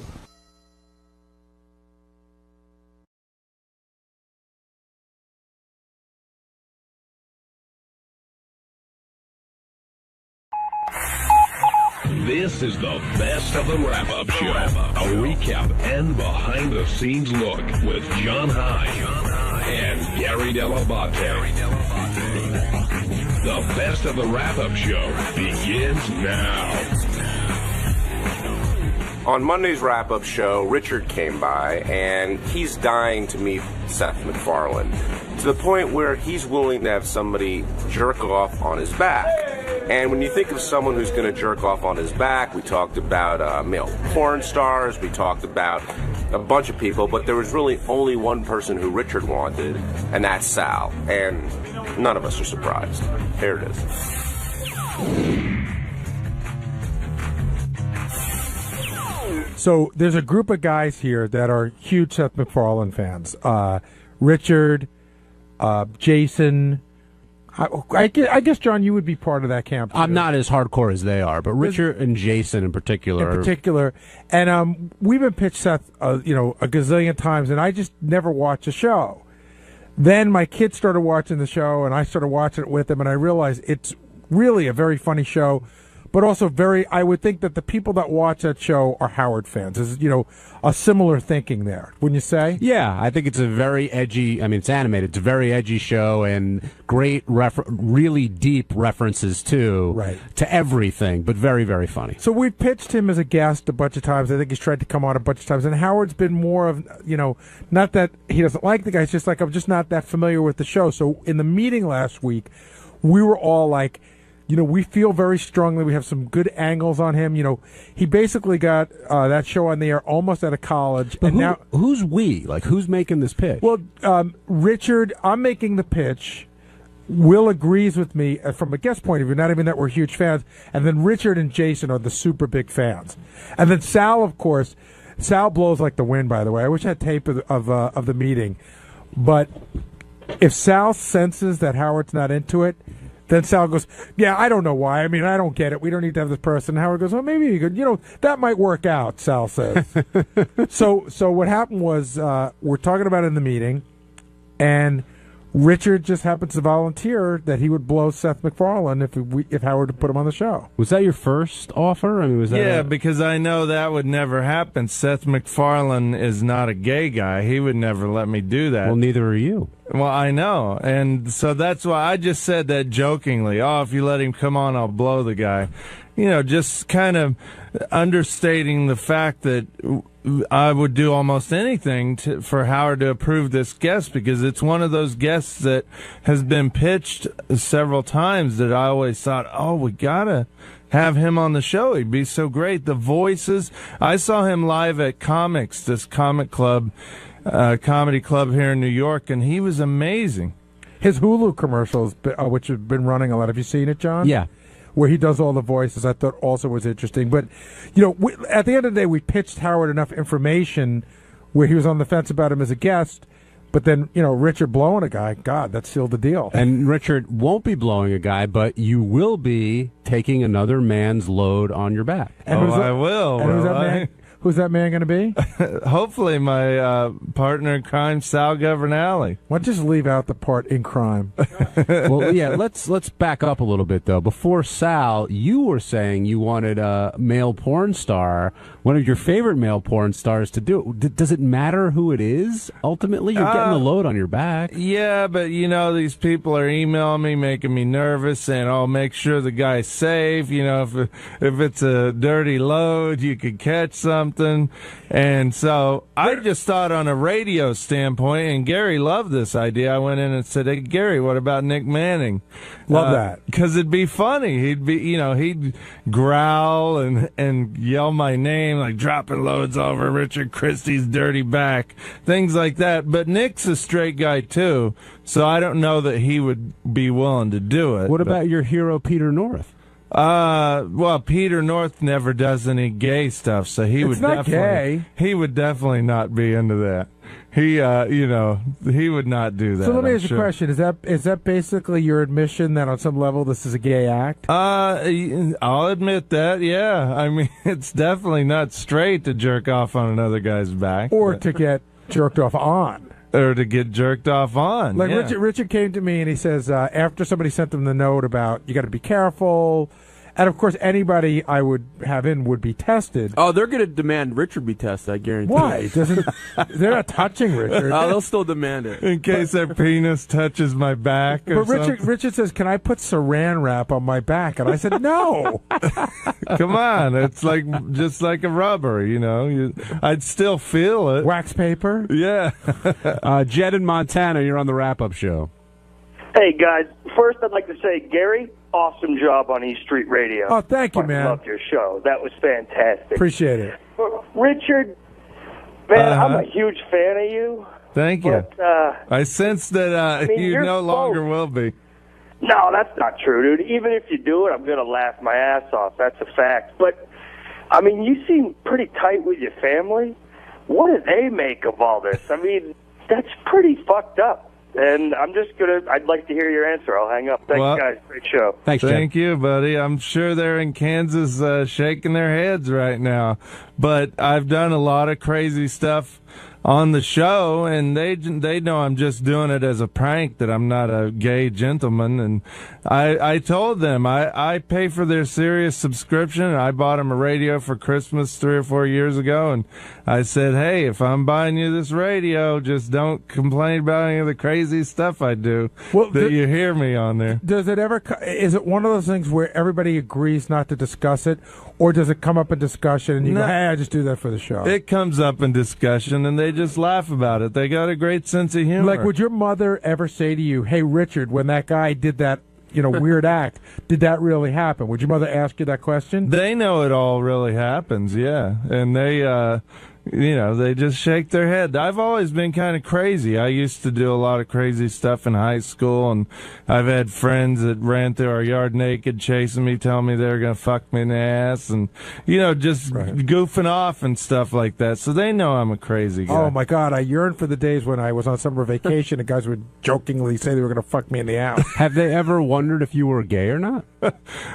This is the best of the wrap-up show. A recap and behind-the-scenes look with John High and Gary Dell'Abate. The best of the wrap-up show begins now. On Monday's wrap-up show, Richard came by, and he's dying to meet Seth MacFarlane. to the point where he's willing to have somebody jerk off on his back. And when you think of someone who's going to jerk off on his back, we talked about male porn stars, we talked about a bunch of people, but there was really only one person who Richard wanted, and that's Sal. And none of us are surprised. Here it is. So there's a group of guys here that are huge Seth MacFarlane fans. Richard, Jason. I guess, John, you would be part of that camp. I'm not as hardcore as they are, but Richard and Jason in particular. And we've been pitched Seth, a gazillion times, and I just never watched the show. Then my kids started watching the show, and I started watching it with them, and I realized it's really a very funny show, but also I would think that the people that watch that show are Howard fans. There's, a similar thinking there, wouldn't you say? Yeah, I think it's a very edgy, it's animated, it's a very edgy show and great, really deep references to everything, but very, very funny. So we pitched him as a guest a bunch of times. I think he's tried to come on a bunch of times, and Howard's been more of, not that he doesn't like the guy, it's just like, I'm just not that familiar with the show. So in the meeting last week, we were all like, we feel very strongly. We have some good angles on him. He basically got that show on the air almost out of college. But who's we? Like, who's making this pitch? Well, Richard, I'm making the pitch. Will agrees with me from a guest point of view, not even that we're huge fans. And then Richard and Jason are the super big fans. And then Sal, of course. Sal blows like the wind, by the way. I wish I had tape of the meeting. But if Sal senses that Howard's not into it, then Sal goes, yeah, I don't know why. I don't get it. We don't need to have this person. Howard goes, well, maybe you could. That might work out, Sal says. So what happened was we're talking about it in the meeting, and Richard just happens to volunteer that he would blow Seth MacFarlane if Howard would put him on the show. Was that your first offer? Was that? Yeah, because I know that would never happen. Seth MacFarlane is not a gay guy. He would never let me do that. Well, neither are you. Well, I know, and so that's why I just said that jokingly. Oh, if you let him come on, I'll blow the guy. Just kind of understating the fact that I would do almost anything for Howard to approve this guest, because it's one of those guests that has been pitched several times that I always thought, oh, we gotta have him on the show. He'd be so great. The voices. I saw him live at Comics, this comic club, comedy club here in New York, and he was amazing. His Hulu commercials, which have been running a lot. Have you seen it, John? Yeah. Where he does all the voices, I thought also was interesting. But, at the end of the day, we pitched Howard enough information where he was on the fence about him as a guest. But then, Richard blowing a guy, God, that sealed the deal. And Richard won't be blowing a guy, but you will be taking another man's load on your back. And I will. And who's that man going to be? Hopefully my partner in crime, 𝗪𝗪𝗔𝗍. Why don't you just leave out the part in crime? Well, yeah, let's back up a little bit, though. Before Sal, you were saying you wanted a male porn star, one of your favorite male porn stars, to do it. Does it matter who it is? Ultimately, you're getting the load on your back. Yeah, but, these people are emailing me, making me nervous, saying, oh, make sure the guy's safe. If it's a dirty load, you could catch something. And so I just thought on a radio standpoint, and Gary loved this idea. I went in and said, hey, Gary, what about Nick Manning? Love that. Because it'd be funny. He'd be, he'd growl and yell my name, like dropping loads over Richard Christie's dirty back, things like that. But Nick's a straight guy, too, so I don't know that he would be willing to do it. What about your hero, Peter North? Well, Peter North never does any gay stuff, so he would definitely not be into that. He, he would not do that. So let me ask you a question: is that basically your admission that on some level this is a gay act? I'll admit that. Yeah, it's definitely not straight to jerk off on another guy's back, or to get jerked off on. Or to get jerked off on. Like yeah. Richard came to me and he says, after somebody sent him the note about you got to be careful, And, of course, anybody I would have in would be tested. Oh, they're going to demand Richard be tested, I guarantee. Why? They're not touching Richard. Oh, they'll still demand it. In case their penis touches my back or But Richard says, can I put saran wrap on my back? And I said, no. Come on. It's just like a rubber, I'd still feel it. Wax paper? Yeah. Jed in Montana, you're on the wrap-up show. Hey, guys. First, I'd like to say, Gary, awesome job on East Street Radio. Oh, thank you, man. I love your show. That was fantastic. Appreciate it. Richard, man, I'm a huge fan of you. Thank you. But, I sense that you no longer will be. No, that's not true, dude. Even if you do it, I'm going to laugh my ass off. That's a fact. But, I mean, you seem pretty tight with your family. What do they make of all this? I mean, that's pretty fucked up. And I'd like to hear your answer. I'll hang up. Thanks, guys. Great show. Thank you, buddy. I'm sure they're in Kansas shaking their heads right now. But I've done a lot of crazy stuff on the show, and they know I'm just doing it as a prank, that I'm not a gay gentleman. And I told them I pay for their Sirius subscription. I bought them a radio for Christmas 3 or 4 years ago, and I said, hey, if I'm buying you this radio, just don't complain about any of the crazy stuff I do you hear me on there. Does it ever? Is it one of those things where everybody agrees not to discuss it, or does it come up in discussion and you go, hey, I just do that for the show? It comes up in discussion, and they just laugh about it. They got a great sense of humor. Like, would your mother ever say to you, hey, Richard, when that guy did that, weird act, did that really happen? Would your mother ask you that question? They know it all really happens, yeah. And they, they just shake their head. I've always been kind of crazy. I used to do a lot of crazy stuff in high school, and I've had friends that ran through our yard naked, chasing me, telling me they were going to fuck me in the ass, and, just goofing off and stuff like that. So they know I'm a crazy guy. Oh, my God. I yearn for the days when I was on summer vacation and guys would jokingly say they were going to fuck me in the ass. Have they ever wondered if you were gay or not?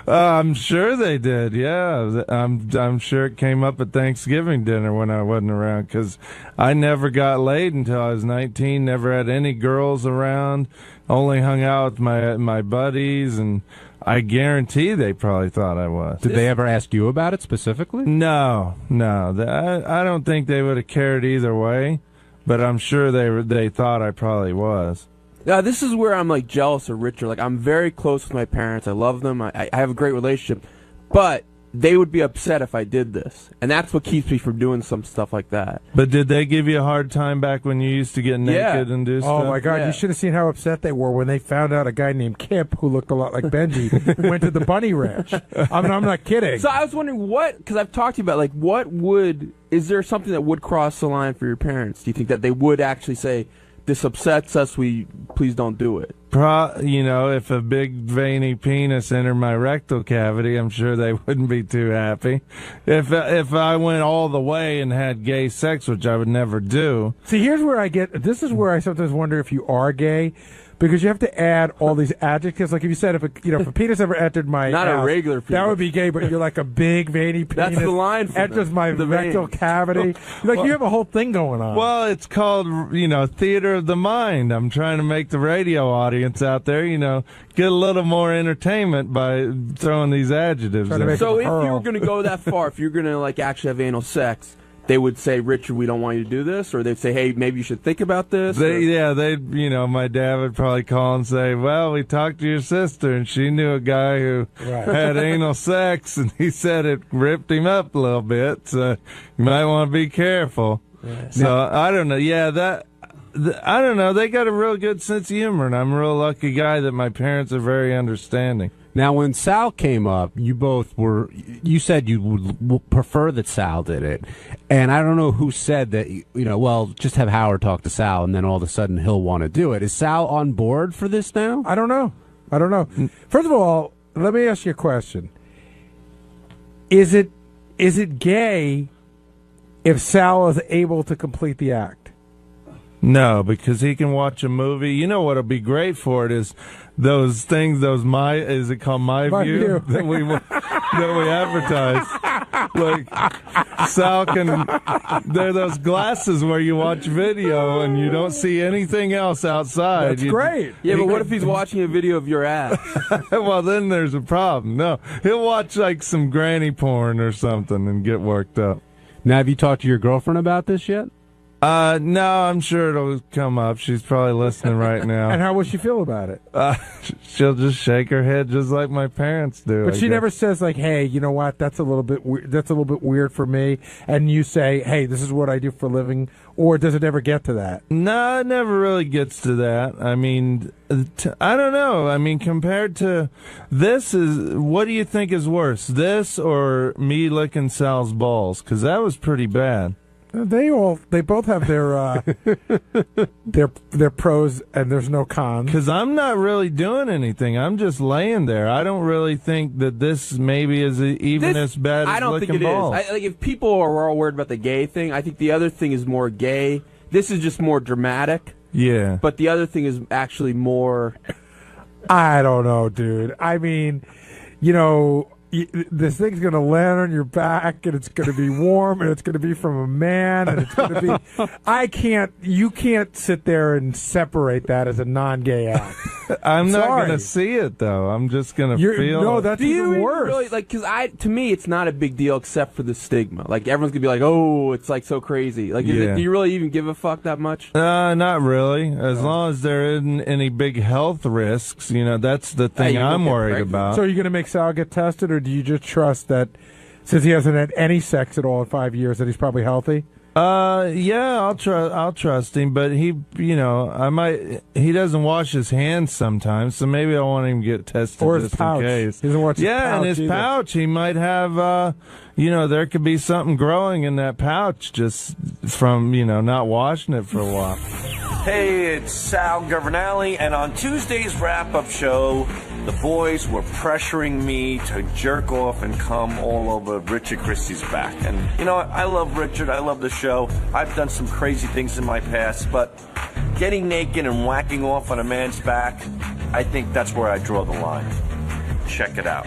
I'm sure they did, yeah. I'm sure it came up at Thanksgiving dinner when I wasn't around, because I never got laid until I was 19, never had any girls around, only hung out with my buddies, and I guarantee they probably thought I was. Did they ever ask you about it specifically? No. I don't think they would have cared either way, but I'm sure they thought I probably was. Now, this is where I'm, jealous of Richard. I'm very close with my parents. I love them. I have a great relationship. But they would be upset if I did this. And that's what keeps me from doing some stuff like that. But did they give you a hard time back when you used to get naked and do stuff? Oh, my God. Yeah. You should have seen how upset they were when they found out a guy named Kip, who looked a lot like Benji, went to the bunny ranch. I'm not kidding. So I was wondering because I've talked to you about, is there something that would cross the line for your parents? Do you think that they would actually say, this upsets us, please don't do it? If a big veiny penis entered my rectal cavity, I'm sure they wouldn't be too happy. If I went all the way and had gay sex, which I would never do. See, this is where I sometimes wonder if you are gay, because you have to add all these adjectives. Like if you said, if a penis ever entered my not house, a regular penis, that would be gay. But you're like a big veiny penis. That's the line for enters my rectal cavity. You have a whole thing going on. Well, it's called theater of the mind. I'm trying to make the radio audience out there get a little more entertainment by throwing these adjectives in. So if you were going to go that far, if you're going to actually have anal sex, they would say, Richard, we don't want you to do this, or they'd say, hey, maybe you should think about this. My dad would probably call and say, well, we talked to your sister, and she knew a guy who had anal sex, and he said it ripped him up a little bit, so you might want to be careful. Yeah. So I don't know. Yeah, I don't know. They got a real good sense of humor, and I'm a real lucky guy that my parents are very understanding. Now, when Sal came up, you said you would prefer that Sal did it. And I don't know who said that, just have Howard talk to Sal, and then all of a sudden he'll want to do it. Is Sal on board for this now? I don't know. First of all, let me ask you a question. Is it gay if Sal is able to complete the act? No, because he can watch a movie. You know what'll be great for it is those things, is it called My View? that we advertise. Like, Sal can. They're those glasses where you watch video and you don't see anything else outside. That's great. Yeah, but what if he's watching a video of your ass? Well, then there's a problem. No, he'll watch like some granny porn or something and get worked up. Now, have you talked to your girlfriend about this yet? No, I'm sure it'll come up. She's probably listening right now. And how will she feel about it? She'll just shake her head just like my parents do. But I she guess. never says like, "Hey, you know what? That's a little bit weird for me." And you say, "Hey, this is what I do for a living," or does it ever get to that? No, it never really gets to that. I mean, I don't know. I mean, compared to this, what do you think is worse, this or me licking Sal's balls? Because that was pretty bad. They both have their their pros, and there's no cons. Because I'm not really doing anything. I'm just laying there. I don't really think that this maybe is even as bad as I don't licking think it balls. is. Like, if people are all worried about the gay thing, I think the other thing is more gay. This is just more dramatic. Yeah. But the other thing is actually more... I don't know, dude. I mean, you know... This thing's going to land on your back, and it's going to be warm, and it's going to be from a man, and it's going to be... You can't sit there and separate that as a non-gay act. I'm not going to see it, though. I'm just going to feel No, it. that's Do you even worse. really, like, because to me, it's not a big deal except for the stigma. Like, everyone's going to be like, oh, it's, like, so crazy. Like, Yeah. do you really even give a fuck that much? Not really. As long as there isn't any big health risks, you know, that's the thing I'm worried about. So are you going to make Sal get tested, or do you just trust that since he hasn't had any sex at all in 5 years that he's probably healthy? Yeah, I'll trust him, but he doesn't wash his hands sometimes, so maybe I want him to get tested Or his just pouch. in case. He doesn't watch his yeah, in pouch his either. pouch, he might have, there could be something growing in that pouch just from, not washing it for a while. Hey, it's Sal 𝗛𝗏𝗏, and on Tuesday's wrap-up show, the boys were pressuring me to jerk off and come all over Richard Christie's back. And, I love Richard. I love the show. I've done some crazy things in my past, but getting naked and whacking off on a man's back, I think that's where I draw the line. Check it out.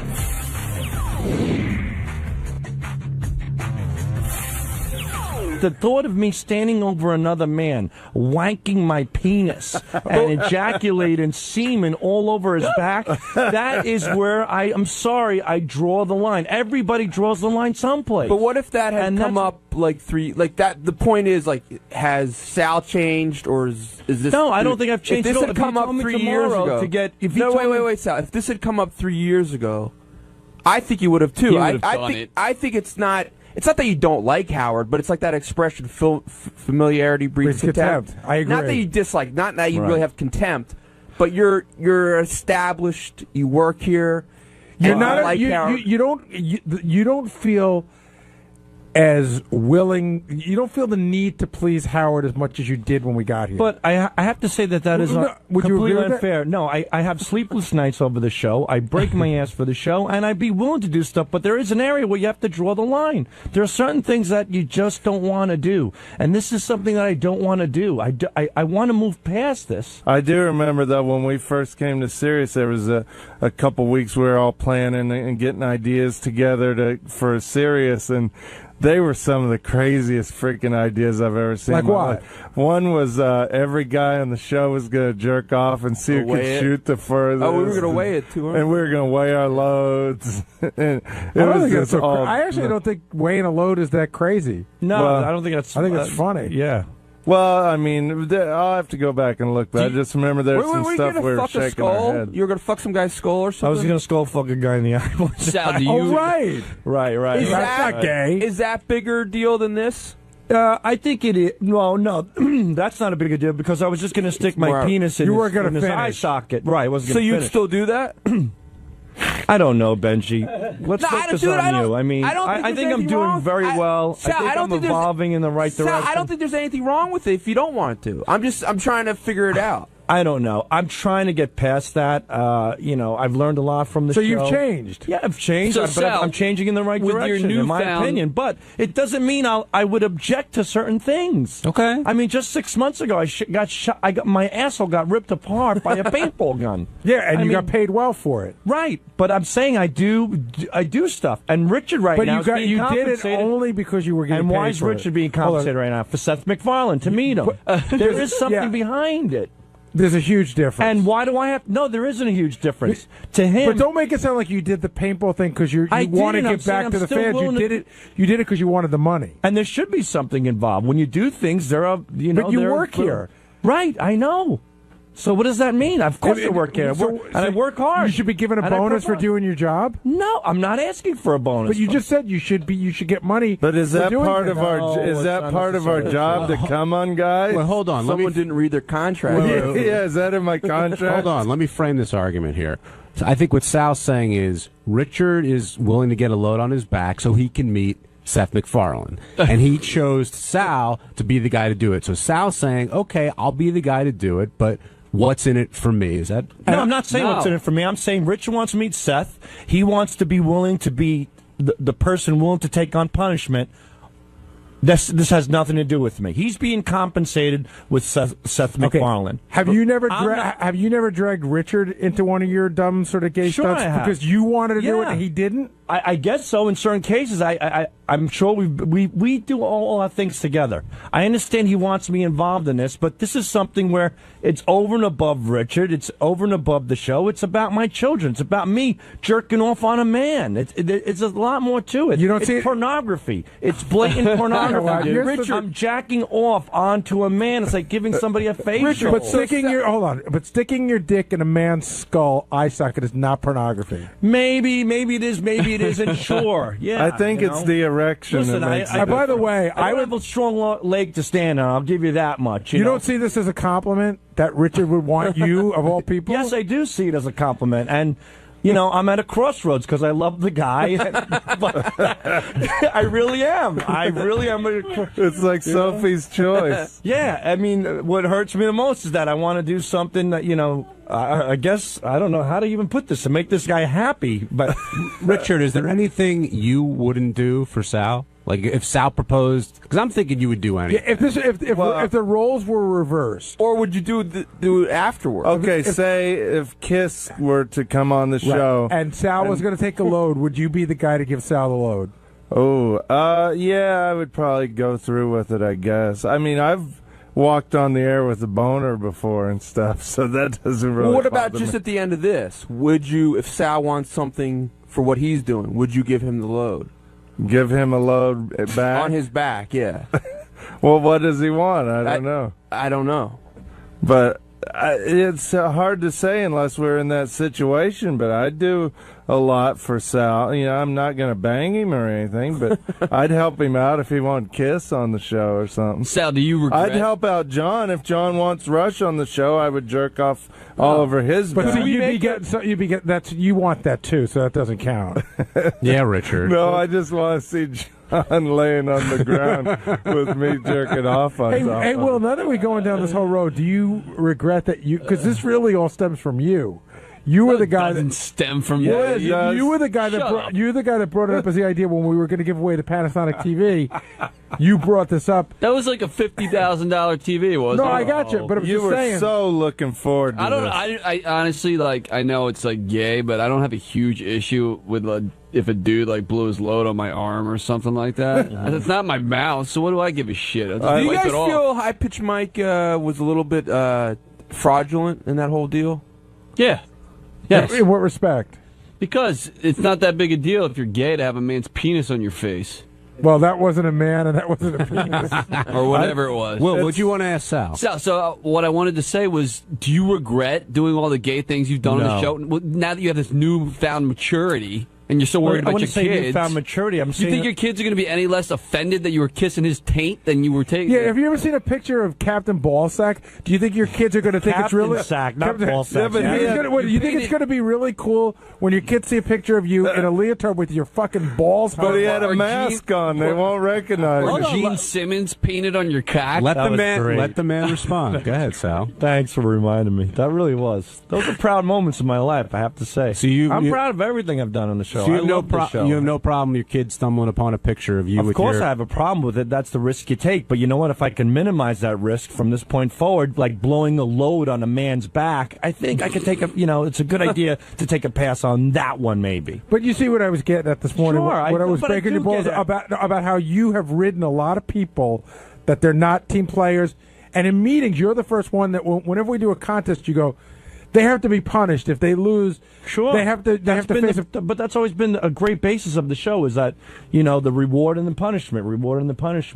The thought of me standing over another man, wanking my penis, and ejaculating semen all over his back, that is where I'm sorry, I draw the line. Everybody draws the line someplace. But what if that had come up the point is, like, has Sal changed, or is this... No, I don't think I've changed. If this at all. had If you come up told me 3 years tomorrow ago... to get, wait, Sal. If this had come up 3 years ago, I think you would have, too. You would have done it. I think it's not... It's not that you don't like Howard, but it's like that expression, familiarity breeds contempt. I agree. Not that you dislike, not that you really have contempt, but you're established, you work here. You're not like Howard. You don't feel as willing. You don't feel the need to please Howard as much as you did when we got here. But I have to say that is Would you completely agree with that? unfair. No, I have sleepless nights over the show. I break my ass for the show, and I'd be willing to do stuff, but there is an area where you have to draw the line. There are certain things that you just don't want to do, and this is something that I don't want to do. I want to move past this. I do remember, though, when we first came to Sirius, there was a couple weeks we were all planning and getting ideas together for Sirius, and they were some of the craziest freaking ideas I've ever seen. Like what? One was every guy on the show was going to jerk off and see who could shoot the furthest. Oh, we were going to weigh it, too. And we were going to weigh our loads. I I actually don't think weighing a load is that crazy. No, I don't think that's... I think it's funny. Yeah. Well, I mean, I'll have to go back and look, but I just remember there's some stuff we were fuck a shaking our skull? head. You were going to fuck some guy's skull or something? I was going to skull fuck a guy in the eye. Sal, do you... Oh, right. Right. Is That's not gay. Is that bigger deal than this? I think it is. Well, no, that's not a big deal because I was just going to stick my penis in his eye socket. Right, I wasn't So going to you'd finish. still do that? I don't know, Benji. Let's No, focus dude, on you. I mean, I think I'm doing very well. Sal, I think I'm evolving in the right Sal, direction. I don't think there's anything wrong with it if you don't want to. I'm trying to figure it out. I don't know. I'm trying to get past that. I've learned a lot from the show. So you've changed. Yeah, I've changed. So, but Sal, I'm changing in the right direction, in my opinion. But it doesn't mean I would object to certain things. Okay. I mean, just 6 months ago, I got shot. My asshole got ripped apart by a paintball gun. Yeah, and you got paid well for it. Right. But I'm saying I do stuff. And Richard now is being you did it compensated. only because you were getting paid. paid And why is for Richard it? being compensated right now? For Seth MacFarlane to meet him. There is something behind it. There's a huge difference. And why do I have... No, there isn't a huge difference. To him... But don't make it sound like you did the paintball thing because you want to get back to the fans. You did it because you wanted the money. And there should be something involved. When you do things, there are... But you work here. Right, I know. So what does that mean? Of course I work here. I work hard. You should be given a bonus for doing your job? No, I'm not asking for a bonus. But you just said you should get money. But is that part of our job to come on guys? Well, hold on. Someone didn't read their contract. Yeah, is that in my contract? Hold on. Let me frame this argument here. So I think what Sal's saying is Richard is willing to get a load on his back so he can meet Seth MacFarlane. And he chose Sal to be the guy to do it. So Sal's saying, okay, I'll be the guy to do it, but what's in it for me? Is that... No, I'm not saying what's in it for me. I'm saying Richard wants to meet Seth. He wants to be willing to be the person willing to take on punishment. This has nothing to do with me. He's being compensated with Seth MacFarlane. Have you never dragged Richard into one of your dumb sort of gay stunts because you wanted to do it and he didn't? I guess so. In certain cases, I'm sure we do all our things together. I understand he wants me involved in this, but this is something where it's over and above Richard. It's over and above the show. It's about my children. It's about me jerking off on a man. It's a lot more to it. You don't see pornography. It's blatant pornography. Dude. Richard, I'm jacking off onto a man. It's like giving somebody a facial. Richard, but sticking your dick in a man's skull eye socket is not pornography. Maybe it is. Maybe it isn't. Sure. Yeah. I think it's the erection. Listen, by the way, I would have a strong leg to stand on. I'll give you that much. You don't see this as a compliment that Richard would want you of all people? Yes, I do see it as a compliment, and. I'm at a crossroads because I love the guy. But I really am. It's like Sophie's choice. Yeah, I mean, what hurts me the most is that I want to do something that, I guess, I don't know how to even put this, to make this guy happy. But Richard, is there anything you wouldn't do for Sal? Like if Sal proposed, because I'm thinking you would do anything. Yeah, if the roles were reversed, or would you do it afterward? Okay, say if Kiss were to come on the show, and Sal was going to take a load, would you be the guy to give Sal the load? Oh, yeah, I would probably go through with it. I guess. I mean, I've walked on the air with a boner before and stuff, so that doesn't really. Well, what about bother just me. at the end of this? Would you, if Sal wants something for what he's doing, would you give him the load? Give him a load back? On his back, yeah. Well, what does he want? I don't know. I don't know. But it's hard to say unless we're in that situation, but I'd do a lot for Sal. I'm not going to bang him or anything, but I'd help him out if he wanted Kiss on the show or something. Sal, do you regret? I'd help out John. If John wants Rush on the show, I would jerk off all over his back. But see, you want that too, so that doesn't count. Yeah, Richard. No, I just want to see John laying on the ground with me jerking off on top. Hey, Will, now that we're going down this whole road, do you regret that because this really all stems from you? You were the guy that stem from you. Yeah, you were the guy that brought it up as the idea when we were going to give away the Panasonic TV. You brought this up. That was like a $50,000 TV, wasn't it? No, I got you, but I'm you just were saying. So looking forward to this. I honestly, I know it's gay, but I don't have a huge issue with if a dude blew his load on my arm or something like that. It's not my mouth, so what do I give a shit? Do you guys feel High Pitch Mike was a little bit fraudulent in that whole deal? Yeah. Yes. In what respect? Because it's not that big a deal if you're gay to have a man's penis on your face. Well, that wasn't a man and that wasn't a penis. Or whatever it was. Will, what'd you want to ask Sal? So what I wanted to say was, do you regret doing all the gay things you've done on the show? Now that you have this newfound maturity, And you're so worried about your wouldn't say kids. newfound maturity. I'm you saying think your kids are going to be any less offended that you were kissing his taint than you were taking? Yeah, have you ever seen a picture of Captain Ballsack? Do you think your kids are going to think it's really Sack, not Ballsack? Yeah, but you think it's going to be really cool when your kids see a picture of you in a leotard with your fucking balls? But he had a mask on. They won't recognize Or him. Gene Simmons painted on your cock. Let the man respond. Go ahead, Sal. Thanks for reminding me. That really was. Those are proud moments in my life, I have to say. So I'm proud of everything I've done on the show. So you I have no love this show. You have no problem with your kids stumbling upon a picture of you. Of with course, your... I have a problem with it. That's the risk you take. But you know what? If I can minimize that risk from this point forward, like blowing a load on a man's back, I think I could take a. It's a good idea to take a pass on that one, maybe. But you see what I was getting at this morning Sure, when I was but I breaking do your balls get it. about how you have ridden a lot of people that they're not team players, and in meetings you're the first one that whenever we do a contest, you go, they have to be punished if they lose. Sure, they have to face it. But that's always been a great basis of the show is that the reward and the punishment.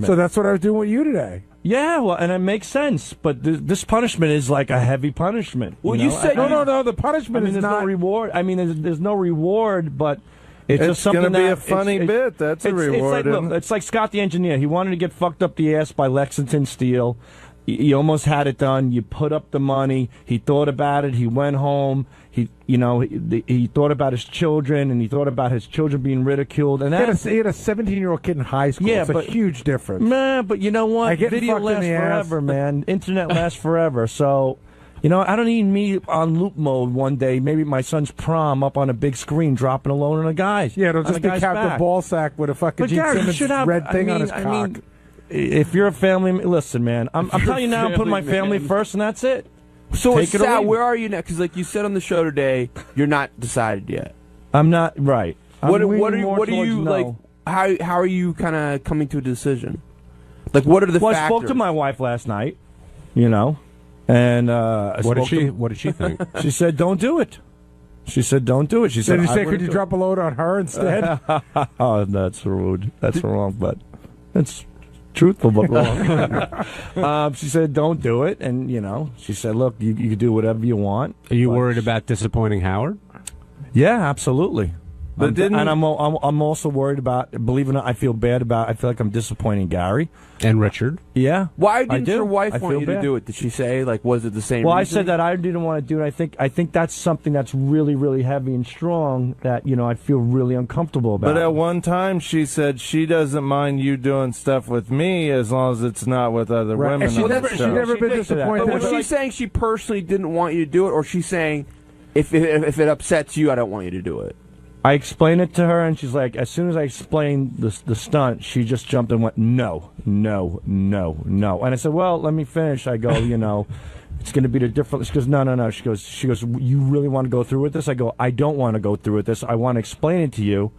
So that's what I was doing with you today. Yeah, well, and it makes sense. But this punishment is like a heavy punishment. Well, you said no. The punishment is there's not no reward. I mean, there's no reward, but. It's just something going to be that- a funny bit. That's a reward. It's like Scott the engineer. He wanted to get fucked up the ass by Lexington Steel. He almost had it done. You put up the money. He thought about it. He went home. He thought about his children, and he thought about his children being ridiculed. And he had a 17-year-old kid in high school. Yeah, it's a huge difference. Man, but you know what? Video lasts forever, man. Internet lasts forever. So. I don't even meet on loop mode one day. Maybe my son's prom up on a big screen, dropping a load on a guy's. Yeah, it'll just be Captain Ballsack with a fucking Gene Simmons red thing on his cock. If you're a family, listen, man. I'm telling you now, I'm putting my family first, and that's it. So, Take it Sal, away. where are you now? Because, like you said on the show today, you're not decided yet. I'm not right. What are you like? How are you kind of coming to a decision? Like, what are the factors? I spoke to my wife last night. And what did she think? She said, "Don't do it." She said, "Don't do it." She said, "Did you say could you drop a load on her instead?" Oh, that's rude. That's wrong, but it's truthful but wrong. She said, "Don't do it," and she said, "Look, you can do whatever you want." Are you worried about disappointing Howard? Yeah, absolutely. But I'm also worried about. Believe it or not, I feel bad about. I feel like I'm disappointing Gary and Richard. Yeah. Why didn't your wife I want feel you bad. to do it? Did she say was it the same? Well, reason? I said that I didn't want to do it. I think that's something that's really, really heavy and strong that I feel really uncomfortable about. But at one time, she said she doesn't mind you doing stuff with me as long as it's not with other women. And she on never the show. been disappointed. But was she saying she personally didn't want you to do it, or she's saying if it upsets you, I don't want you to do it? I explained it to her, and she's like, as soon as I explained the stunt, she just jumped and went, no. And I said, well, let me finish. I go, it's going to be the different. She goes, no. She goes, you really want to go through with this? I go, I don't want to go through with this. I want to explain it to you.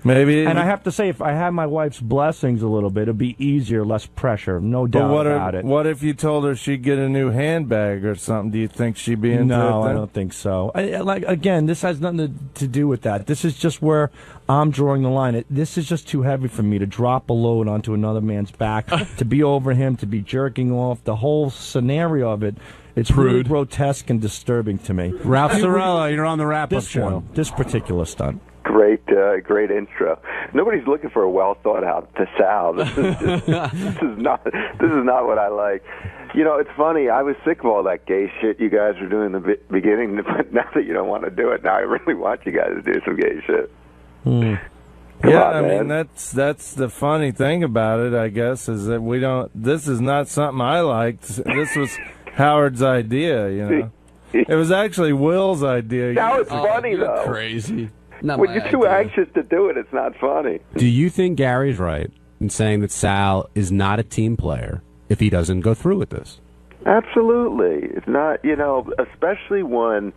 Maybe. And I have to say, if I had my wife's blessings a little bit, it'd be easier, less pressure, no doubt about it. What if you told her she'd get a new handbag or something? Do you think she'd be into it? No, then? I don't think so. Again, this has nothing to do with that. This is just where I'm drawing the line. This is just too heavy for me to drop a load onto another man's back, to be over him, to be jerking off. The whole scenario of it, it's really grotesque and disturbing to me. Ralph Sorella, you're on the wrap-up This show. one, this particular stunt. Great intro. Nobody's looking for a well thought out to Sal. This is not what I like. It's funny. I was sick of all that gay shit you guys were doing in the beginning, but now that you don't want to do it, now I really want you guys to do some gay shit. I mean that's the funny thing about it, I guess, is that we don't. This is not something I liked. This was Howard's idea. It was actually Will's idea. Now it's funny though. Crazy. When you're too anxious to do it, it's not funny. Do you think Gary's right in saying that Sal is not a team player if he doesn't go through with this? Absolutely. It's not, especially when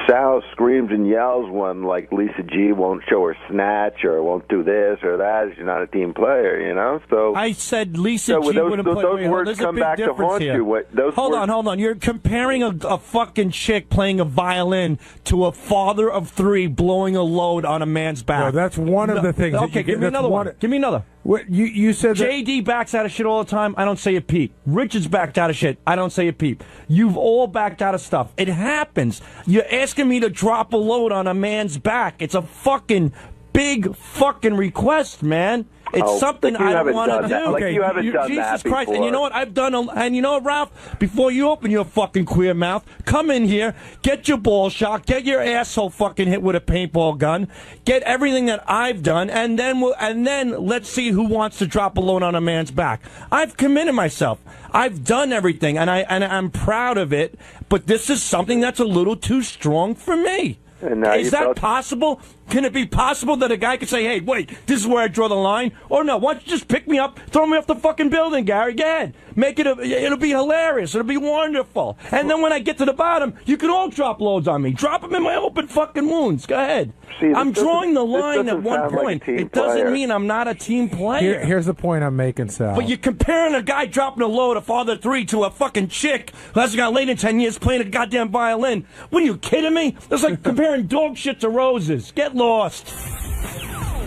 Sal screams and yells when, like, Lisa G won't show her snatch or won't do this or that. She's not a team player, So I said Lisa G those, wouldn't play. those Wait, words there's a come big back to difference haunt here. you. Hold on. You're comparing a fucking chick playing a violin to a father of three blowing a load on a man's back. No, that's one of the things. Okay, give me another one. Give me another. What you said? JD backs out of shit all the time. I don't say a peep. Richard's backed out of shit. I don't say a peep. You've all backed out of stuff. It happens. You're asking me to drop a load on a man's back. It's a fucking big fucking request, man. It's something I don't want to do. Like you haven't done Jesus that Christ! before. And you know what? I've done. And you know what, Ralph? Before you open your fucking queer mouth, come in here, get your ball shot, get your asshole fucking hit with a paintball gun, get everything that I've done, and then let's see who wants to drop a load on a man's back. I've committed myself. I've done everything, and I'm proud of it. But this is something that's a little too strong for me. Is that possible? Can it be possible that a guy could say, hey, wait, this is where I draw the line? Or no, why don't you just pick me up, throw me off the fucking building, Gary? Go ahead. Make it it'll be hilarious. It'll be wonderful. And then when I get to the bottom, you can all drop loads on me. Drop them in my open fucking wounds. Go ahead. See, I'm drawing the line at one sound like point. a team It doesn't player. mean I'm not a team player. Here's the point I'm making, Sal. But you're comparing a guy dropping a load, a father of three, to a fucking chick who hasn't got laid in 10 years playing a goddamn violin. What are you kidding me? That's like comparing dog shit to roses. Get lost.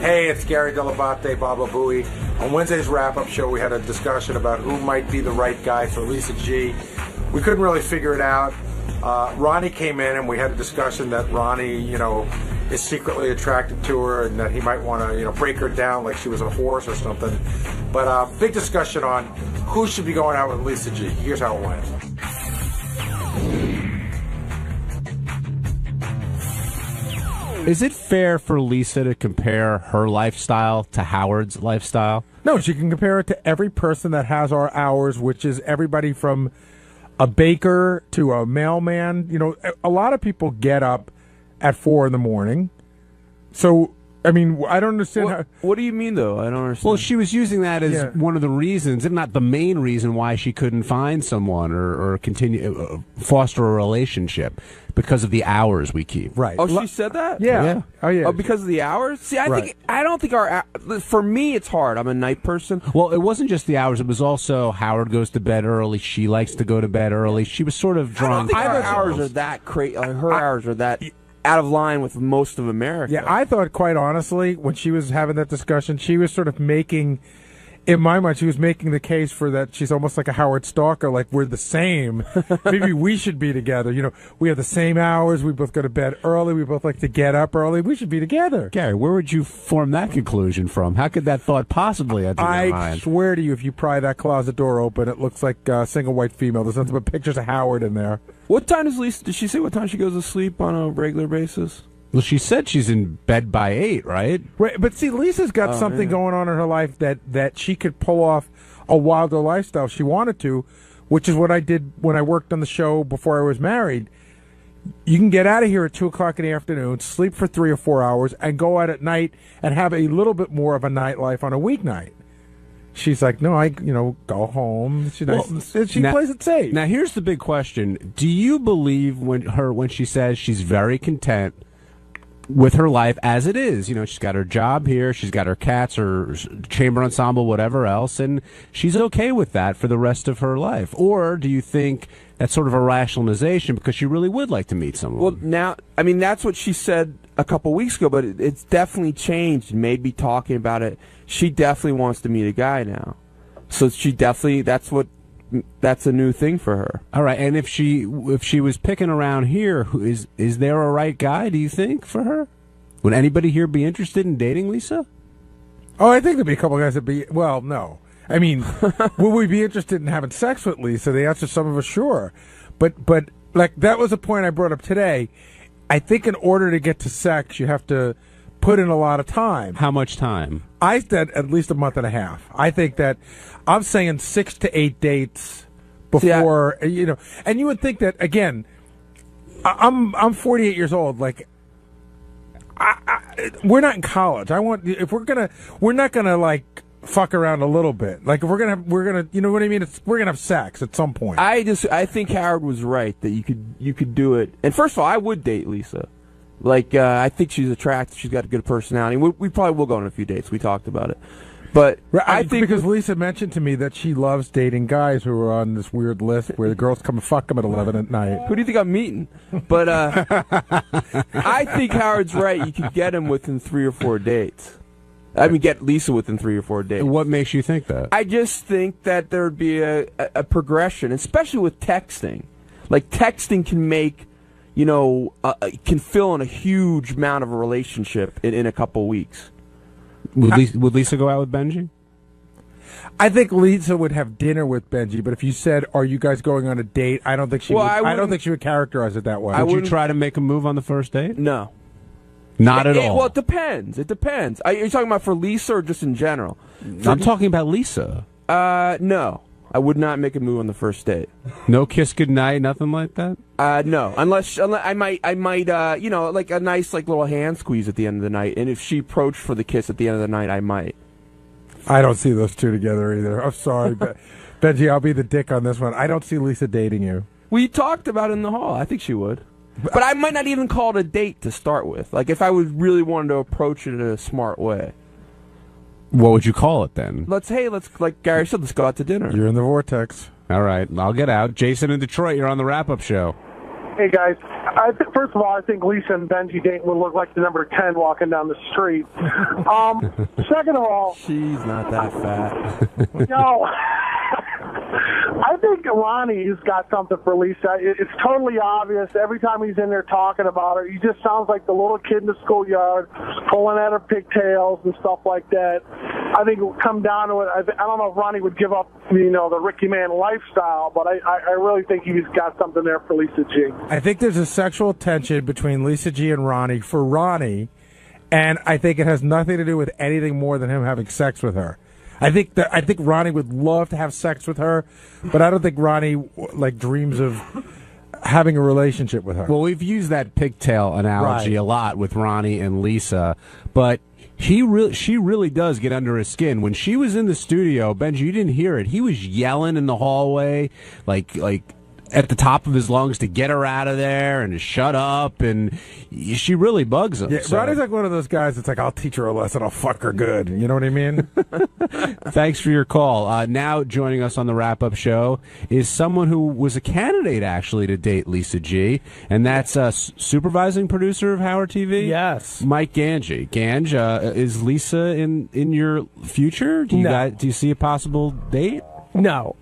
Hey, it's Gary 𝗛𝗵𝗿𝗍. On Wednesday's wrap-up show, we had a discussion about who might be the right guy for Lisa G. We couldn't really figure it out. Ronnie came in, and we had a discussion that Ronnie, is secretly attracted to her, and that he might want to, break her down like she was a horse or something. But big discussion on who should be going out with Lisa G. Here's how it went. Is it fair for Lisa to compare her lifestyle to Howard's lifestyle? No, she can compare it to every person that has our hours, which is everybody from a baker to a mailman. A lot of people get up at 4 a.m. So, I mean, I don't understand What do you mean, though? I don't understand. Well, she was using that as one of the reasons, if not the main reason, why she couldn't find someone or continue foster a relationship, because of the hours we keep. Right. Oh, she said that? Yeah. Oh, yeah. Oh, because of the hours? See, I don't think for me, it's hard. I'm a night person. Well, it wasn't just the hours. It was also Howard goes to bed early. She likes to go to bed early. She was sort of drawing. I don't think her hours are that crazy. Her hours are that out of line with most of America. Yeah, I thought, quite honestly, when she was having that discussion, she was sort of making, in my mind, she was making the case for that she's almost like a Howard Stalker, like we're the same. Maybe we should be together. We have the same hours. We both go to bed early. We both like to get up early. We should be together. Gary, where would you form that conclusion from? How could that thought possibly enter your mind? I swear to you, if you pry that closet door open, it looks like a single white female. There's nothing but pictures of Howard in there. What time does Lisa? Did she say what time she goes to sleep on a regular basis? Well, she said she's in bed by 8, right? Right, but see, Lisa's got something going on in her life that she could pull off a wilder lifestyle if she wanted to, which is what I did when I worked on the show before I was married. You can get out of here at 2 o'clock in the afternoon, sleep for 3 or 4 hours, and go out at night and have a little bit more of a nightlife on a weeknight. She's like, no, I go home. She plays it safe. Now, here's the big question: do you believe when she says she's very content with her life as it is? She's got her job here, she's got her cats, her chamber ensemble, whatever else, and she's okay with that for the rest of her life? Or do you think that's sort of a rationalization because she really would like to meet someone? Well, now, I mean, that's what she said a couple weeks ago, but it's definitely changed. Maybe talking about it, she definitely wants to meet a guy now. So she definitely, that's a new thing for her. All right, and if she was picking around here, is there a right guy, do you think, for her? Would anybody here be interested in dating Lisa? Oh, I think there'd be a couple of guys that be, well, no. I mean, would we be interested in having sex with Lisa? The answer, some of us, sure. But like, that was a point I brought up today. I think in order to get to sex, you have to put in a lot of time. How much time? I said at least a month and a half. I think that I'm saying 6 to 8 dates before, and you would think that, again, I'm 48 years old. Like, we're not in college. We're not gonna like fuck around a little bit. Like, if we're gonna, you know what I mean? We're gonna have sex at some point. I think Howard was right that you could do it. And first of all, I would date Lisa. Like, I think she's attractive. She's got a good personality. We probably will go on a few dates. We talked about it. But I think because Lisa mentioned to me that she loves dating guys who are on this weird list where the girls come and fuck them at 11 at night. Who do you think I'm meeting? But I think Howard's right. You could get him within 3 or 4 dates. I mean, get Lisa within 3 or 4 days. What makes you think that? I just think that there would be a progression, especially with texting. Like, texting can make, can fill in a huge amount of a relationship in a couple weeks. Would Lisa go out with Benji? I think Lisa would have dinner with Benji, but if you said, "Are you guys going on a date?" I don't think she. I don't think she would characterize it that way. Would you try to make a move on the first date? No, not at all. Well, it depends. It depends. Are you talking about for Lisa or just in general? I'm talking about Lisa. No, I would not make a move on the first date. No kiss goodnight, nothing like that. No, unless I might, like a nice little hand squeeze at the end of the night. And if she approached for the kiss at the end of the night, I might. I don't see those two together either. I'm sorry, but Benji, I'll be the dick on this one. I don't see Lisa dating you. We talked about it in the hall. I think she would. But I might not even call it a date to start with. Like, if I was really wanted to approach it in a smart way. What would you call it then? Let's like Gary said, let's go out to dinner. You're in the vortex. All right, I'll get out. Jason in Detroit, you're on the wrap-up show. Hey, guys. First of all, I think Lisa and Benji dating would look like the number 10 walking down the street. Second of all... She's not that fat. No. I think Ronnie's got something for Lisa. It's totally obvious. Every time he's in there talking about her, he just sounds like the little kid in the schoolyard pulling at her pigtails and stuff like that. I think it would come down to it. I don't know if Ronnie would give up, the Ricky Man lifestyle, but I really think he's got something there for Lisa G. I think there's a sexual tension between Lisa G and Ronnie for Ronnie, and I think it has nothing to do with anything more than him having sex with her. I think Ronnie would love to have sex with her, but I don't think Ronnie dreams of having a relationship with her. Well, we've used that pigtail analogy a lot with Ronnie and Lisa, but she really does get under his skin. When she was in the studio, Benji, you didn't hear it. He was yelling in the hallway, like at the top of his lungs to get her out of there and to shut up, and she really bugs him. Yeah, so. Ronnie's like one of those guys that's like, I'll teach her a lesson, I'll fuck her good. You know what I mean? Thanks for your call. Now joining us on the wrap-up show is someone who was a candidate, actually, to date Lisa G, and that's supervising producer of Howard TV? Yes. Mike Gange. Gange, is Lisa in your future? Do you see a possible date? No.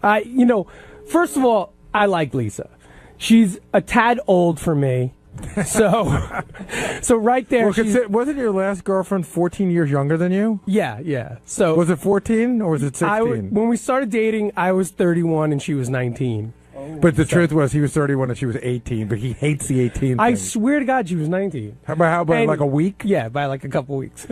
First of all, I like Lisa. She's a tad old for me. So right there. Well, wasn't your last girlfriend 14 years younger than you? Yeah. So was it 14 or was it 16? When we started dating, I was 31 and she was 19. But the truth was he was 31 and she was 18, but he hates the 18 thing. I swear to God she was 19. How about like a week? Yeah, by like a couple weeks.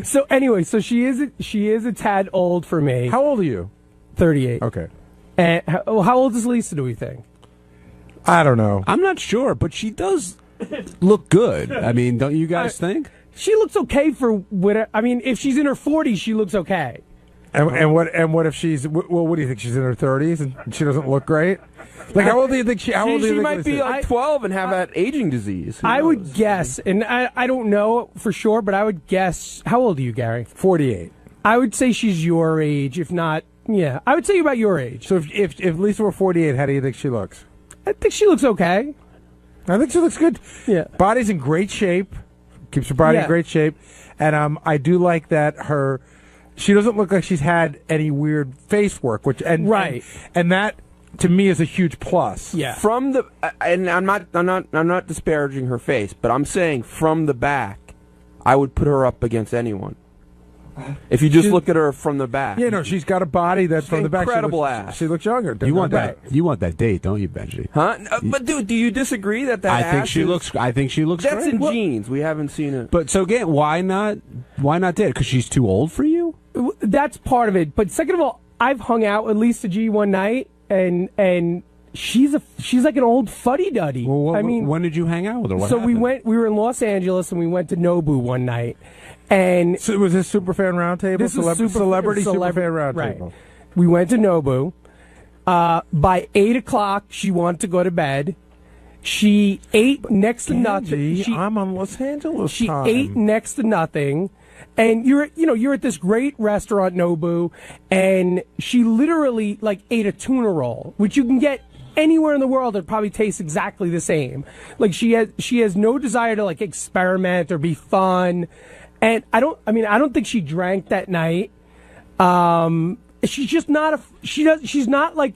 So anyway, she is a tad old for me. How old are you? 38. Okay. And how old is Lisa, do we think? I don't know. I'm not sure, but she does look good. I mean, don't you guys think? She looks okay for what? I mean, if she's in her 40s, she looks okay. And what if she's? Well, what do you think? She's in her 30s and she doesn't look great. Like, how old do you think she? How old do you think might be like 12 and have that aging disease. I would guess, and I don't know for sure, but I would guess. How old are you, Gary? 48. I would say she's your age, if not. Yeah, I would say about your age. So if Lisa were 48, how do you think she looks? I think she looks okay. I think she looks good. Yeah. Body's in great shape. Keeps her body in great shape. And I do like that she doesn't look like she's had any weird face work, and that to me is a huge plus. Yeah. From the and I'm not disparaging her face, but I'm saying from the back, I would put her up against anyone. If you just look at her from the back. Yeah, no, she's got a body that's from the back. Incredible ass. She looks younger. You want that date, don't you, Benji? Huh? But dude, do you disagree that I think she looks That's great. in jeans. We haven't seen it. But so again, why not date? Because she's too old for you? That's part of it. But second of all, I've hung out with Lisa G one night, and she's like an old fuddy-duddy. Well, when did you hang out with her? What happened? we were in Los Angeles and we went to Nobu one night. And so was this Superfan Roundtable? This was Celebrity Superfan Roundtable. Right. We went to Nobu. By 8 o'clock, she wanted to go to bed. She ate next to nothing. I'm on Los Angeles. She ate next to nothing. And you're at this great restaurant, Nobu, and she literally ate a tuna roll, which you can get anywhere in the world. It probably tastes exactly the same. Like she has no desire to experiment or be fun. And I don't think she drank that night. She's just not she's not like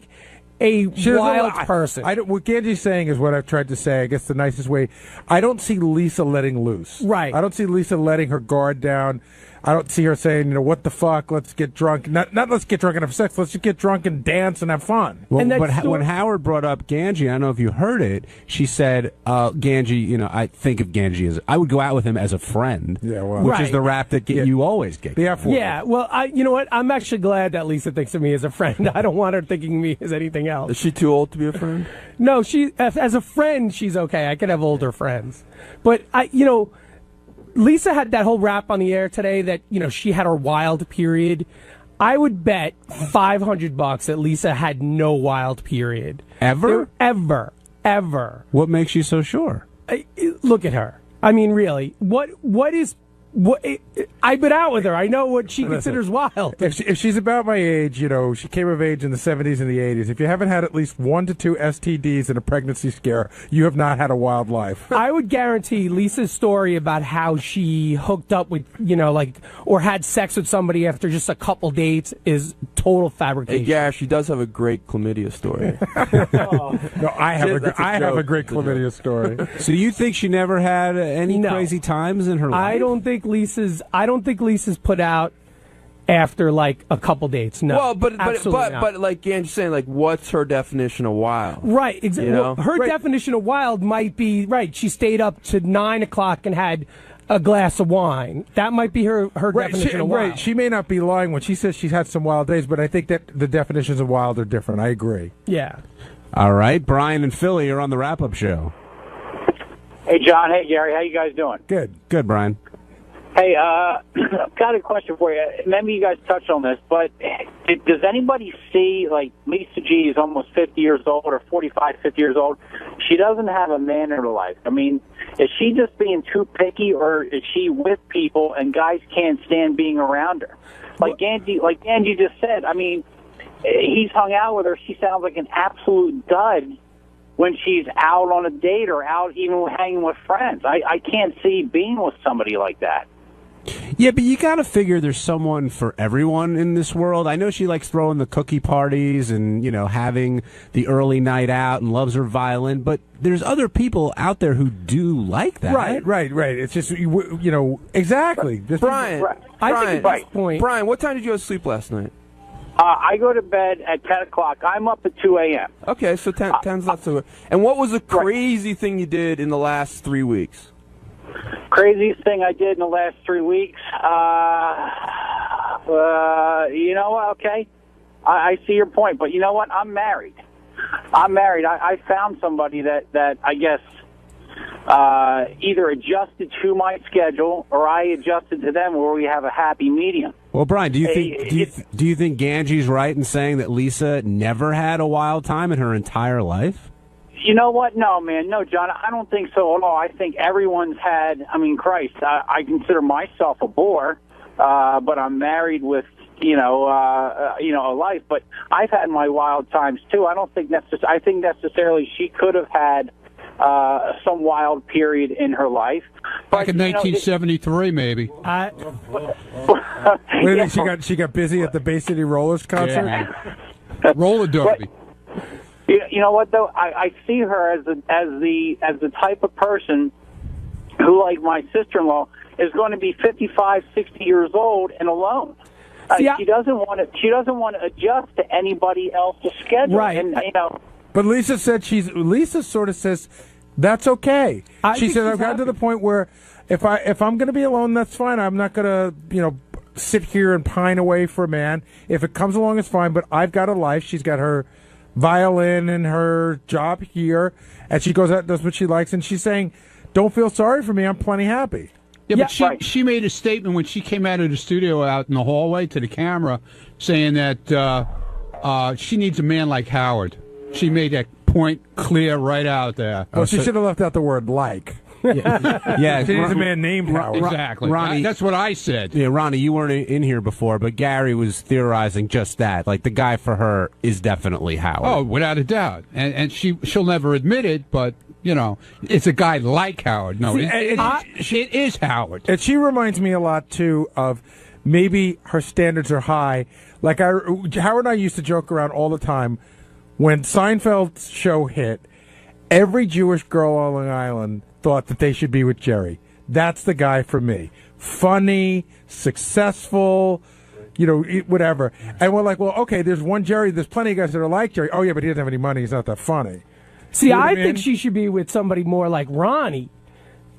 a wild person. What Ganji's saying is what I've tried to say. I guess the nicest way. I don't see Lisa letting loose. Right. I don't see Lisa letting her guard down. I don't see her saying, what the fuck, let's get drunk. Not let's get drunk and have sex. Let's just get drunk and dance and have fun. Well, but when Howard brought up Ganji, I don't know if you heard it, she said, Ganji, I think of Ganji as, I would go out with him as a friend, which is the rap that you always get. Yeah, well, you know what? I'm actually glad that Lisa thinks of me as a friend. I don't want her thinking of me as anything else. Is she too old to be a friend? No, as a friend, she's okay. I could have older friends. But, Lisa had that whole rap on the air today that, she had her wild period. I would bet $500 that Lisa had no wild period. Ever? Ever. What makes you so sure? Look at her. I mean, really. I've been out with her. I know what she considers wild. If she's about my age, she came of age in the 70s and the 80s. If you haven't had at least 1 to 2 STDs and a pregnancy scare, you have not had a wild life. I would guarantee Lisa's story about how she hooked up with, or had sex with somebody after just a couple dates is total fabrication. Yeah, she does have a great chlamydia story. No, I have a great chlamydia story. So do you think she never had any crazy times in her life? I don't think Lisa's put out after like a couple dates. No. Well, but like Ganji's saying, like, what's her definition of wild? Right. Exactly. Well, her definition of wild might be right. She stayed up to 9 o'clock and had a glass of wine. That might be her definition of wild. Right. She may not be lying when she says she's had some wild days, but I think that the definitions of wild are different. I agree. Yeah. All right, Brian and Philly are on the wrap-up show. Hey, John. Hey, Gary. How you guys doing? Good, Brian. Hey, got a question for you. Maybe you guys touched on this, but does anybody see, like, Lisa G is almost 50 years old or 45, 50 years old. She doesn't have a man in her life. I mean, is she just being too picky, or is she with people and guys can't stand being around her? Like Angie just said, I mean, he's hung out with her. She sounds like an absolute dud when she's out on a date or out even hanging with friends. I can't see being with somebody like that. Yeah, but you got to figure there's someone for everyone in this world. I know she likes throwing the cookie parties and, having the early night out and loves her violin, but there's other people out there who do like that. Right. It's just, exactly. Brian, I think at this point... Brian, what time did you go to sleep last night? I go to bed at 10 o'clock. I'm up at 2 a.m. Okay, so 10's not so good. And what was the crazy thing you did in the last 3 weeks? Craziest thing I did in the last 3 weeks? You know what? Okay. I see your point, but you know what? I'm married. I found somebody that I guess either adjusted to my schedule or I adjusted to them, where we have a happy medium. Well, Brian, do you think Ganji's right in saying that Lisa never had a wild time in her entire life? You know what? No, man. No, John, I don't think so at all. I think everyone's had, I mean, Christ, I consider myself a bore, but I'm married with, a life. But I've had my wild times, too. I don't think I think necessarily she could have had some wild period in her life. Back in 1973, maybe. She got busy at the Bay City Rollers concert? Yeah. Roller derby. You know what, though? I see her as the type of person who, like my sister-in-law, is going to be 55, 60 years old and alone. She doesn't want to adjust to anybody else's schedule. Right. And, But Lisa sort of says that's okay. She said I've gotten to the point where if I'm going to be alone, that's fine. I'm not going to sit here and pine away for a man. If it comes along, it's fine. But I've got a life. She's got her violin and her job here, and she goes out and does what she likes, and she's saying, don't feel sorry for me, I'm plenty happy. Yeah, but she made a statement when she came out of the studio out in the hallway to the camera saying that she needs a man like Howard. She made that point clear right out there. Well, she should have left out the word like. Yeah, she needs a man named Howard. Exactly. Ronnie, that's what I said. Yeah, Ronnie, you weren't in here before, but Gary was theorizing just that. Like, the guy for her is definitely Howard. Oh, without a doubt. And she'll never admit it, but you know, it's a guy like Howard. No, it is Howard. And she reminds me a lot, too, of maybe her standards are high. Like, Howard and I used to joke around all the time. When Seinfeld's show hit, every Jewish girl on Long Island thought that they should be with Jerry. That's the guy for me. Funny, successful, you know, whatever. And we're like, well, okay, there's one Jerry. There's plenty of guys that are like Jerry. Oh, yeah, but he doesn't have any money. He's not that funny. See, I think she should be with somebody more like Ronnie.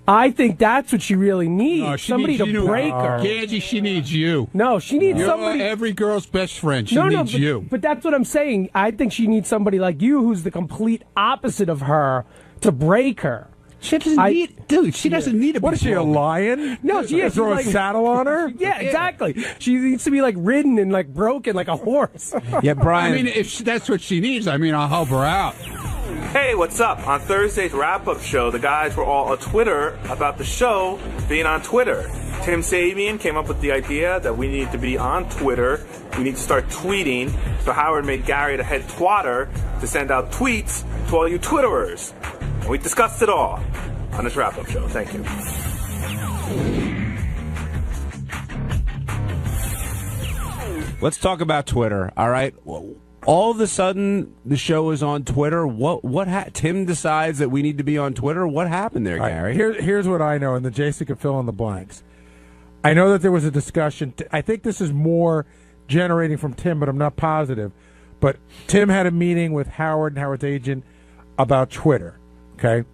I think that's what she really needs. No, somebody to break her. Angie, she needs you. No, she needs somebody. Every girl's best friend. She needs you. But that's what I'm saying. I think she needs somebody like you who's the complete opposite of her to break her. She doesn't need, dude. She doesn't need a. What is she, a lion? No, she is. Throw a saddle on her. Yeah, exactly. She needs to be like ridden and like broken like a horse. Yeah, Brian. I mean, if that's what she needs, I mean, I'll help her out. Hey, what's up? On Thursday's wrap-up show, the guys were all on Twitter about the show being on Twitter. 𝗦𝗵cie𝗄𝗿𝗍 came up with the idea that we need to be on Twitter. We need to start tweeting. So Howard made Gary the head twatter to send out tweets to all you Twitterers. And we discussed it all on this wrap-up show. Thank you. Let's talk about Twitter, all right? All of a sudden, the show is on Twitter. Tim decides that we need to be on Twitter. What happened there, Gary? Here's what I know, and the Jason can fill in the blanks. I know that there was a discussion. I think this is more generating from Tim, but I'm not positive. But Tim had a meeting with Howard and Howard's agent about Twitter, okay?